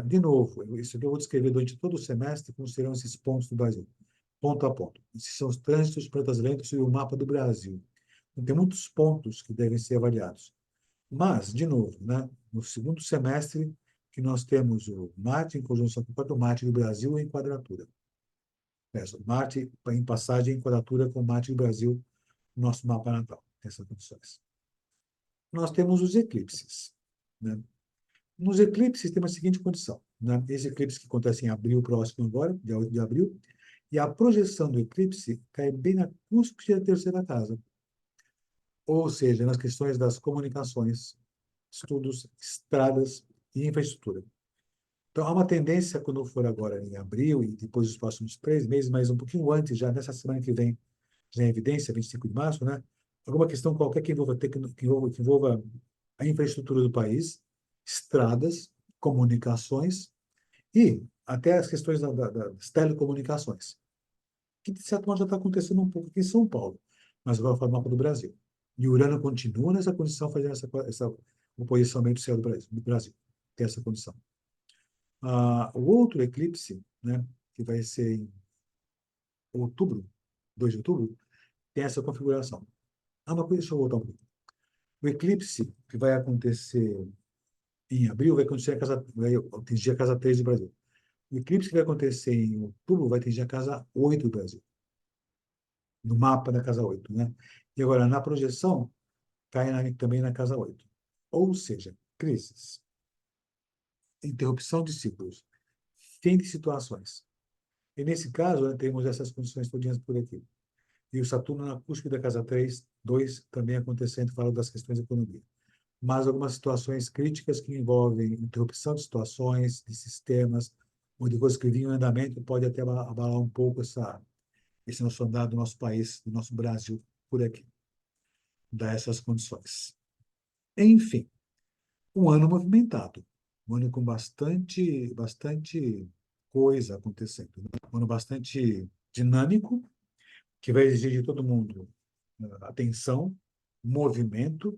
De novo, isso aqui eu vou descrever durante todo o semestre como serão esses pontos do Brasil, ponto a ponto. Esses são os trânsitos planetas lentos e o mapa do Brasil. Então, tem muitos pontos que devem ser avaliados. Mas, de novo, né, no segundo semestre, que nós temos o Marte em conjunção com o quarto Marte do Brasil em quadratura. Marte em passagem em quadratura com Marte do Brasil, nosso mapa natal, essas condições. Nós temos os eclipses. Né? Nos eclipses tem a seguinte condição. Né? Esse eclipse que acontece em abril próximo agora, dia 8 de abril, e a projeção do eclipse cai bem na cúspide da terceira casa. Ou seja, nas questões das comunicações, estudos, estradas e infraestrutura. Então, há uma tendência, quando for agora em abril e depois dos próximos 3 meses, mas um pouquinho antes, já nessa semana que vem, já em evidência, 25 de março, né? Alguma questão qualquer que envolva a infraestrutura do país, estradas, comunicações e até as questões das telecomunicações, que de certo modo já está acontecendo um pouco aqui em São Paulo, mas agora fala do mapa do Brasil. E Urano continua nessa condição, fazendo essa oposição meio do céu do Brasil. Tem essa condição. O outro eclipse, né, que vai ser em outubro, 2 de outubro, tem essa configuração. Uma coisa, deixa eu voltar um pouco. O eclipse que vai acontecer em abril vai atingir a casa 3 do Brasil. O eclipse que vai acontecer em outubro vai atingir a casa 8 do Brasil, no mapa da casa 8, né? E agora, na projeção, cai também na casa 8. Ou seja, crises, interrupção de ciclos, fim de situações. E nesse caso, né, temos essas condições todas por aqui. E o Saturno na cúspide da casa 3, 2, também acontecendo, fala das questões da economia. Mas algumas situações críticas que envolvem interrupção de situações, de sistemas, ou de coisas que vinham em andamento, pode até abalar um pouco esse nosso andar do nosso país, do nosso Brasil, por aqui, dessas condições. Enfim, um ano movimentado, um ano com bastante coisa acontecendo, né? Um ano bastante dinâmico, que vai exigir de todo mundo atenção, movimento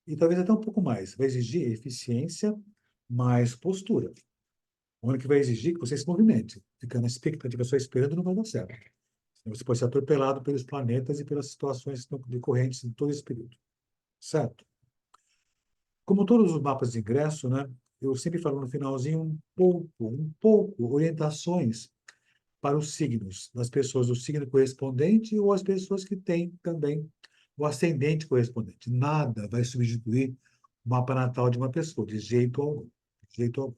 e talvez até um pouco mais. Vai exigir eficiência, mais postura. Um ano que vai exigir que você se movimente. Ficar na expectativa só esperando não vai dar certo. Você pode ser atropelado pelos planetas e pelas situações que estão decorrentes em todo esse período. Certo? Como todos os mapas de ingresso, né, eu sempre falo no finalzinho um pouco, orientações para os signos, das pessoas do signo correspondente ou as pessoas que têm também o ascendente correspondente. Nada vai substituir o mapa natal de uma pessoa, de jeito algum. De jeito algum.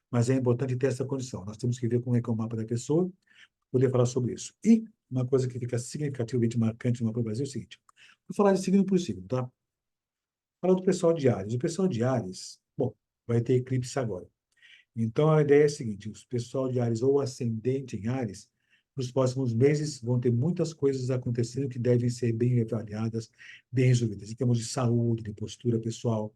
Mas é importante ter essa condição. Nós temos que ver como é que é o mapa da pessoa, poder falar sobre isso. E uma coisa que fica significativamente marcante no mapa do Brasil é o seguinte: vou falar de signo por signo, tá? Fala do pessoal de Áries. O pessoal de Áries, bom, vai ter eclipse agora. Então, a ideia é a seguinte: o pessoal de Áries ou ascendente em Áries, nos próximos meses vão ter muitas coisas acontecendo que devem ser bem avaliadas, bem resolvidas, em termos de saúde, de postura pessoal.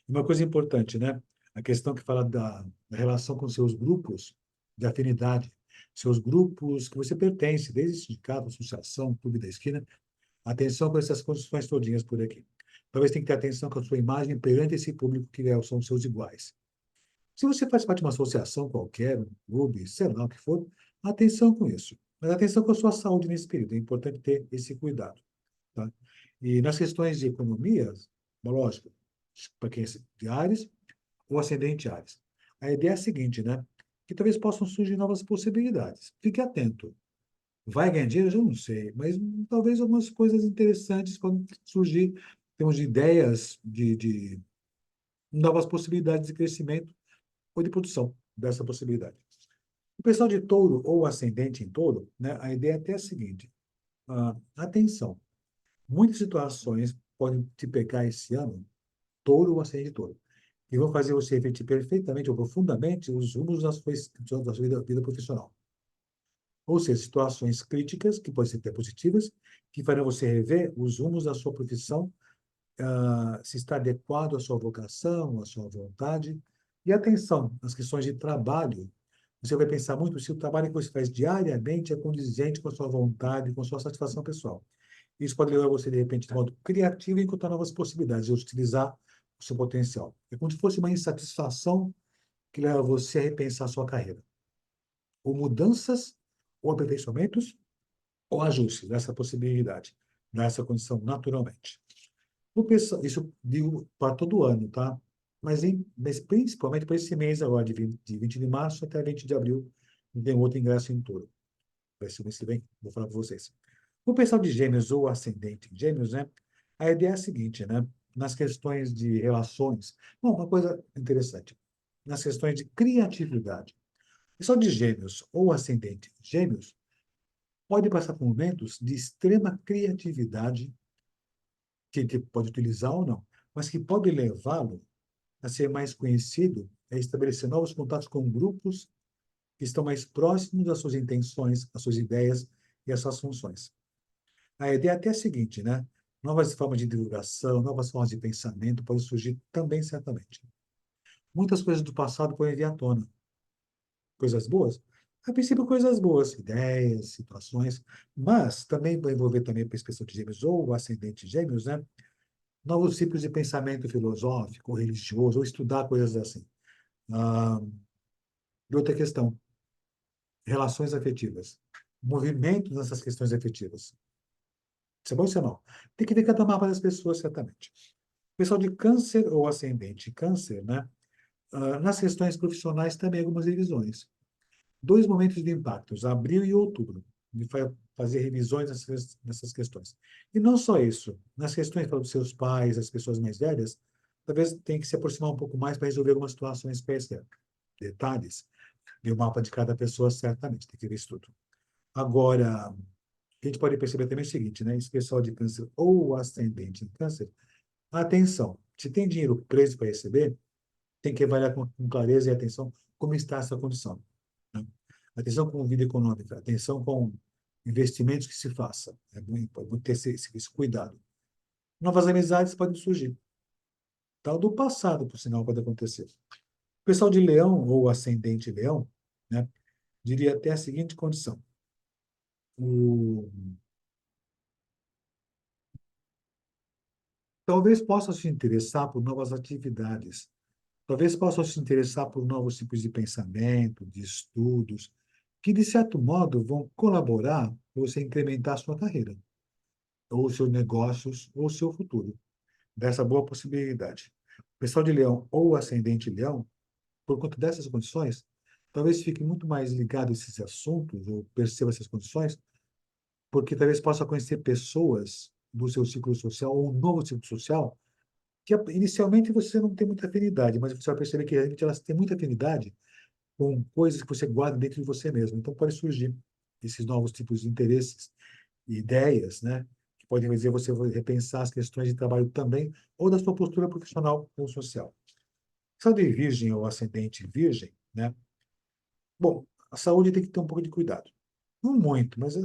E uma coisa importante, né? A questão que fala da relação com seus grupos de afinidade. seus grupos que você pertence, desde sindicato, associação, clube da esquina. Atenção com essas condições todinhas por aqui. Talvez tenha que ter atenção com a sua imagem perante esse público que são seus iguais. Se você faz parte de uma associação qualquer, um clube, sei lá o que for, atenção com isso. Mas atenção com a sua saúde nesse período. É importante ter esse cuidado. Tá? E nas questões de economia, lógico, para quem é de Áries ou ascendente Áries. A ideia é a seguinte, né? Que talvez possam surgir novas possibilidades. Fique atento. Vai ganhar dinheiro? Eu não sei, mas talvez algumas coisas interessantes podem surgir. Temos ideias de novas possibilidades de crescimento ou de produção dessa possibilidade. O pessoal de touro ou ascendente em touro, né, a ideia é até a seguinte: atenção, muitas situações podem te pegar esse ano, touro ou ascendente touro, e vão fazer você refletir perfeitamente ou profundamente os rumos da sua vida profissional. Ou seja, situações críticas, que podem ser até positivas, que farão você rever os rumos da sua profissão, se está adequado à sua vocação, à sua vontade. E atenção, nas questões de trabalho, você vai pensar muito se o trabalho que você faz diariamente é condizente com a sua vontade, com a sua satisfação pessoal. Isso pode levar você, de repente, de modo criativo, a encontrar novas possibilidades de utilizar o seu potencial. É como se fosse uma insatisfação que leva você a repensar a sua carreira. Ou mudanças, ou aperfeiçoamentos, ou ajustes dessa possibilidade, dessa condição naturalmente. Isso digo para todo ano, tá? Mas principalmente para esse mês agora, de 20 de março até 20 de abril, tem outro ingresso em touro. Vai ser o mês que vem, vou falar para vocês. O pessoal de Gêmeos ou ascendente em Gêmeos, né? A ideia é a seguinte, né? Nas questões de relações, bom, uma coisa interessante, nas questões de criatividade. O pessoal de Gêmeos ou ascendente em Gêmeos pode passar por momentos de extrema criatividade, que pode utilizar ou não, mas que pode levá-lo a ser mais conhecido, a estabelecer novos contatos com grupos que estão mais próximos das suas intenções, das suas ideias e as suas funções. A ideia é até a seguinte, né? Novas formas de divulgação, novas formas de pensamento podem surgir também, certamente. Muitas coisas do passado podem vir à tona. Coisas boas? A princípio, coisas boas, ideias, situações, mas também vai envolver também a perspectiva de gêmeos ou o ascendente de gêmeos, né? Novos tipos de pensamento filosófico, religioso, ou estudar coisas assim. Ah, e outra questão, relações afetivas. Movimentos nessas questões afetivas. Isso é bom ou isso é não? Tem que ver cada mapa das pessoas, certamente. Pessoal de câncer ou ascendente câncer, né? Nas questões profissionais também algumas revisões. Dois momentos de impactos, abril e outubro, de fazer revisões nessas questões. E não só isso, nas questões para os seus pais, as pessoas mais velhas, talvez tenha que se aproximar um pouco mais para resolver algumas situações perto. Detalhes, e o mapa de cada pessoa, certamente, tem que ver isso tudo. Agora, a gente pode perceber também o seguinte, né? Esse pessoal de câncer ou ascendente em câncer, atenção, se tem dinheiro preso para receber, tem que avaliar com clareza e atenção como está essa condição. Né? Atenção com vida econômica, atenção com investimentos que se faça. É muito ter esse cuidado. Novas amizades podem surgir. Tal do passado, por sinal, pode acontecer. O pessoal de leão ou ascendente leão, né, diria até a seguinte condição. O... Talvez possa se interessar por novas atividades. Talvez possa se interessar por novos tipos de pensamento, de estudos, que, de certo modo, vão colaborar para você incrementar a sua carreira, ou os seus negócios, ou o seu futuro, dessa boa possibilidade. O pessoal de Leão ou ascendente Leão, por conta dessas condições, talvez fique muito mais ligado a esses assuntos, ou perceba essas condições, porque talvez possa conhecer pessoas do seu ciclo social, ou um novo ciclo social, que inicialmente você não tem muita afinidade, mas você vai perceber que realmente elas têm muita afinidade com coisas que você guarda dentro de você mesmo. Então, pode surgir esses novos tipos de interesses e ideias, né? Que podem fazer você repensar as questões de trabalho também, ou da sua postura profissional ou social. Só de virgem ou ascendente virgem, né? Bom, a saúde tem que ter um pouco de cuidado. Não muito, mas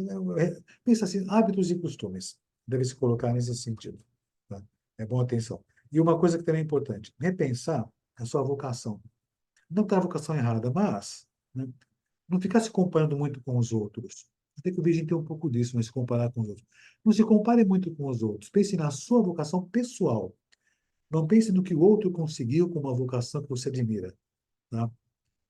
pensa assim, hábitos e costumes devem se colocar nesse sentido. Tá? É bom atenção. E uma coisa que também é importante, repensar a sua vocação. Não está a vocação errada, mas, né, Não ficar se comparando muito com os outros. Até que o Virgem tem um pouco disso, mas se comparar com os outros. Não se compare muito com os outros. Pense na sua vocação pessoal. Não pense no que o outro conseguiu com uma vocação que você admira, tá?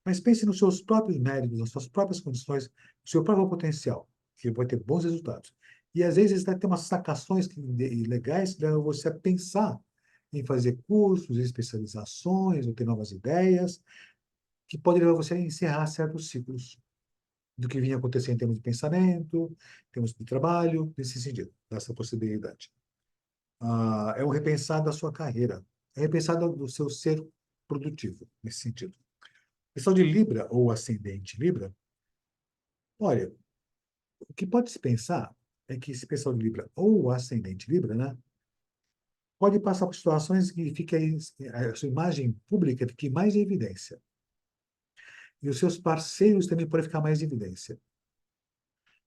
Mas pense nos seus próprios méritos, nas suas próprias condições, no seu próprio potencial, que vai ter bons resultados. E às vezes vai ter umas sacações legais que levam você a pensar em fazer cursos, especializações, ou ter novas ideias, que podem levar você a encerrar certos ciclos do que vinha acontecendo em termos de pensamento, em termos de trabalho, nesse sentido, dessa possibilidade. É um repensar da sua carreira, é repensar do seu ser produtivo, nesse sentido. Pessoal de Libra ou ascendente Libra, olha, o que pode se pensar é que esse pessoal de Libra ou ascendente Libra, né, pode passar por situações que fica a sua imagem pública fique mais em evidência. E os seus parceiros também podem ficar mais em evidência.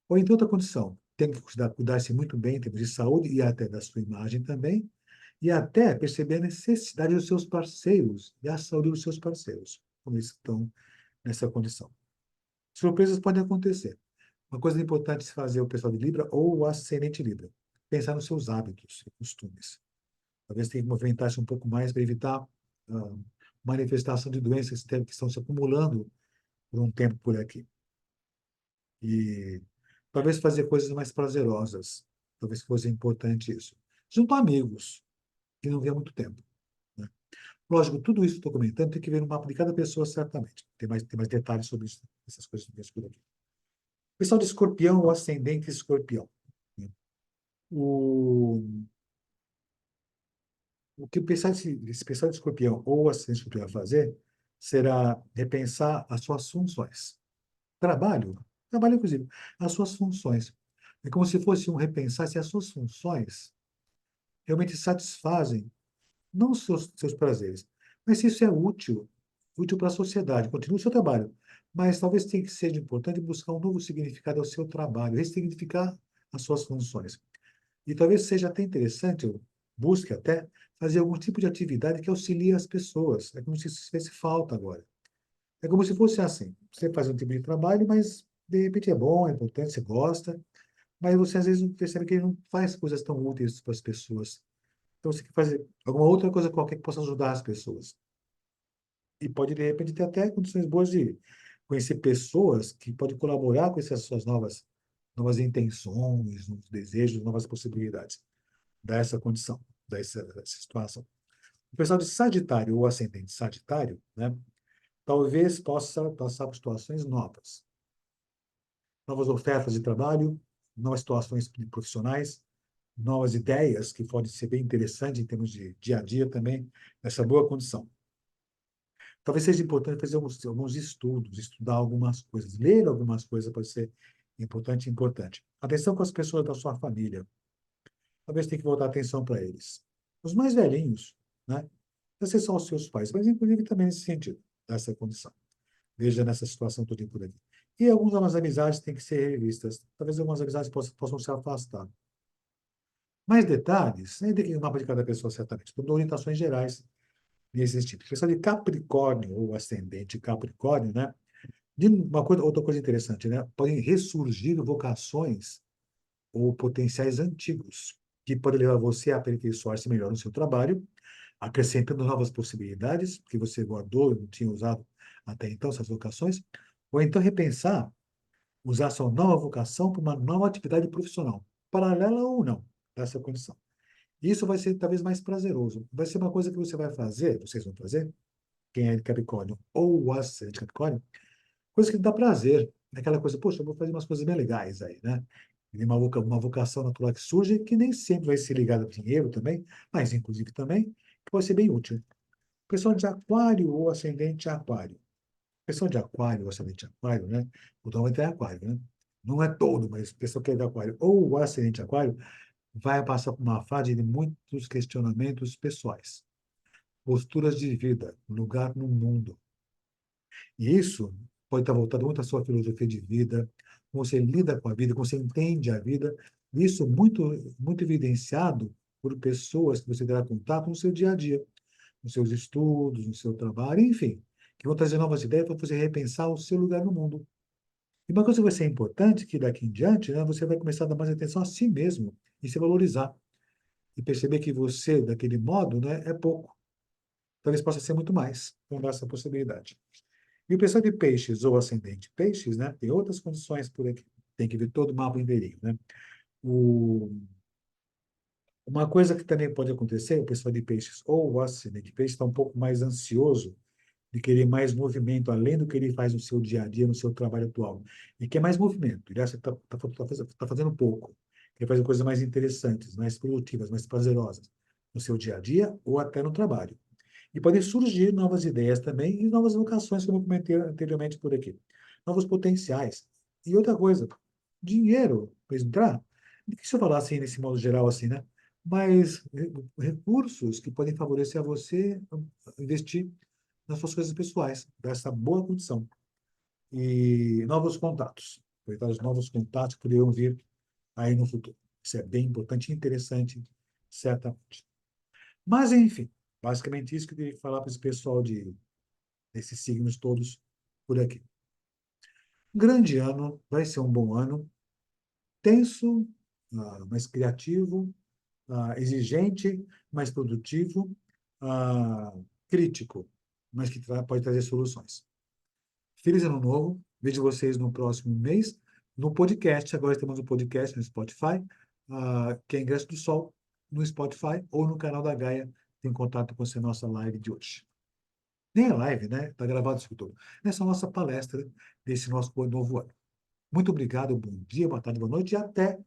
Ou em outra condição, tem que cuidar-se muito bem em termos de saúde e até da sua imagem também, e até perceber a necessidade dos seus parceiros e a saúde dos seus parceiros, como eles estão nessa condição. Surpresas podem acontecer. Uma coisa importante se fazer o pessoal de Libra ou o ascendente Libra, pensar nos seus hábitos e costumes. Talvez tenha que movimentar-se um pouco mais para evitar manifestação de doenças que estão se acumulando por um tempo por aqui. E talvez fazer coisas mais prazerosas. Talvez fosse importante isso. Junto a amigos, que não vê há muito tempo. Né? Lógico, tudo isso que estou comentando tem que ver no mapa de cada pessoa, certamente. Tem mais detalhes sobre isso, essas coisas que eu aqui. Pessoal de escorpião ou ascendente escorpião. Né? O, o que esse pessoal de escorpião ou ascendente escorpião vai fazer será repensar as suas funções. Trabalho inclusive, as suas funções. É como se fosse um repensar se as suas funções realmente satisfazem, não os seus prazeres, mas se isso é útil para a sociedade. Continue o seu trabalho, mas talvez tenha que ser importante buscar um novo significado ao seu trabalho, ressignificar as suas funções. E talvez seja até interessante, eu busque até, fazer algum tipo de atividade que auxilie as pessoas. É como se isso fizesse falta agora. É como se fosse assim, você faz um tipo de trabalho, mas de repente é bom, é importante, você gosta, mas você às vezes não percebe que ele não faz coisas tão úteis para as pessoas. Então você quer fazer alguma outra coisa qualquer que possa ajudar as pessoas. E pode, de repente, ter até condições boas de conhecer pessoas que podem colaborar com essas suas novas intenções, novos desejos, novas possibilidades dessa condição, dessa situação. O pessoal de Sagitário ou ascendente Sagitário, né, talvez possa passar por situações novas. Novas ofertas de trabalho, novas situações profissionais, novas ideias que podem ser bem interessantes em termos de dia a dia também, nessa boa condição. Talvez seja importante fazer alguns estudos, estudar algumas coisas, ler algumas coisas pode ser importante. Atenção com as pessoas da sua família. Talvez tenha que voltar atenção para eles. Os mais velhinhos, né? Esses são os seus pais, mas inclusive também nesse sentido, nessa condição. Veja nessa situação toda por aqui. E algumas amizades têm que ser revistas. Talvez algumas amizades possam se afastar. Mais detalhes, né, o mapa de cada pessoa, certamente. Por orientações gerais nesse tipo. Questão de Capricórnio, ou ascendente Capricórnio, né? De outra coisa interessante, né? Podem ressurgir vocações ou potenciais antigos, que podem levar você a aperfeiçoar-se melhor no seu trabalho, acrescentando novas possibilidades que você guardou e não tinha usado até então, essas vocações, ou então repensar, usar sua nova vocação para uma nova atividade profissional, paralela ou não, dessa condição. Isso vai ser talvez mais prazeroso. Vai ser uma coisa que você vai fazer, vocês vão fazer, quem é de Capricórnio ou o ascendente de Capricórnio, coisa que dá prazer. Aquela coisa, poxa, eu vou fazer umas coisas bem legais aí, né? E uma vocação natural que surge, que nem sempre vai ser ligada ao dinheiro também, mas inclusive também, que pode ser bem útil. Pessoal de Aquário ou ascendente Aquário. Pessoal de Aquário ou ascendente Aquário, né? O nome é Aquário, né? Não é todo, mas pessoal que é de Aquário ou o ascendente Aquário vai passar por uma fase de muitos questionamentos pessoais, posturas de vida, lugar no mundo. E isso pode estar voltado muito à sua filosofia de vida, como você lida com a vida, como você entende a vida. Isso muito evidenciado por pessoas que você terá contato no seu dia a dia, nos seus estudos, no seu trabalho, enfim, que vão trazer novas ideias para você repensar o seu lugar no mundo. E uma coisa que vai ser importante, que daqui em diante, né, você vai começar a dar mais atenção a si mesmo e se valorizar. E perceber que você, daquele modo, né, é pouco. Talvez possa ser muito mais, com essa possibilidade. E o pessoal de peixes ou ascendente peixes, né, tem outras condições por aqui. Tem que ver todo o mapa inteirinho, né? O, uma coisa que também pode acontecer, o pessoal de peixes ou o ascendente de peixes está um pouco mais ansioso de querer mais movimento, além do que ele faz no seu dia a dia, no seu trabalho atual. E quer mais movimento. Ele acha que está fazendo pouco. Quer fazer coisas mais interessantes, mais produtivas, mais prazerosas no seu dia a dia ou até no trabalho. E podem surgir novas ideias também e novas vocações, como eu comentei anteriormente por aqui. Novos potenciais. E outra coisa, dinheiro para entrar. Deixa eu falar assim, nesse modo geral, assim, né? Mas recursos que podem favorecer a você investir nas suas coisas pessoais, dessa boa condição. E novos contatos. Aproveitar os novos contatos que poderiam vir aí no futuro. Isso é bem importante e interessante, certamente. Mas, enfim, basicamente isso que eu queria falar para esse pessoal desses signos todos por aqui. Grande ano, vai ser um bom ano, tenso, mais criativo, exigente, mais produtivo, ah, crítico, mas que pode trazer soluções. Feliz Ano Novo, vejo vocês no próximo mês, no podcast, agora temos um podcast no Spotify, que é Ingresso do Sol, no Spotify ou no canal da Gaia, tem contato com essa nossa live de hoje. Nem é live, né? Está gravado isso tudo. Essa é a nossa palestra desse nosso novo ano. Muito obrigado, bom dia, boa tarde, boa noite e até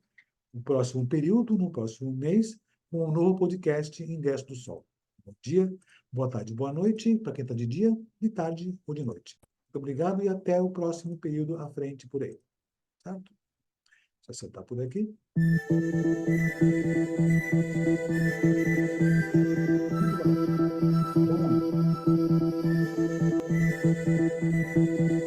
o próximo período, no próximo mês, com um novo podcast Ingresso do Sol. Bom dia, boa tarde, boa noite, para quem está de dia, de tarde ou de noite. Muito obrigado e até o próximo período à frente por aí. Certo? Deixa eu acertar por aqui. Muito bom. Bom ano.